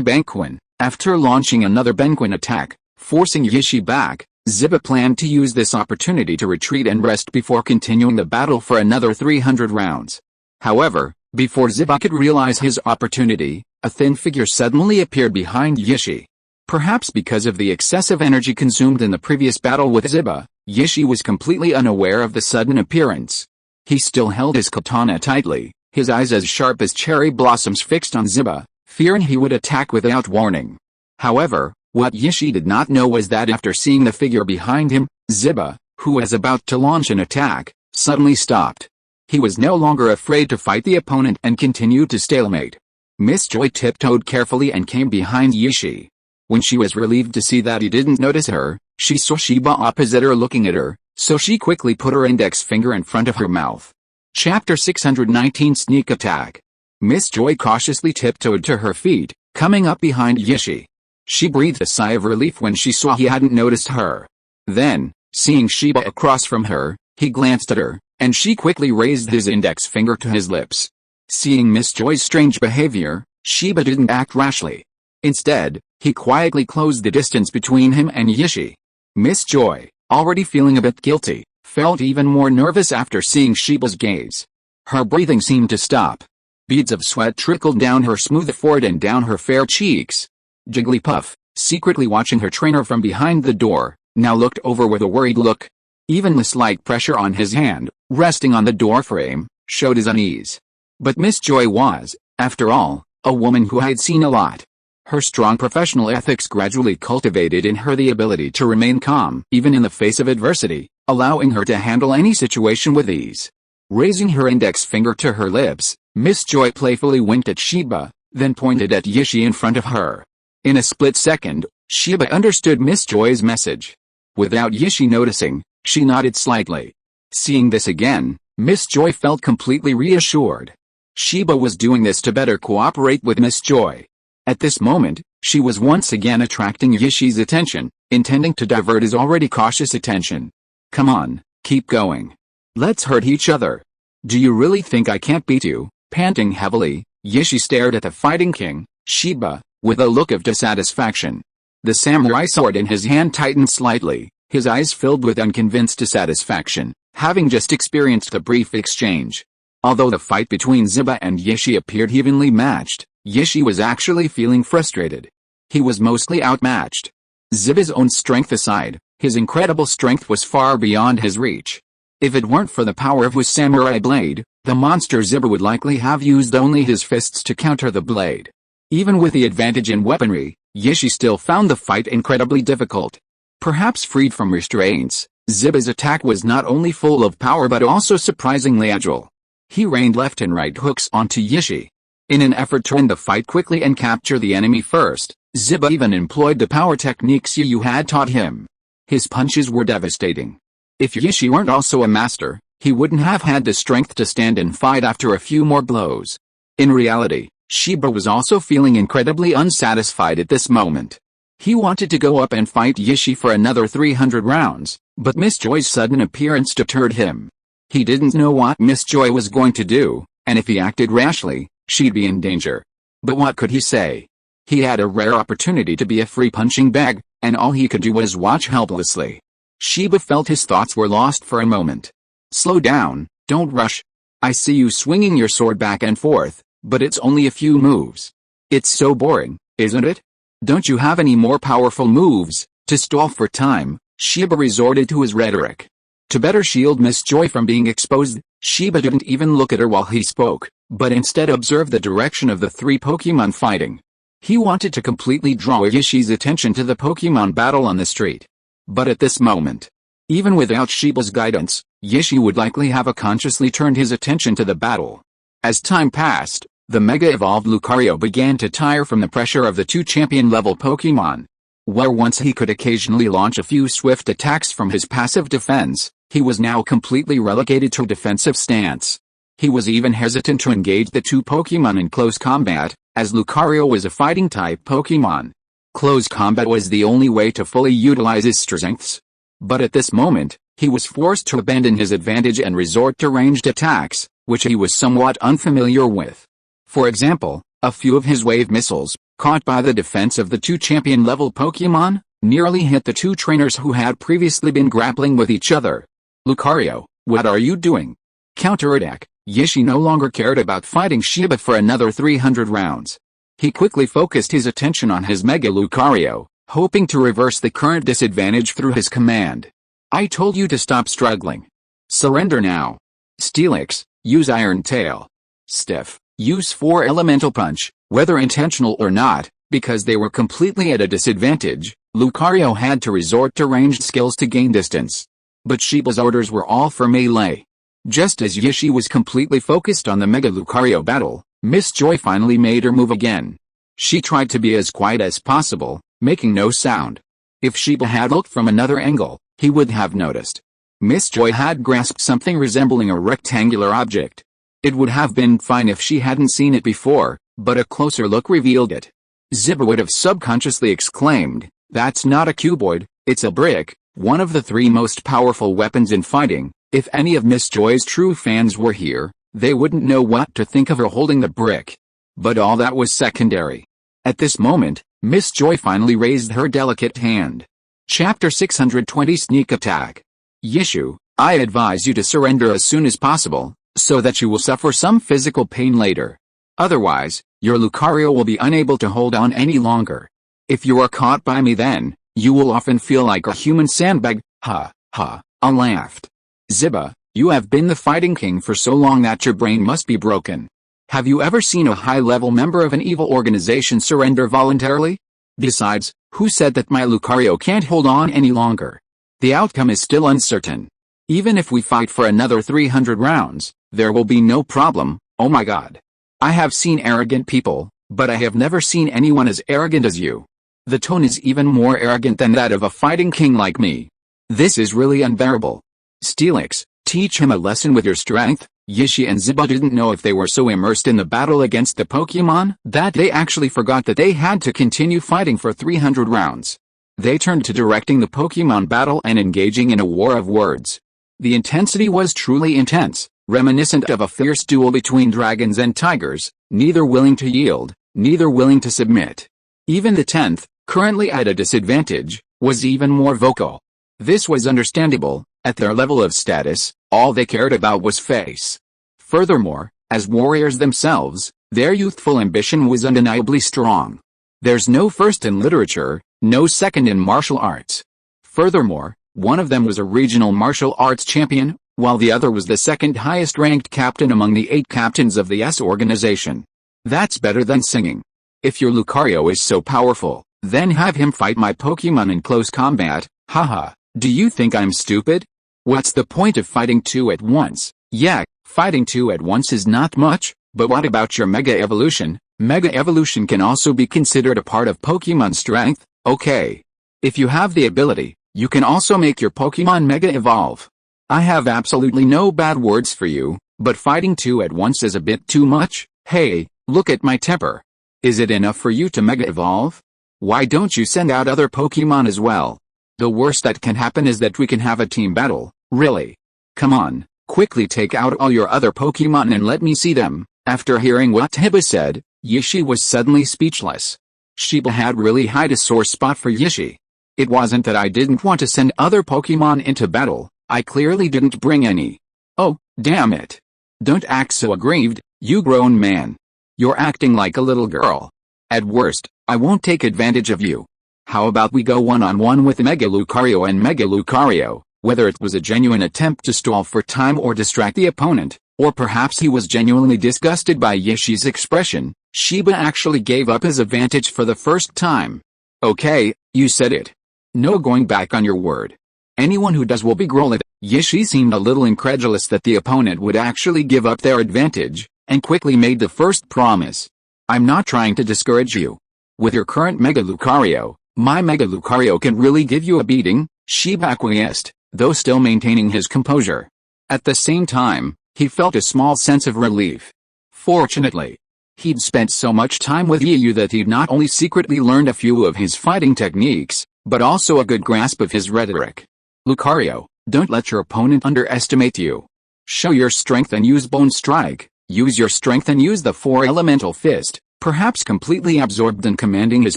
Benquin. After launching another Benquin attack, forcing Yishi back, Ziba planned to use this opportunity to retreat and rest before continuing the battle for another 300 rounds. However, before Ziba could realize his opportunity, a thin figure suddenly appeared behind Yishi. Perhaps because of the excessive energy consumed in the previous battle with Ziba, Yishi was completely unaware of the sudden appearance. He still held his katana tightly, his eyes as sharp as cherry blossoms fixed on Ziba, fearing he would attack without warning. However, what Yishi did not know was that after seeing the figure behind him, Ziba, who was about to launch an attack, suddenly stopped. He was no longer afraid to fight the opponent and continued to stalemate. Miss Joy tiptoed carefully and came behind Yishi. When she was relieved to see that he didn't notice her, she saw Shiba opposite her looking at her, so she quickly put her index finger in front of her mouth. Chapter 619 Sneak Attack. Miss Joy cautiously tiptoed to her feet, coming up behind Yishi. She breathed a sigh of relief when she saw he hadn't noticed her. Then, seeing Shiba across from her, he glanced at her, and she quickly raised his index finger to his lips. Seeing Miss Joy's strange behavior, Shiba didn't act rashly. Instead, he quietly closed the distance between him and Yishi. Miss Joy, already feeling a bit guilty, felt even more nervous after seeing Shiba's gaze. Her breathing seemed to stop. Beads of sweat trickled down her smooth forehead and down her fair cheeks. Jigglypuff, secretly watching her trainer from behind the door, now looked over with a worried look. Even the slight pressure on his hand, resting on the door frame, showed his unease. But Miss Joy was, after all, a woman who had seen a lot. Her strong professional ethics gradually cultivated in her the ability to remain calm even in the face of adversity, allowing her to handle any situation with ease. Raising her index finger to her lips, Miss Joy playfully winked at Shiba, then pointed at Yishi in front of her. In a split second, Shiba understood Miss Joy's message. Without Yishi noticing, she nodded slightly. Seeing this again, Miss Joy felt completely reassured. Shiba was doing this to better cooperate with Miss Joy. At this moment, she was once again attracting Yishi's attention, intending to divert his already cautious attention. Come on, keep going. Let's hurt each other. Do you really think I can't beat you? Panting heavily, Yishi stared at the fighting king, Shiba, with a look of dissatisfaction. The samurai sword in his hand tightened slightly, his eyes filled with unconvinced dissatisfaction, having just experienced a brief exchange. Although the fight between Ziba and Yishi appeared evenly matched, Yishi was actually feeling frustrated. He was mostly outmatched. Ziba's own strength aside, his incredible strength was far beyond his reach. If it weren't for the power of his samurai blade, the monster Ziba would likely have used only his fists to counter the blade. Even with the advantage in weaponry, Yishi still found the fight incredibly difficult. Perhaps freed from restraints, Ziba's attack was not only full of power but also surprisingly agile. He rained left and right hooks onto Yishi. In an effort to end the fight quickly and capture the enemy first, Ziba even employed the power techniques Yu had taught him. His punches were devastating. If Yishi weren't also a master, he wouldn't have had the strength to stand and fight after a few more blows. In reality, Shiba was also feeling incredibly unsatisfied at this moment. He wanted to go up and fight Yishi for another 300 rounds, but Miss Joy's sudden appearance deterred him. He didn't know what Miss Joy was going to do, and if he acted rashly, she'd be in danger. But what could he say? He had a rare opportunity to be a free punching bag, and all he could do was watch helplessly. Shiba felt his thoughts were lost for a moment. Slow down, don't rush. I see you swinging your sword back and forth, but it's only a few moves. It's so boring, isn't it? Don't you have any more powerful moves? To stall for time, Shiba resorted to his rhetoric. To better shield Miss Joy from being exposed, Shiba didn't even look at her while he spoke, but instead observed the direction of the three Pokemon fighting. He wanted to completely draw Yishi's attention to the Pokemon battle on the street. But at this moment, even without Shiba's guidance, Yishi would likely have consciously turned his attention to the battle. As time passed, the Mega-evolved Lucario began to tire from the pressure of the two champion-level Pokemon. Where once he could occasionally launch a few swift attacks from his passive defense, he was now completely relegated to a defensive stance. He was even hesitant to engage the two Pokemon in close combat, as Lucario was a fighting-type Pokemon. Close combat was the only way to fully utilize his strengths. But at this moment, he was forced to abandon his advantage and resort to ranged attacks, which he was somewhat unfamiliar with. For example, a few of his wave missiles, caught by the defense of the two champion-level Pokemon, nearly hit the two trainers who had previously been grappling with each other. Lucario, what are you doing? Counterattack. Yishi no longer cared about fighting Shiba for another 300 rounds. He quickly focused his attention on his Mega Lucario, hoping to reverse the current disadvantage through his command. I told you to stop struggling. Surrender now. Steelix, use Iron Tail. Stiff, use 4 Elemental Punch, whether intentional or not, because they were completely at a disadvantage. Lucario had to resort to ranged skills to gain distance. But Shiba's orders were all for melee. Just as Yishi was completely focused on the Mega Lucario battle, Miss Joy finally made her move again. She tried to be as quiet as possible, making no sound. If Shiba had looked from another angle, he would have noticed. Miss Joy had grasped something resembling a rectangular object. It would have been fine if she hadn't seen it before, but a closer look revealed it. Ziba would have subconsciously exclaimed, "That's not a cuboid, it's a brick," one of the 3 most powerful weapons in fighting. If any of Miss Joy's true fans were here, they wouldn't know what to think of her holding the brick. But all that was secondary. At this moment, Miss Joy finally raised her delicate hand. Chapter 620 Sneak Attack. Yishu, I advise you to surrender as soon as possible, so that you will suffer some physical pain later. Otherwise, your Lucario will be unable to hold on any longer. If you are caught by me then, you will often feel like a human sandbag. Ha, ha, I laughed. Ziba, you have been the fighting king for so long that your brain must be broken. Have you ever seen a high-level member of an evil organization surrender voluntarily? Besides, who said that my Lucario can't hold on any longer? The outcome is still uncertain. Even if we fight for another 300 rounds, there will be no problem. Oh my god. I have seen arrogant people, but I have never seen anyone as arrogant as you. The tone is even more arrogant than that of a fighting king like me. This is really unbearable. Steelix, teach him a lesson with your strength. Yishi and Ziba didn't know if they were so immersed in the battle against the Pokemon that they actually forgot that they had to continue fighting for 300 rounds. They turned to directing the Pokemon battle and engaging in a war of words. The intensity was truly intense, reminiscent of a fierce duel between dragons and tigers, neither willing to yield, neither willing to submit. Even the 10th, currently at a disadvantage, was even more vocal. This was understandable. At their level of status, all they cared about was face. Furthermore, as warriors themselves, their youthful ambition was undeniably strong. There's no first in literature, no second in martial arts. Furthermore, one of them was a regional martial arts champion, while the other was the second highest ranked captain among the 8 captains of the S organization. That's better than singing. If your Lucario is so powerful, then have him fight my Pokemon in close combat. Haha, do you think I'm stupid? What's the point of fighting 2 at once? Yeah, fighting 2 at once is not much, but what about your Mega Evolution? Mega Evolution can also be considered a part of Pokemon strength, okay. If you have the ability, you can also make your Pokemon Mega Evolve. I have absolutely no bad words for you, but fighting 2 at once is a bit too much. Hey, look at my temper. Is it enough for you to Mega Evolve? Why don't you send out other Pokemon as well? The worst that can happen is that we can have a team battle, really. Come on, quickly take out all your other Pokemon and let me see them. After hearing what Hiba said, Yishi was suddenly speechless. Shiba had really high a sore spot for Yishi. It wasn't that I didn't want to send other Pokemon into battle, I clearly didn't bring any. Oh, damn it. Don't act so aggrieved, you grown man. You're acting like a little girl. At worst, I won't take advantage of you. How about we go one-on-one with Mega Lucario and Mega Lucario, whether it was a genuine attempt to stall for time or distract the opponent, or perhaps he was genuinely disgusted by Yishi's expression, Shiba actually gave up his advantage for the first time. Okay, you said it. No going back on your word. Anyone who does will be grilled. Yishi seemed a little incredulous that the opponent would actually give up their advantage, and quickly made the first promise. I'm not trying to discourage you. With your current Mega Lucario, my Mega Lucario can really give you a beating, Shiba acquiesced, though still maintaining his composure. At the same time, he felt a small sense of relief. Fortunately, he'd spent so much time with Yu that he'd not only secretly learned a few of his fighting techniques, but also a good grasp of his rhetoric. Lucario, don't let your opponent underestimate you. Show your strength and use Bone Strike. Use your strength and use the 4-elemental fist. Perhaps completely absorbed in commanding his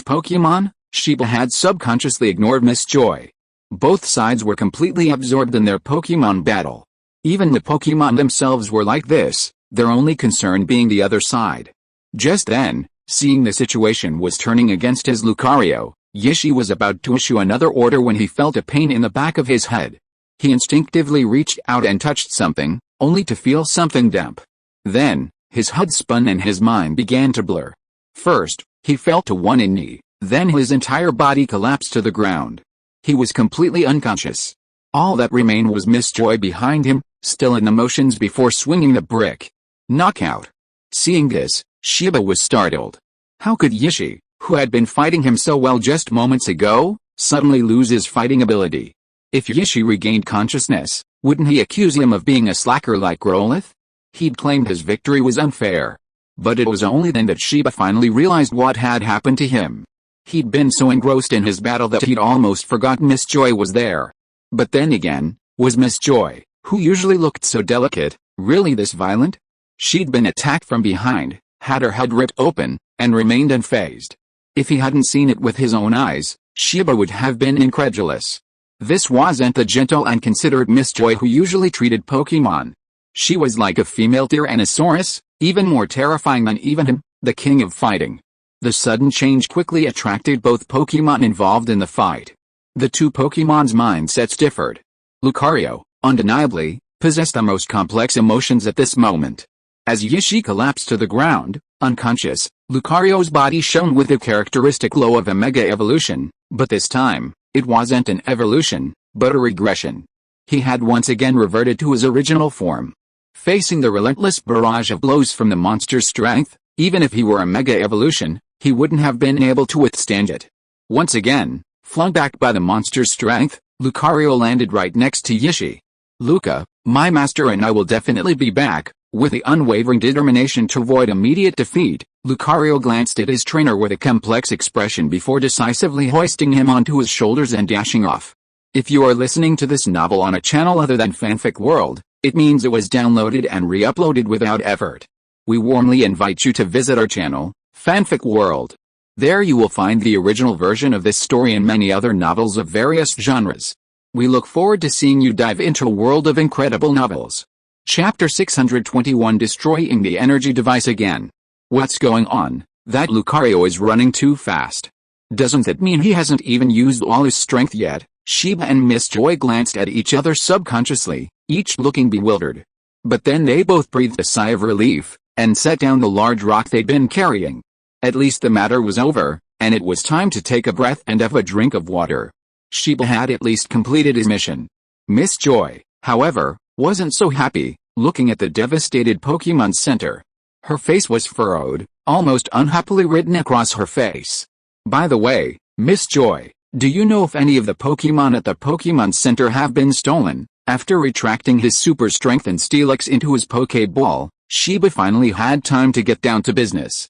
Pokemon, Shiba had subconsciously ignored Miss Joy. Both sides were completely absorbed in their Pokemon battle. Even the Pokemon themselves were like this, their only concern being the other side. Just then, seeing the situation was turning against his Lucario, Yishi was about to issue another order when he felt a pain in the back of his head. He instinctively reached out and touched something, only to feel something damp. Then, his HUD spun and his mind began to blur. First, he fell to one knee, then his entire body collapsed to the ground. He was completely unconscious. All that remained was Miss Joy behind him, still in the motions before swinging the brick. Knockout. Seeing this, Shiba was startled. How could Yishi, who had been fighting him so well just moments ago, suddenly lose his fighting ability? If Yishi regained consciousness, wouldn't he accuse him of being a slacker like Growlithe? He'd claimed his victory was unfair. But it was only then that Shiba finally realized what had happened to him. He'd been so engrossed in his battle that he'd almost forgotten Miss Joy was there. But then again, was Miss Joy, who usually looked so delicate, really this violent? She'd been attacked from behind, had her head ripped open, and remained unfazed. If he hadn't seen it with his own eyes, Shiba would have been incredulous. This wasn't the gentle and considerate Miss Joy who usually treated Pokemon. She was like a female Tyrannosaurus, even more terrifying than even him, the king of fighting. The sudden change quickly attracted both Pokemon involved in the fight. The two Pokemon's mindsets differed. Lucario, undeniably, possessed the most complex emotions at this moment. As Yishi collapsed to the ground, unconscious, Lucario's body shone with the characteristic glow of a Mega Evolution, but this time, it wasn't an evolution, but a regression. He had once again reverted to his original form. Facing the relentless barrage of blows from the monster's strength, even if he were a Mega Evolution, he wouldn't have been able to withstand it. Once again, flung back by the monster's strength, Lucario landed right next to Yishi. Luca, my master and I will definitely be back. With the unwavering determination to avoid immediate defeat, Lucario glanced at his trainer with a complex expression before decisively hoisting him onto his shoulders and dashing off. If you are listening to this novel on a channel other than Fanfic World, it means it was downloaded and re-uploaded without effort. We warmly invite you to visit our channel, Fanfic World. There you will find the original version of this story and many other novels of various genres. We look forward to seeing you dive into a world of incredible novels. Chapter 621, Destroying the Energy Device Again. What's going on? That Lucario is running too fast. Doesn't that mean he hasn't even used all his strength yet? Sheba and Miss Joy glanced at each other subconsciously, each looking bewildered. But then they both breathed a sigh of relief, and set down the large rock they'd been carrying. At least the matter was over, and it was time to take a breath and have a drink of water. Sheba had at least completed his mission. Miss Joy, however, wasn't so happy, looking at the devastated Pokémon Center. Her face was furrowed, almost unhappily written across her face. By the way, Miss Joy, do you know if any of the Pokémon at the Pokémon Center have been stolen? After retracting his super strength and Steelix into his Pokéball, Sheba finally had time to get down to business.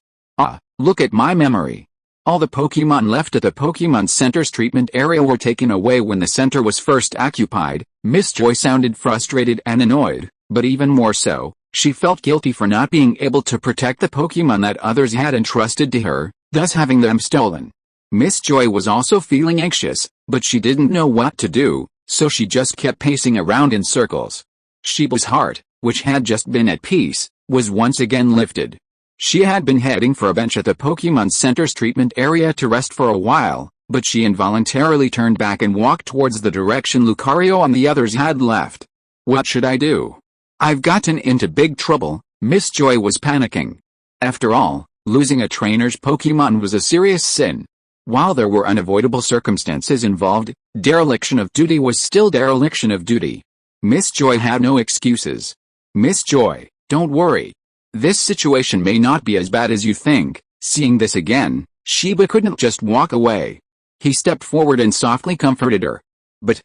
Look at my memory. All the Pokémon left at the Pokémon Center's treatment area were taken away when the center was first occupied. Miss Joy sounded frustrated and annoyed, but even more so, she felt guilty for not being able to protect the Pokémon that others had entrusted to her, thus having them stolen. Miss Joy was also feeling anxious, but she didn't know what to do, so she just kept pacing around in circles. Sheba's heart, which had just been at peace, was once again lifted. She had been heading for a bench at the Pokémon Center's treatment area to rest for a while, but she involuntarily turned back and walked towards the direction Lucario and the others had left. What should I do? I've gotten into big trouble. Miss Joy was panicking. After all, losing a trainer's Pokémon was a serious sin. While there were unavoidable circumstances involved, dereliction of duty was still dereliction of duty. Miss Joy had no excuses. Miss Joy, don't worry. This situation may not be as bad as you think. Seeing this again, Sheba couldn't just walk away. He stepped forward and softly comforted her. But,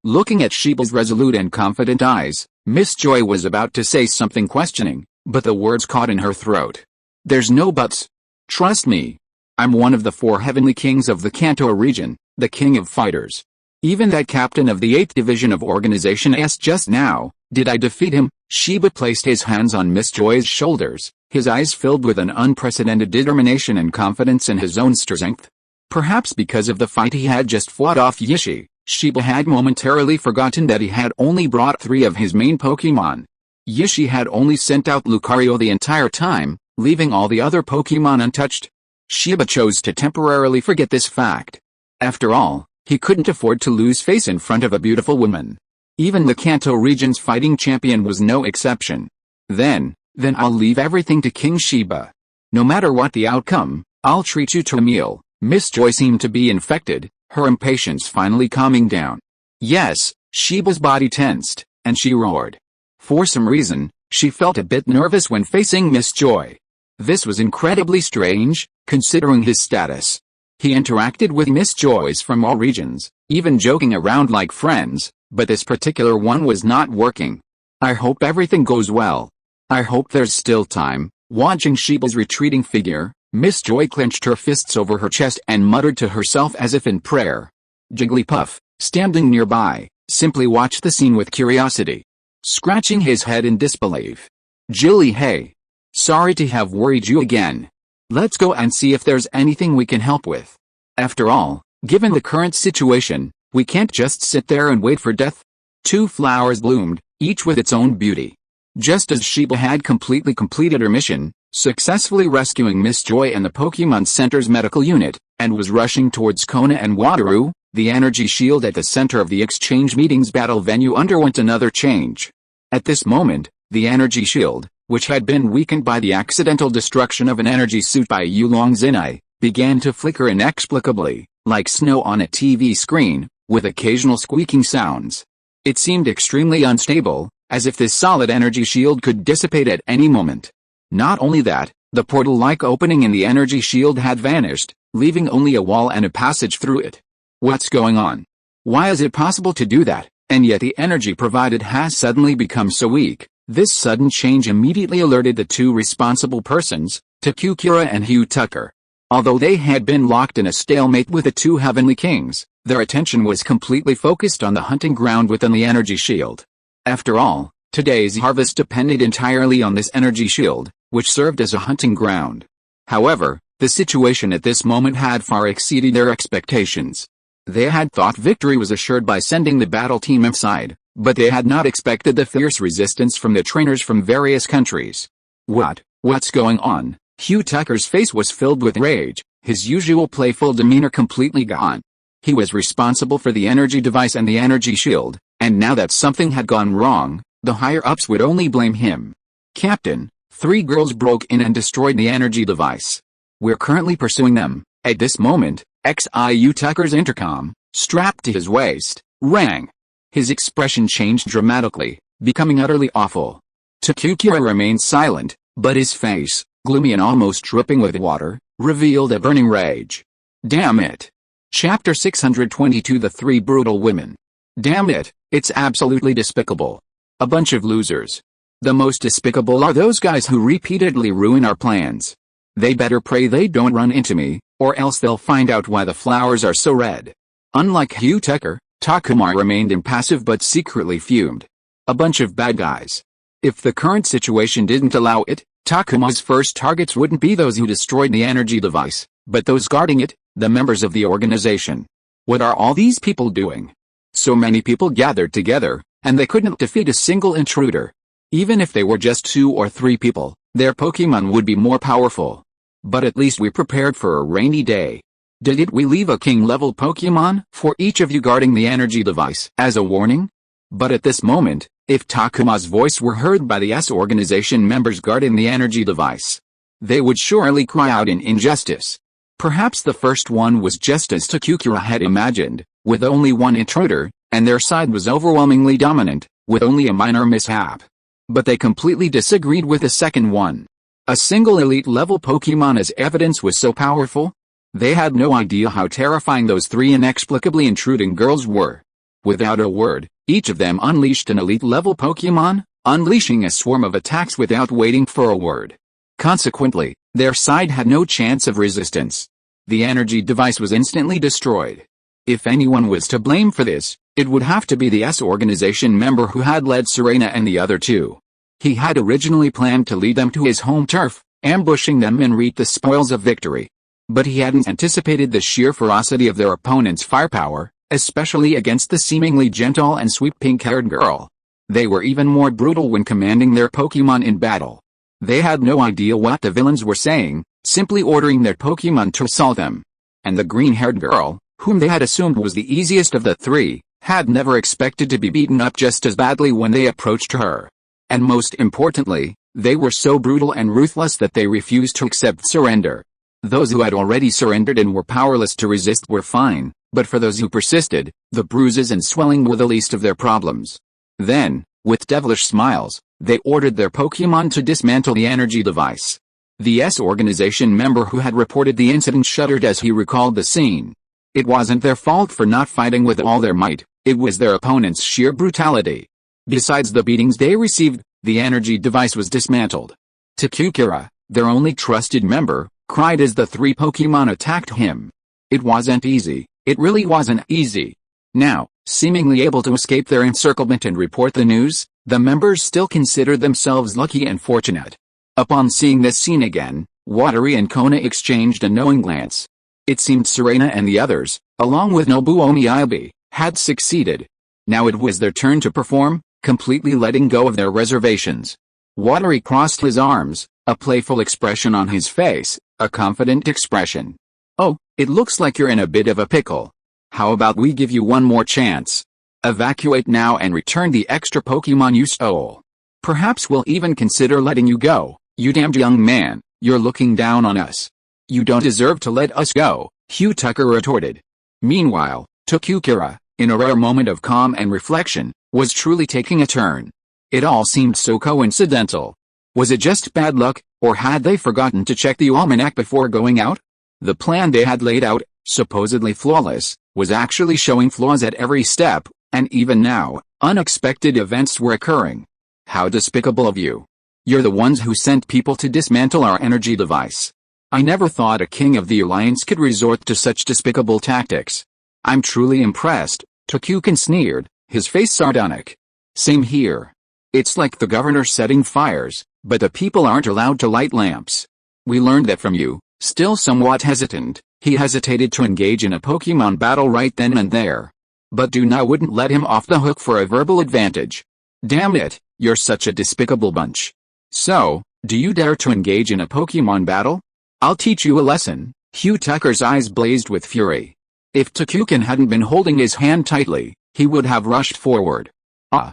looking at Sheba's resolute and confident eyes, Miss Joy was about to say something questioning, but the words caught in her throat. There's no buts. Trust me. I'm one of the 4 heavenly kings of the Kanto region, the king of fighters. Even that captain of the 8th division of Organization asked just now, did I defeat him? Sheba placed his hands on Miss Joy's shoulders, his eyes filled with an unprecedented determination and confidence in his own strength. Perhaps because of the fight he had just fought off Yishi, Sheba had momentarily forgotten that he had only brought 3 of his main Pokémon. Yishi had only sent out Lucario the entire time, leaving all the other Pokémon untouched. Sheba chose to temporarily forget this fact. After all, he couldn't afford to lose face in front of a beautiful woman. Even the Kanto region's fighting champion was no exception. Then I'll leave everything to King Sheba. No matter what the outcome, I'll treat you to a meal. Miss Joy seemed to be infected, her impatience finally calming down. Yes, Sheba's body tensed, and she roared. For some reason, she felt a bit nervous when facing Miss Joy. This was incredibly strange, considering his status. He interacted with Miss Joys from all regions, even joking around like friends, but this particular one was not working. I hope everything goes well. I hope there's still time. Watching Sheba's retreating figure, Miss Joy clenched her fists over her chest and muttered to herself as if in prayer. Jigglypuff, standing nearby, simply watched the scene with curiosity. Scratching his head in disbelief. Jilly, hey. Sorry to have worried you again. Let's go and see if there's anything we can help with. After all, given the current situation, we can't just sit there and wait for death. 2 flowers bloomed, each with its own beauty. Just as Sheba had completely completed her mission, successfully rescuing Miss Joy and the Pokémon Center's medical unit, and was rushing towards Kona and Wataru, the energy shield at the center of the exchange meetings battle venue underwent another change. At this moment, the energy shield, which had been weakened by the accidental destruction of an energy suit by Yulong Zinai, began to flicker inexplicably, like snow on a TV screen, with occasional squeaking sounds. It seemed extremely unstable, as if this solid energy shield could dissipate at any moment. Not only that, the portal-like opening in the energy shield had vanished, leaving only a wall and a passage through it. What's going on? Why is it possible to do that, and yet the energy provided has suddenly become so weak? This sudden change immediately alerted the 2 responsible persons, Takukura and Hugh Tucker. Although they had been locked in a stalemate with the 2 heavenly kings, their attention was completely focused on the hunting ground within the energy shield. After all, today's harvest depended entirely on this energy shield, which served as a hunting ground. However, The situation at this moment had far exceeded their expectations. They had thought victory was assured by sending the battle team inside, but they had not expected the fierce resistance from the trainers from various countries. What's going on? Hugh Tucker's face was filled with rage, his usual playful demeanor completely gone. He was responsible for the energy device and the energy shield, and now that something had gone wrong, the higher-ups would only blame him. Captain, 3 girls broke in and destroyed the energy device. We're currently pursuing them. At this moment, Xiu Tucker's intercom, strapped to his waist, rang. His expression changed dramatically, becoming utterly awful. Takukura remained silent, but his face, gloomy and almost dripping with water, revealed a burning rage. Damn it. Chapter 622 The 3 Brutal Women. Damn it, it's absolutely despicable. A bunch of losers. The most despicable are those guys who repeatedly ruin our plans. They better pray they don't run into me, or else they'll find out why the flowers are so red. Unlike Hugh Tucker, Takuma remained impassive but secretly fumed. A bunch of bad guys. If the current situation didn't allow it, Takuma's first targets wouldn't be those who destroyed the energy device, but those guarding it, the members of the organization. What are all these people doing? So many people gathered together, and they couldn't defeat a single intruder. Even if they were just 2 or 3 people, their Pokemon would be more powerful. But at least we prepared for a rainy day. Didn't we leave a king-level Pokemon for each of you guarding the energy device as a warning? But at this moment, if Takuma's voice were heard by the S organization members guarding the energy device, they would surely cry out in injustice. Perhaps the first one was just as Takukura had imagined, with only 1 intruder, and their side was overwhelmingly dominant, with only a minor mishap. But they completely disagreed with the second one. A single elite-level Pokemon as evidence was so powerful? They had no idea how terrifying those 3 inexplicably intruding girls were. Without a word, each of them unleashed an elite-level Pokemon, unleashing a swarm of attacks without waiting for a word. Consequently, their side had no chance of resistance. The energy device was instantly destroyed. If anyone was to blame for this, it would have to be the S organization member who had led Serena and the other 2. He had originally planned to lead them to his home turf, ambushing them and reap the spoils of victory. But he hadn't anticipated the sheer ferocity of their opponent's firepower, especially against the seemingly gentle and sweet pink-haired girl. They were even more brutal when commanding their Pokemon in battle. They had no idea what the villains were saying, simply ordering their Pokemon to assault them. And the green-haired girl, whom they had assumed was the easiest of the 3, had never expected to be beaten up just as badly when they approached her. And most importantly, they were so brutal and ruthless that they refused to accept surrender. Those who had already surrendered and were powerless to resist were fine, but for those who persisted, the bruises and swelling were the least of their problems. Then, with devilish smiles, they ordered their Pokemon to dismantle the energy device. The S organization member who had reported the incident shuddered as he recalled the scene. It wasn't their fault for not fighting with all their might, it was their opponent's sheer brutality. Besides the beatings they received, the energy device was dismantled. Takukura, their only trusted member, cried as the 3 Pokemon attacked him. It wasn't easy, it really wasn't easy. Now, seemingly able to escape their encirclement and report the news, the members still considered themselves lucky and fortunate. Upon seeing this scene again, Watery and Kona exchanged a knowing glance. It seemed Serena and the others, along with Nobuomi Ibe, had succeeded. Now it was their turn to perform, completely letting go of their reservations. Watery crossed his arms, a playful expression on his face, a confident expression. Oh, it looks like you're in a bit of a pickle. How about we give you one more chance? Evacuate now and return the extra Pokemon you stole. Perhaps we'll even consider letting you go, you damned young man, you're looking down on us. You don't deserve to let us go, Hugh Tucker retorted. Meanwhile, Takukura, in a rare moment of calm and reflection, was truly taking a turn. It all seemed so coincidental. Was it just bad luck, or had they forgotten to check the almanac before going out? The plan they had laid out, supposedly flawless, was actually showing flaws at every step, and even now, unexpected events were occurring. How despicable of you. You're the ones who sent people to dismantle our energy device. I never thought a king of the Alliance could resort to such despicable tactics. I'm truly impressed, Takukun sneered, his face sardonic. Same here. It's like the governor setting fires, but the people aren't allowed to light lamps. We learned that from you, Still somewhat hesitant, he hesitated to engage in a Pokemon battle right then and there. But Duna wouldn't let him off the hook for a verbal advantage. Damn it, you're such a despicable bunch. So, do you dare to engage in a Pokemon battle? I'll teach you a lesson. Hugh Tucker's eyes blazed with fury. If Suicune hadn't been holding his hand tightly, he would have rushed forward. Ha,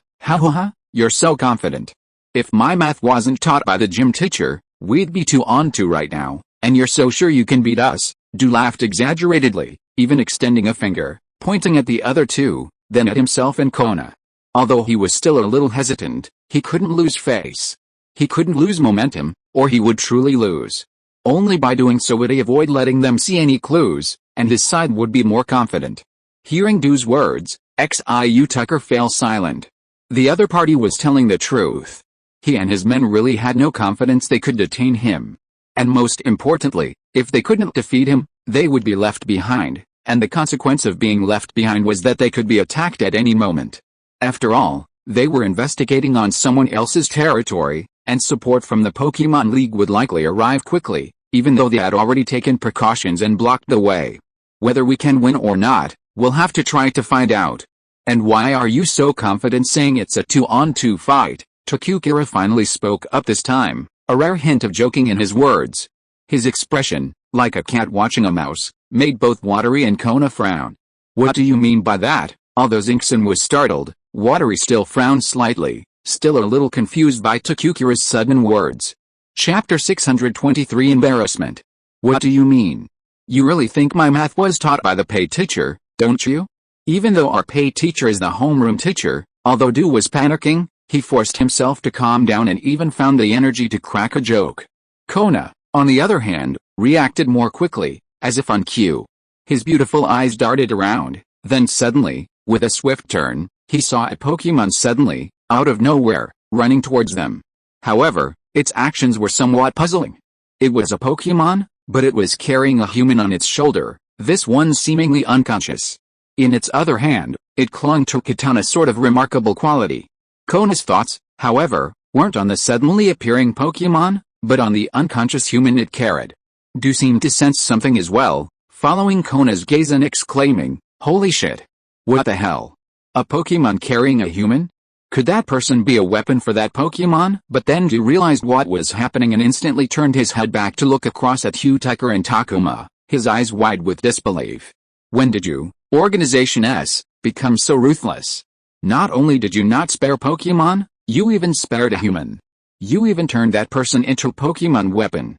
you're so confident. If my math wasn't taught by the gym teacher, we'd be 2-on-2 right now, and you're so sure you can beat us? Du laughed exaggeratedly, even extending a finger, pointing at the other two, then at himself and Kona. Although he was still a little hesitant, he couldn't lose face. He couldn't lose momentum, or he would truly lose. Only by doing so would he avoid letting them see any clues, and his side would be more confident. Hearing Du's words, Xiu Tucker fell silent. The other party was telling the truth. He and his men really had no confidence they could detain him. And most importantly, if they couldn't defeat him, they would be left behind, and the consequence of being left behind was that they could be attacked at any moment. After all, they were investigating on someone else's territory, and support from the Pokemon League would likely arrive quickly, even though they had already taken precautions and blocked the way. Whether we can win or not, we'll have to try to find out. And why are you so confident saying it's a 2-on-2 fight? Tokukira finally spoke up this time, a rare hint of joking in his words. His expression, like a cat watching a mouse, made both Watery and Kona frown. What do you mean by that? Although Xinkson was startled, Watery still frowned slightly, still a little confused by Tokukira's sudden words. Chapter 623 Embarrassment. What do you mean? You really think my math was taught by the paid teacher, don't you? Even though our paid teacher is the homeroom teacher, although Du was panicking, he forced himself to calm down and even found the energy to crack a joke. Kona, on the other hand, reacted more quickly, as if on cue. His beautiful eyes darted around, then suddenly, with a swift turn, he saw a Pokemon suddenly, out of nowhere, running towards them. However, its actions were somewhat puzzling. It was a Pokemon, but it was carrying a human on its shoulder, this one seemingly unconscious. In its other hand, it clung to Katana's sort of remarkable quality. Kona's thoughts, however, weren't on the suddenly appearing Pokemon, but on the unconscious human it carried. Du seemed to sense something as well, following Kona's gaze and exclaiming, "Holy shit! What the hell? A Pokemon carrying a human? Could that person be a weapon for that Pokemon?" But then Du realized what was happening and instantly turned his head back to look across at Hugh Tucker and Takuma, his eyes wide with disbelief. When did you, Organization S, become so ruthless? Not only did you not spare Pokemon, you even spared a human. You even turned that person into a Pokemon weapon.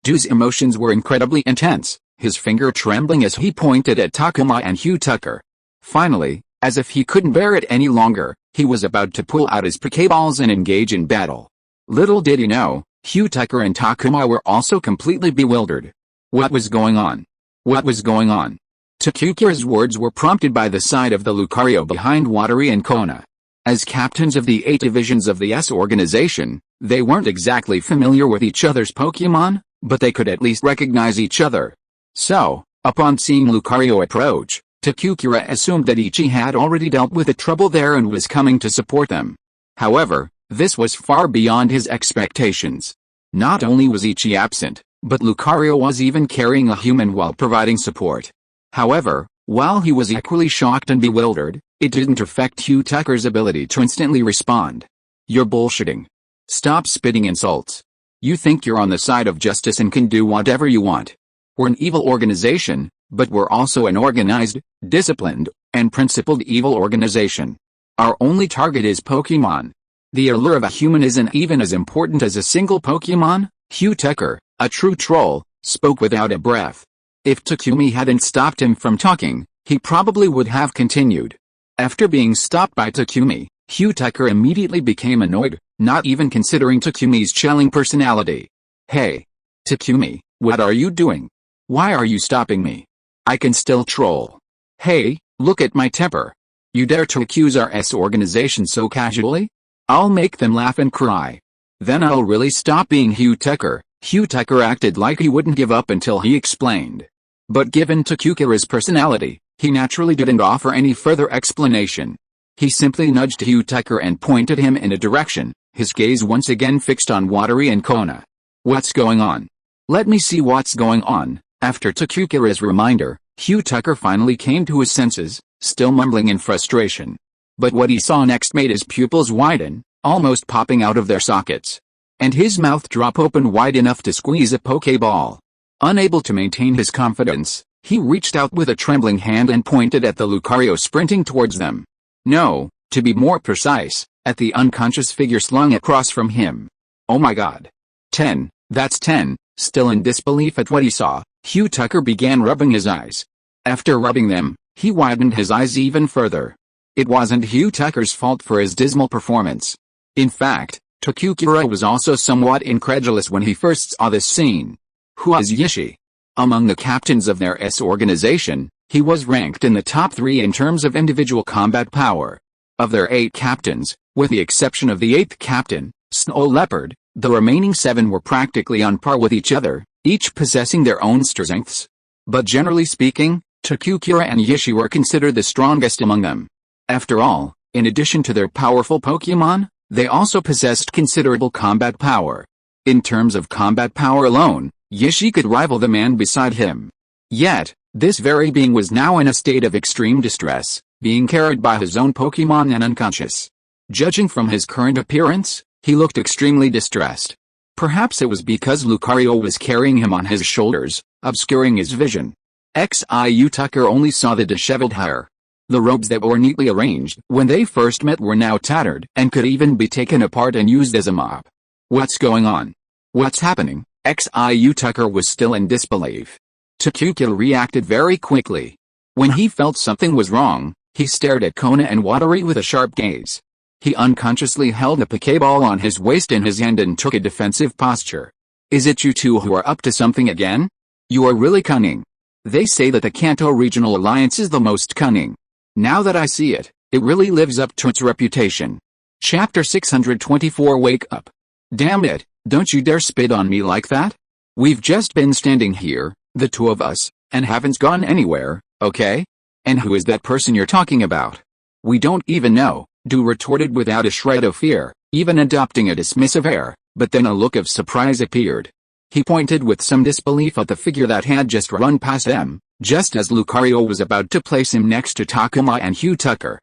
Du's emotions were incredibly intense, his finger trembling as he pointed at Takuma and Hugh Tucker. Finally, as if he couldn't bear it any longer, he was about to pull out his Pokeballs and engage in battle. Little did he know, Hugh Tucker and Takuma were also completely bewildered. What was going on? What was going on? Tokukira's words were prompted by the sight of the Lucario behind Watery and Kona. As captains of the 8 divisions of the S organization, they weren't exactly familiar with each other's Pokemon, but they could at least recognize each other. So, upon seeing Lucario approach, Tokukira assumed that Ichi had already dealt with the trouble there and was coming to support them. However, this was far beyond his expectations. Not only was Ichi absent, but Lucario was even carrying a human while providing support. However, while he was equally shocked and bewildered, it didn't affect Hugh Tucker's ability to instantly respond. You're bullshitting. Stop spitting insults. You think you're on the side of justice and can do whatever you want. We're an evil organization, but we're also an organized, disciplined, and principled evil organization. Our only target is Pokemon. The allure of a human isn't even as important as a single Pokemon. Hugh Tucker, a true troll, spoke without a breath. If Takumi hadn't stopped him from talking, he probably would have continued. After being stopped by Takumi, Hugh Tucker immediately became annoyed, not even considering Takumi's chilling personality. Hey! Takumi, what are you doing? Why are you stopping me? I can still troll. Hey, look at my temper. You dare to accuse our S organization so casually? I'll make them laugh and cry. Then I'll really stop being Hugh Tucker. Hugh Tucker acted like he wouldn't give up until he explained. But given Tokukira's personality, he naturally didn't offer any further explanation. He simply nudged Hugh Tucker and pointed him in a direction, his gaze once again fixed on Watery and Kona. What's going on? Let me see what's going on. After Takukura's reminder, Hugh Tucker finally came to his senses, still mumbling in frustration. But what he saw next made his pupils widen, almost popping out of their sockets. And his mouth drop open wide enough to squeeze a Pokeball. Unable to maintain his confidence, he reached out with a trembling hand and pointed at the Lucario sprinting towards them. No, to be more precise, at the unconscious figure slung across from him. Oh my god. 10, that's 10, still in disbelief at what he saw, Hugh Tucker began rubbing his eyes. After rubbing them, he widened his eyes even further. It wasn't Hugh Tucker's fault for his dismal performance. In fact, Takukura was also somewhat incredulous when he first saw this scene. Who was Yishi? Among the captains of their organization, he was ranked in the top 3 in terms of individual combat power. Of their 8 captains, with the exception of the 8th captain, Snow Leopard, the remaining 7 were practically on par with each other, each possessing their own strengths. But generally speaking, Takukura and Yishi were considered the strongest among them. After all, in addition to their powerful Pokémon, they also possessed considerable combat power. In terms of combat power alone, Yishi could rival the man beside him. Yet, this very being was now in a state of extreme distress, being carried by his own Pokémon and unconscious. Judging from his current appearance, he looked extremely distressed. Perhaps it was because Lucario was carrying him on his shoulders, obscuring his vision. Hugh Tucker only saw the disheveled hair. The robes that were neatly arranged when they first met were now tattered and could even be taken apart and used as a mop. What's going on? What's happening? Hugh Tucker was still in disbelief. Takukura reacted very quickly. When he felt something was wrong, he stared at Kona and Watari with a sharp gaze. He unconsciously held a Pokeball on his waist in his hand and took a defensive posture. Is it you two who are up to something again? You are really cunning. They say that the Kanto Regional Alliance is the most cunning. Now that I see it, it really lives up to its reputation. Chapter 624 Wake up. Damn it, don't you dare spit on me like that. We've just been standing here, the two of us, and haven't gone anywhere, okay? And who is that person you're talking about? We don't even know, Du retorted without a shred of fear, even adopting a dismissive air, but then a look of surprise appeared. He pointed with some disbelief at the figure that had just run past them, just as Lucario was about to place him next to Takuma and Hugh Tucker.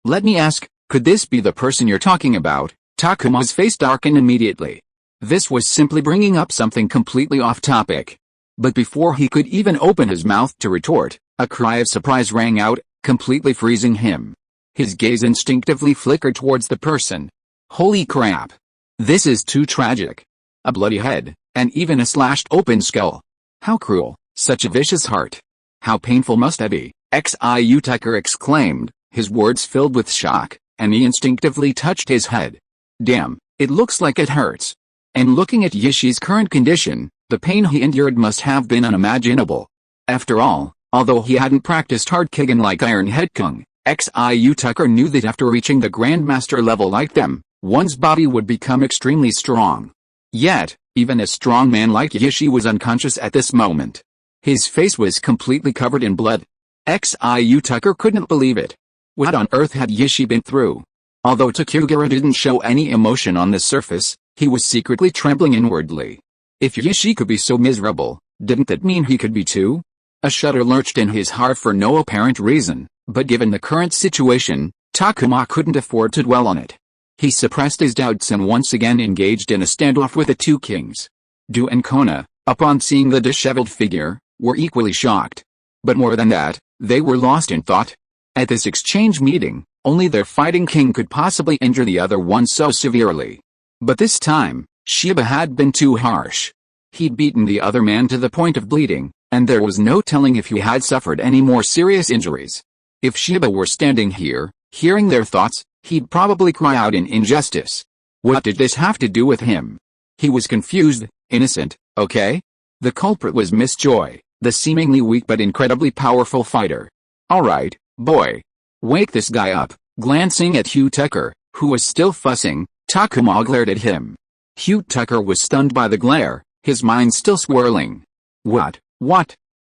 Let me ask, could this be the person you're talking about? Takuma's face darkened immediately. This was simply bringing up something completely off topic. But before he could even open his mouth to retort, a cry of surprise rang out, completely freezing him. His gaze instinctively flickered towards the person. Holy crap! This is too tragic. A bloody head, and even a slashed open skull. How cruel, such a vicious heart. How painful must that be? Hugh Tucker exclaimed, his words filled with shock, and he instinctively touched his head. Damn, it looks like it hurts. And looking at Yishi's current condition, the pain he endured must have been unimaginable. After all, although he hadn't practiced hard kicking like Iron Head Kung, Hugh Tucker knew that after reaching the Grandmaster level like them, one's body would become extremely strong. Yet, even a strong man like Yishi was unconscious at this moment. His face was completely covered in blood. Hugh Tucker couldn't believe it. What on earth had Yishi been through? Although Takukura didn't show any emotion on the surface, he was secretly trembling inwardly. If Yishi could be so miserable, didn't that mean he could be too? A shudder lurched in his heart for no apparent reason, but given the current situation, Takuma couldn't afford to dwell on it. He suppressed his doubts and once again engaged in a standoff with the two kings. Du and Kona, upon seeing the disheveled figure, were equally shocked. But more than that, they were lost in thought. At this exchange meeting, only their fighting king could possibly injure the other one so severely. But this time, Shiba had been too harsh. He'd beaten the other man to the point of bleeding, and there was no telling if he had suffered any more serious injuries. If Shiba were standing here, hearing their thoughts, he'd probably cry out in injustice. What did this have to do with him? He was confused, innocent, okay? The culprit was Miss Joy, the seemingly weak but incredibly powerful fighter. Alright, boy. Wake this guy up. Glancing at Hugh Tucker, who was still fussing, Takuma glared at him. Hugh Tucker was stunned by the glare, his mind still swirling. What?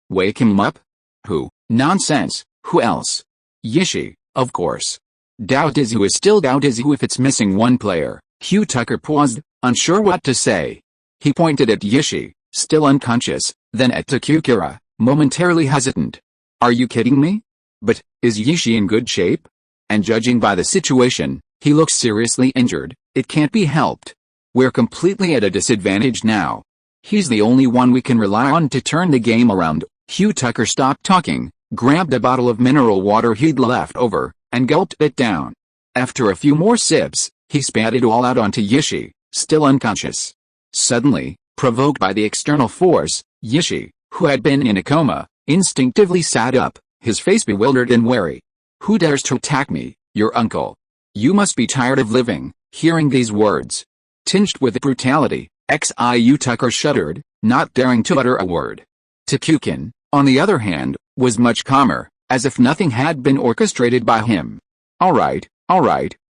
Wake him up? Who? Nonsense, who else? Yishi, of course. Daotizu is still Daotizu if it's missing one player. Hugh Tucker paused, unsure what to say. He pointed at Yishi, still unconscious, then at Takukura, momentarily hesitant. Are you kidding me? But, is Yishi in good shape? And judging by the situation, he looks seriously injured. It can't be helped. We're completely at a disadvantage now. He's the only one we can rely on to turn the game around. Hugh Tucker stopped talking, grabbed a bottle of mineral water he'd left over, and gulped it down. After a few more sips, he spat it all out onto Yishi, still unconscious. Suddenly, provoked by the external force, Yishi, who had been in a coma, instinctively sat up, his face bewildered and wary. Who dares to attack me, your uncle? You must be tired of living. Hearing these words, tinged with brutality, Xiu Tucker shuddered, not daring to utter a word. Takukun, on the other hand, was much calmer, as if nothing had been orchestrated by him. All right,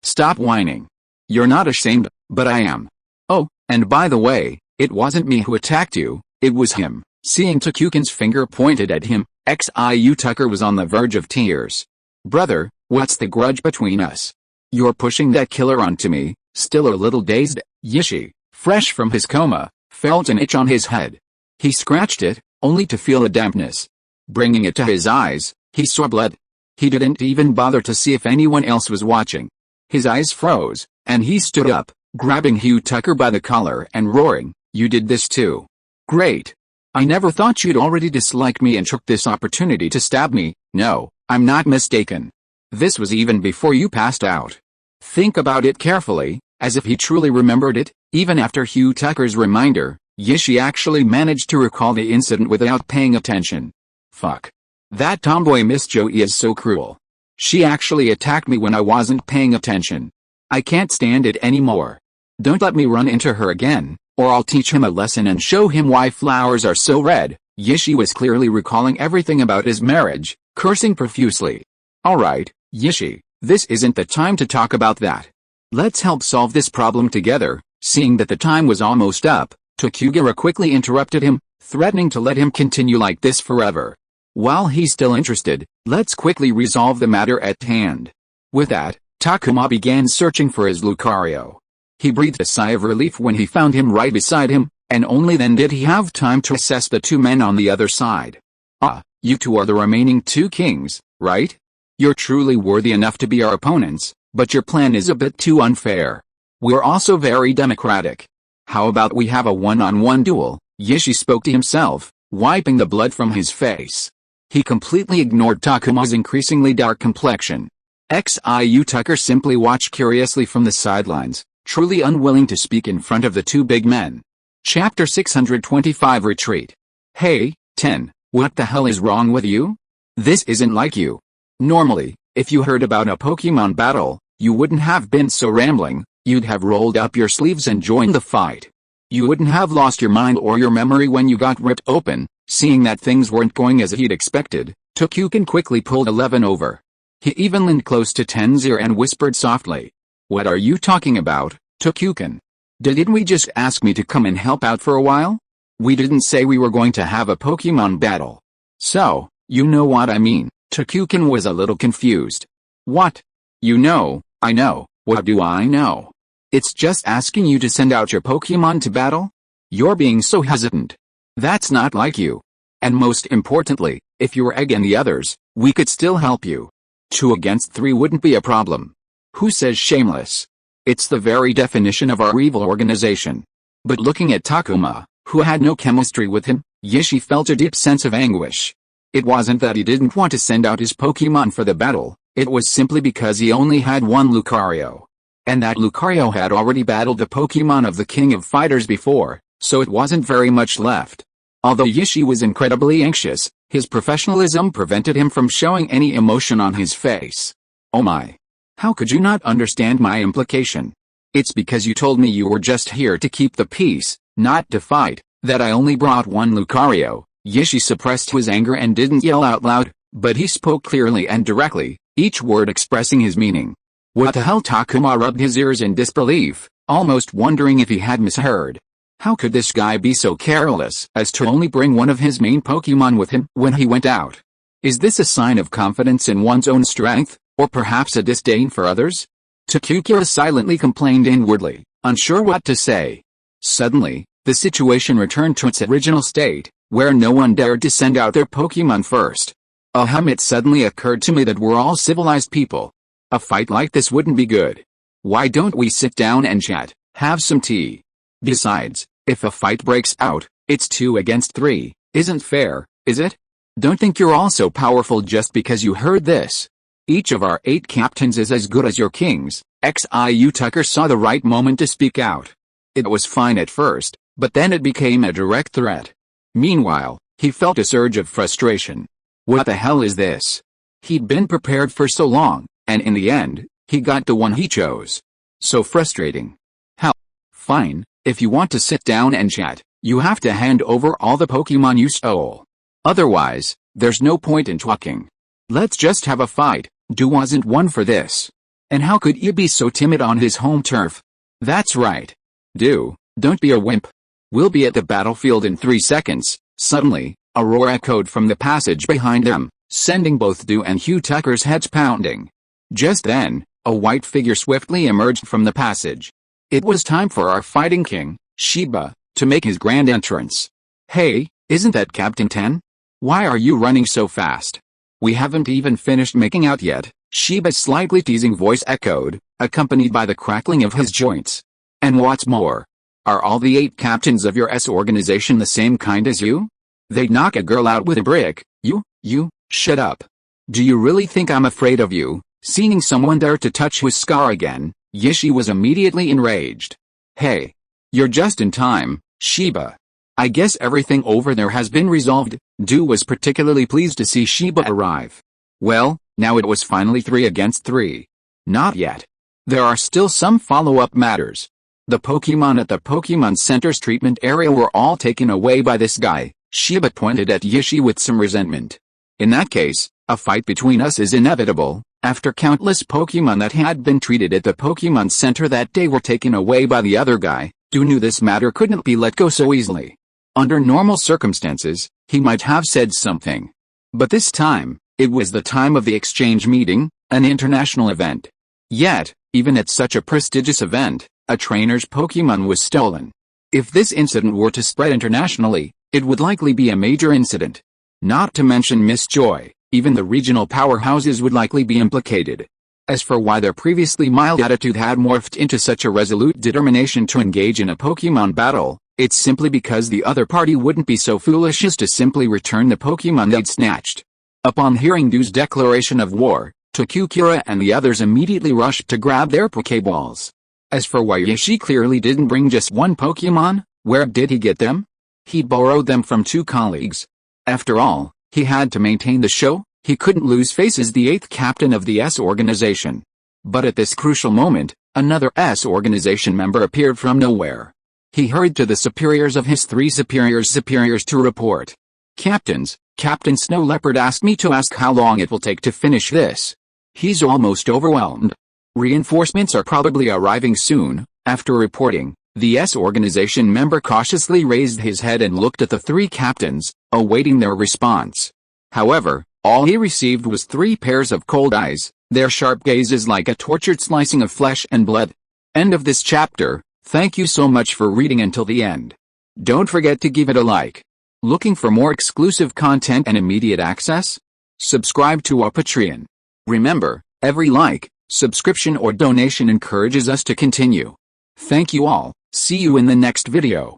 stop whining. You're not ashamed, but I am. Oh, and by the way, it wasn't me who attacked you, it was him. Seeing Takukun's finger pointed at him, Xiu Tucker was on the verge of tears. Brother, what's the grudge between us? You're pushing that killer onto me. Still a little dazed, Yishi, fresh from his coma, felt an itch on his head. He scratched it, only to feel a dampness. Bringing it to his eyes, he saw blood. He didn't even bother to see if anyone else was watching. His eyes froze, and he stood up, grabbing Hugh Tucker by the collar and roaring, "You did this too. Great. I never thought you'd already dislike me and took this opportunity to stab me. No, I'm not mistaken. This was even before you passed out." Think about it carefully, as if he truly remembered it. Even after Hugh Tucker's reminder, Yishi actually managed to recall the incident without paying attention. Fuck. That tomboy Miss Joey is so cruel. She actually attacked me when I wasn't paying attention. I can't stand it anymore. Don't let me run into her again, or I'll teach him a lesson and show him why flowers are so red. Yishi was clearly recalling everything about his marriage, cursing profusely. Alright, Yishi, this isn't the time to talk about that. Let's help solve this problem together. Seeing that the time was almost up, Takukura quickly interrupted him, threatening to let him continue like this forever. While he's still interested, let's quickly resolve the matter at hand. With that, Takuma began searching for his Lucario. He breathed a sigh of relief when he found him right beside him, and only then did he have time to assess the two men on the other side. Ah, you two are the remaining two kings, right? You're truly worthy enough to be our opponents, but your plan is a bit too unfair. We're also very democratic. How about we have a one-on-one duel? Yishi spoke to himself, wiping the blood from his face. He completely ignored Takuma's increasingly dark complexion. Xiu Tucker simply watched curiously from the sidelines, truly unwilling to speak in front of the two big men. Chapter 625 Retreat. Hey, Ten, what the hell is wrong with you? This isn't like you. Normally, if you heard about a Pokemon battle, you wouldn't have been so rambling, you'd have rolled up your sleeves and joined the fight. You wouldn't have lost your mind or your memory when you got ripped open. Seeing that things weren't going as he'd expected, Takukun quickly pulled 11 over. He even leaned close to Ten's ear and whispered softly. What are you talking about, Takukun? Didn't we just ask me to come and help out for a while? We didn't say we were going to have a Pokemon battle. So, you know what I mean. Takukun was a little confused. What? You know, I know, what do I know? It's just asking you to send out your Pokemon to battle? You're being so hesitant. That's not like you. And most importantly, if you were Egg and the others, we could still help you. 2 against 3 wouldn't be a problem. Who says shameless? It's the very definition of our evil organization. But looking at Takuma, who had no chemistry with him, Yishi felt a deep sense of anguish. It wasn't that he didn't want to send out his Pokemon for the battle, it was simply because he only had one Lucario. And that Lucario had already battled the Pokemon of the King of Fighters before, so it wasn't very much left. Although Yishi was incredibly anxious, his professionalism prevented him from showing any emotion on his face. Oh my. How could you not understand my implication? It's because you told me you were just here to keep the peace, not to fight, that I only brought one Lucario. Yishi suppressed his anger and didn't yell out loud, but he spoke clearly and directly, each word expressing his meaning. What the hell? Takuma rubbed his ears in disbelief, almost wondering if he had misheard. How could this guy be so careless as to only bring one of his main Pokemon with him when he went out? Is this a sign of confidence in one's own strength, or perhaps a disdain for others? Takukura silently complained inwardly, unsure what to say. Suddenly, the situation returned to its original state, where no one dared to send out their Pokémon first. It suddenly occurred to me that we're all civilized people. A fight like this wouldn't be good. Why don't we sit down and chat, have some tea? Besides, if a fight breaks out, it's 2 against 3, isn't fair, is it? Don't think you're all so powerful just because you heard this. Each of our 8 captains is as good as your kings. Xiu Tucker saw the right moment to speak out. It was fine at first, but then it became a direct threat. Meanwhile, he felt a surge of frustration. What the hell is this? He'd been prepared for so long, and in the end, he got the one he chose. So frustrating. Hell. Fine, if you want to sit down and chat, you have to hand over all the Pokémon you stole. Otherwise, there's no point in talking. Let's just have a fight. Du wasn't one for this. And how could you be so timid on his home turf? That's right. Du, don't be a wimp. We'll be at the battlefield in 3 seconds. Suddenly, a roar echoed from the passage behind them, sending both Du and Hugh Tucker's heads pounding. Just then, a white figure swiftly emerged from the passage. It was time for our fighting king, Shiba, to make his grand entrance. Hey, isn't that Captain 10? Why are you running so fast? We haven't even finished making out yet, Shiba's slightly teasing voice echoed, accompanied by the crackling of his joints. And what's more, are all the 8 captains of your organization the same kind as you? They'd knock a girl out with a brick. You, shut up. Do you really think I'm afraid of you? Seeing someone dare to touch his scar again, Yishi was immediately enraged. Hey. You're just in time, Shiba. I guess everything over there has been resolved. Du was particularly pleased to see Shiba arrive. Well, now it was finally 3 against 3. Not yet. There are still some follow-up matters. The Pokémon at the Pokémon Center's treatment area were all taken away by this guy. Shiba pointed at Yishi with some resentment. In that case, a fight between us is inevitable. After countless Pokémon that had been treated at the Pokémon Center that day were taken away by the other guy, Du knew this matter couldn't be let go so easily. Under normal circumstances, he might have said something. But this time, it was the time of the exchange meeting, an international event. Yet, even at such a prestigious event, a trainer's Pokémon was stolen. If this incident were to spread internationally, it would likely be a major incident. Not to mention Miss Joy, even the regional powerhouses would likely be implicated. As for why their previously mild attitude had morphed into such a resolute determination to engage in a Pokémon battle, it's simply because the other party wouldn't be so foolish as to simply return the Pokémon they'd snatched. Upon hearing Du's declaration of war, Tokukura and the others immediately rushed to grab their Pokéballs. As for why Yishi clearly didn't bring just one Pokémon, where did he get them? He borrowed them from 2 colleagues. After all, he had to maintain the show. He couldn't lose face as the 8th captain of the S organization. But at this crucial moment, another S organization member appeared from nowhere. He hurried to the superiors of his 3 superiors to report. Captains, Captain Snow Leopard asked me to ask how long it will take to finish this. He's almost overwhelmed. Reinforcements are probably arriving soon. After reporting, the S organization member cautiously raised his head and looked at the 3 captains, awaiting their response. However, all he received was 3 pairs of cold eyes, their sharp gazes like a tortured slicing of flesh and blood. End of this chapter. Thank you so much for reading until the end. Don't forget to give it a like. Looking for more exclusive content and immediate access? Subscribe to our Patreon. Remember, every like, subscription or donation encourages us to continue. Thank you all. See you in the next video.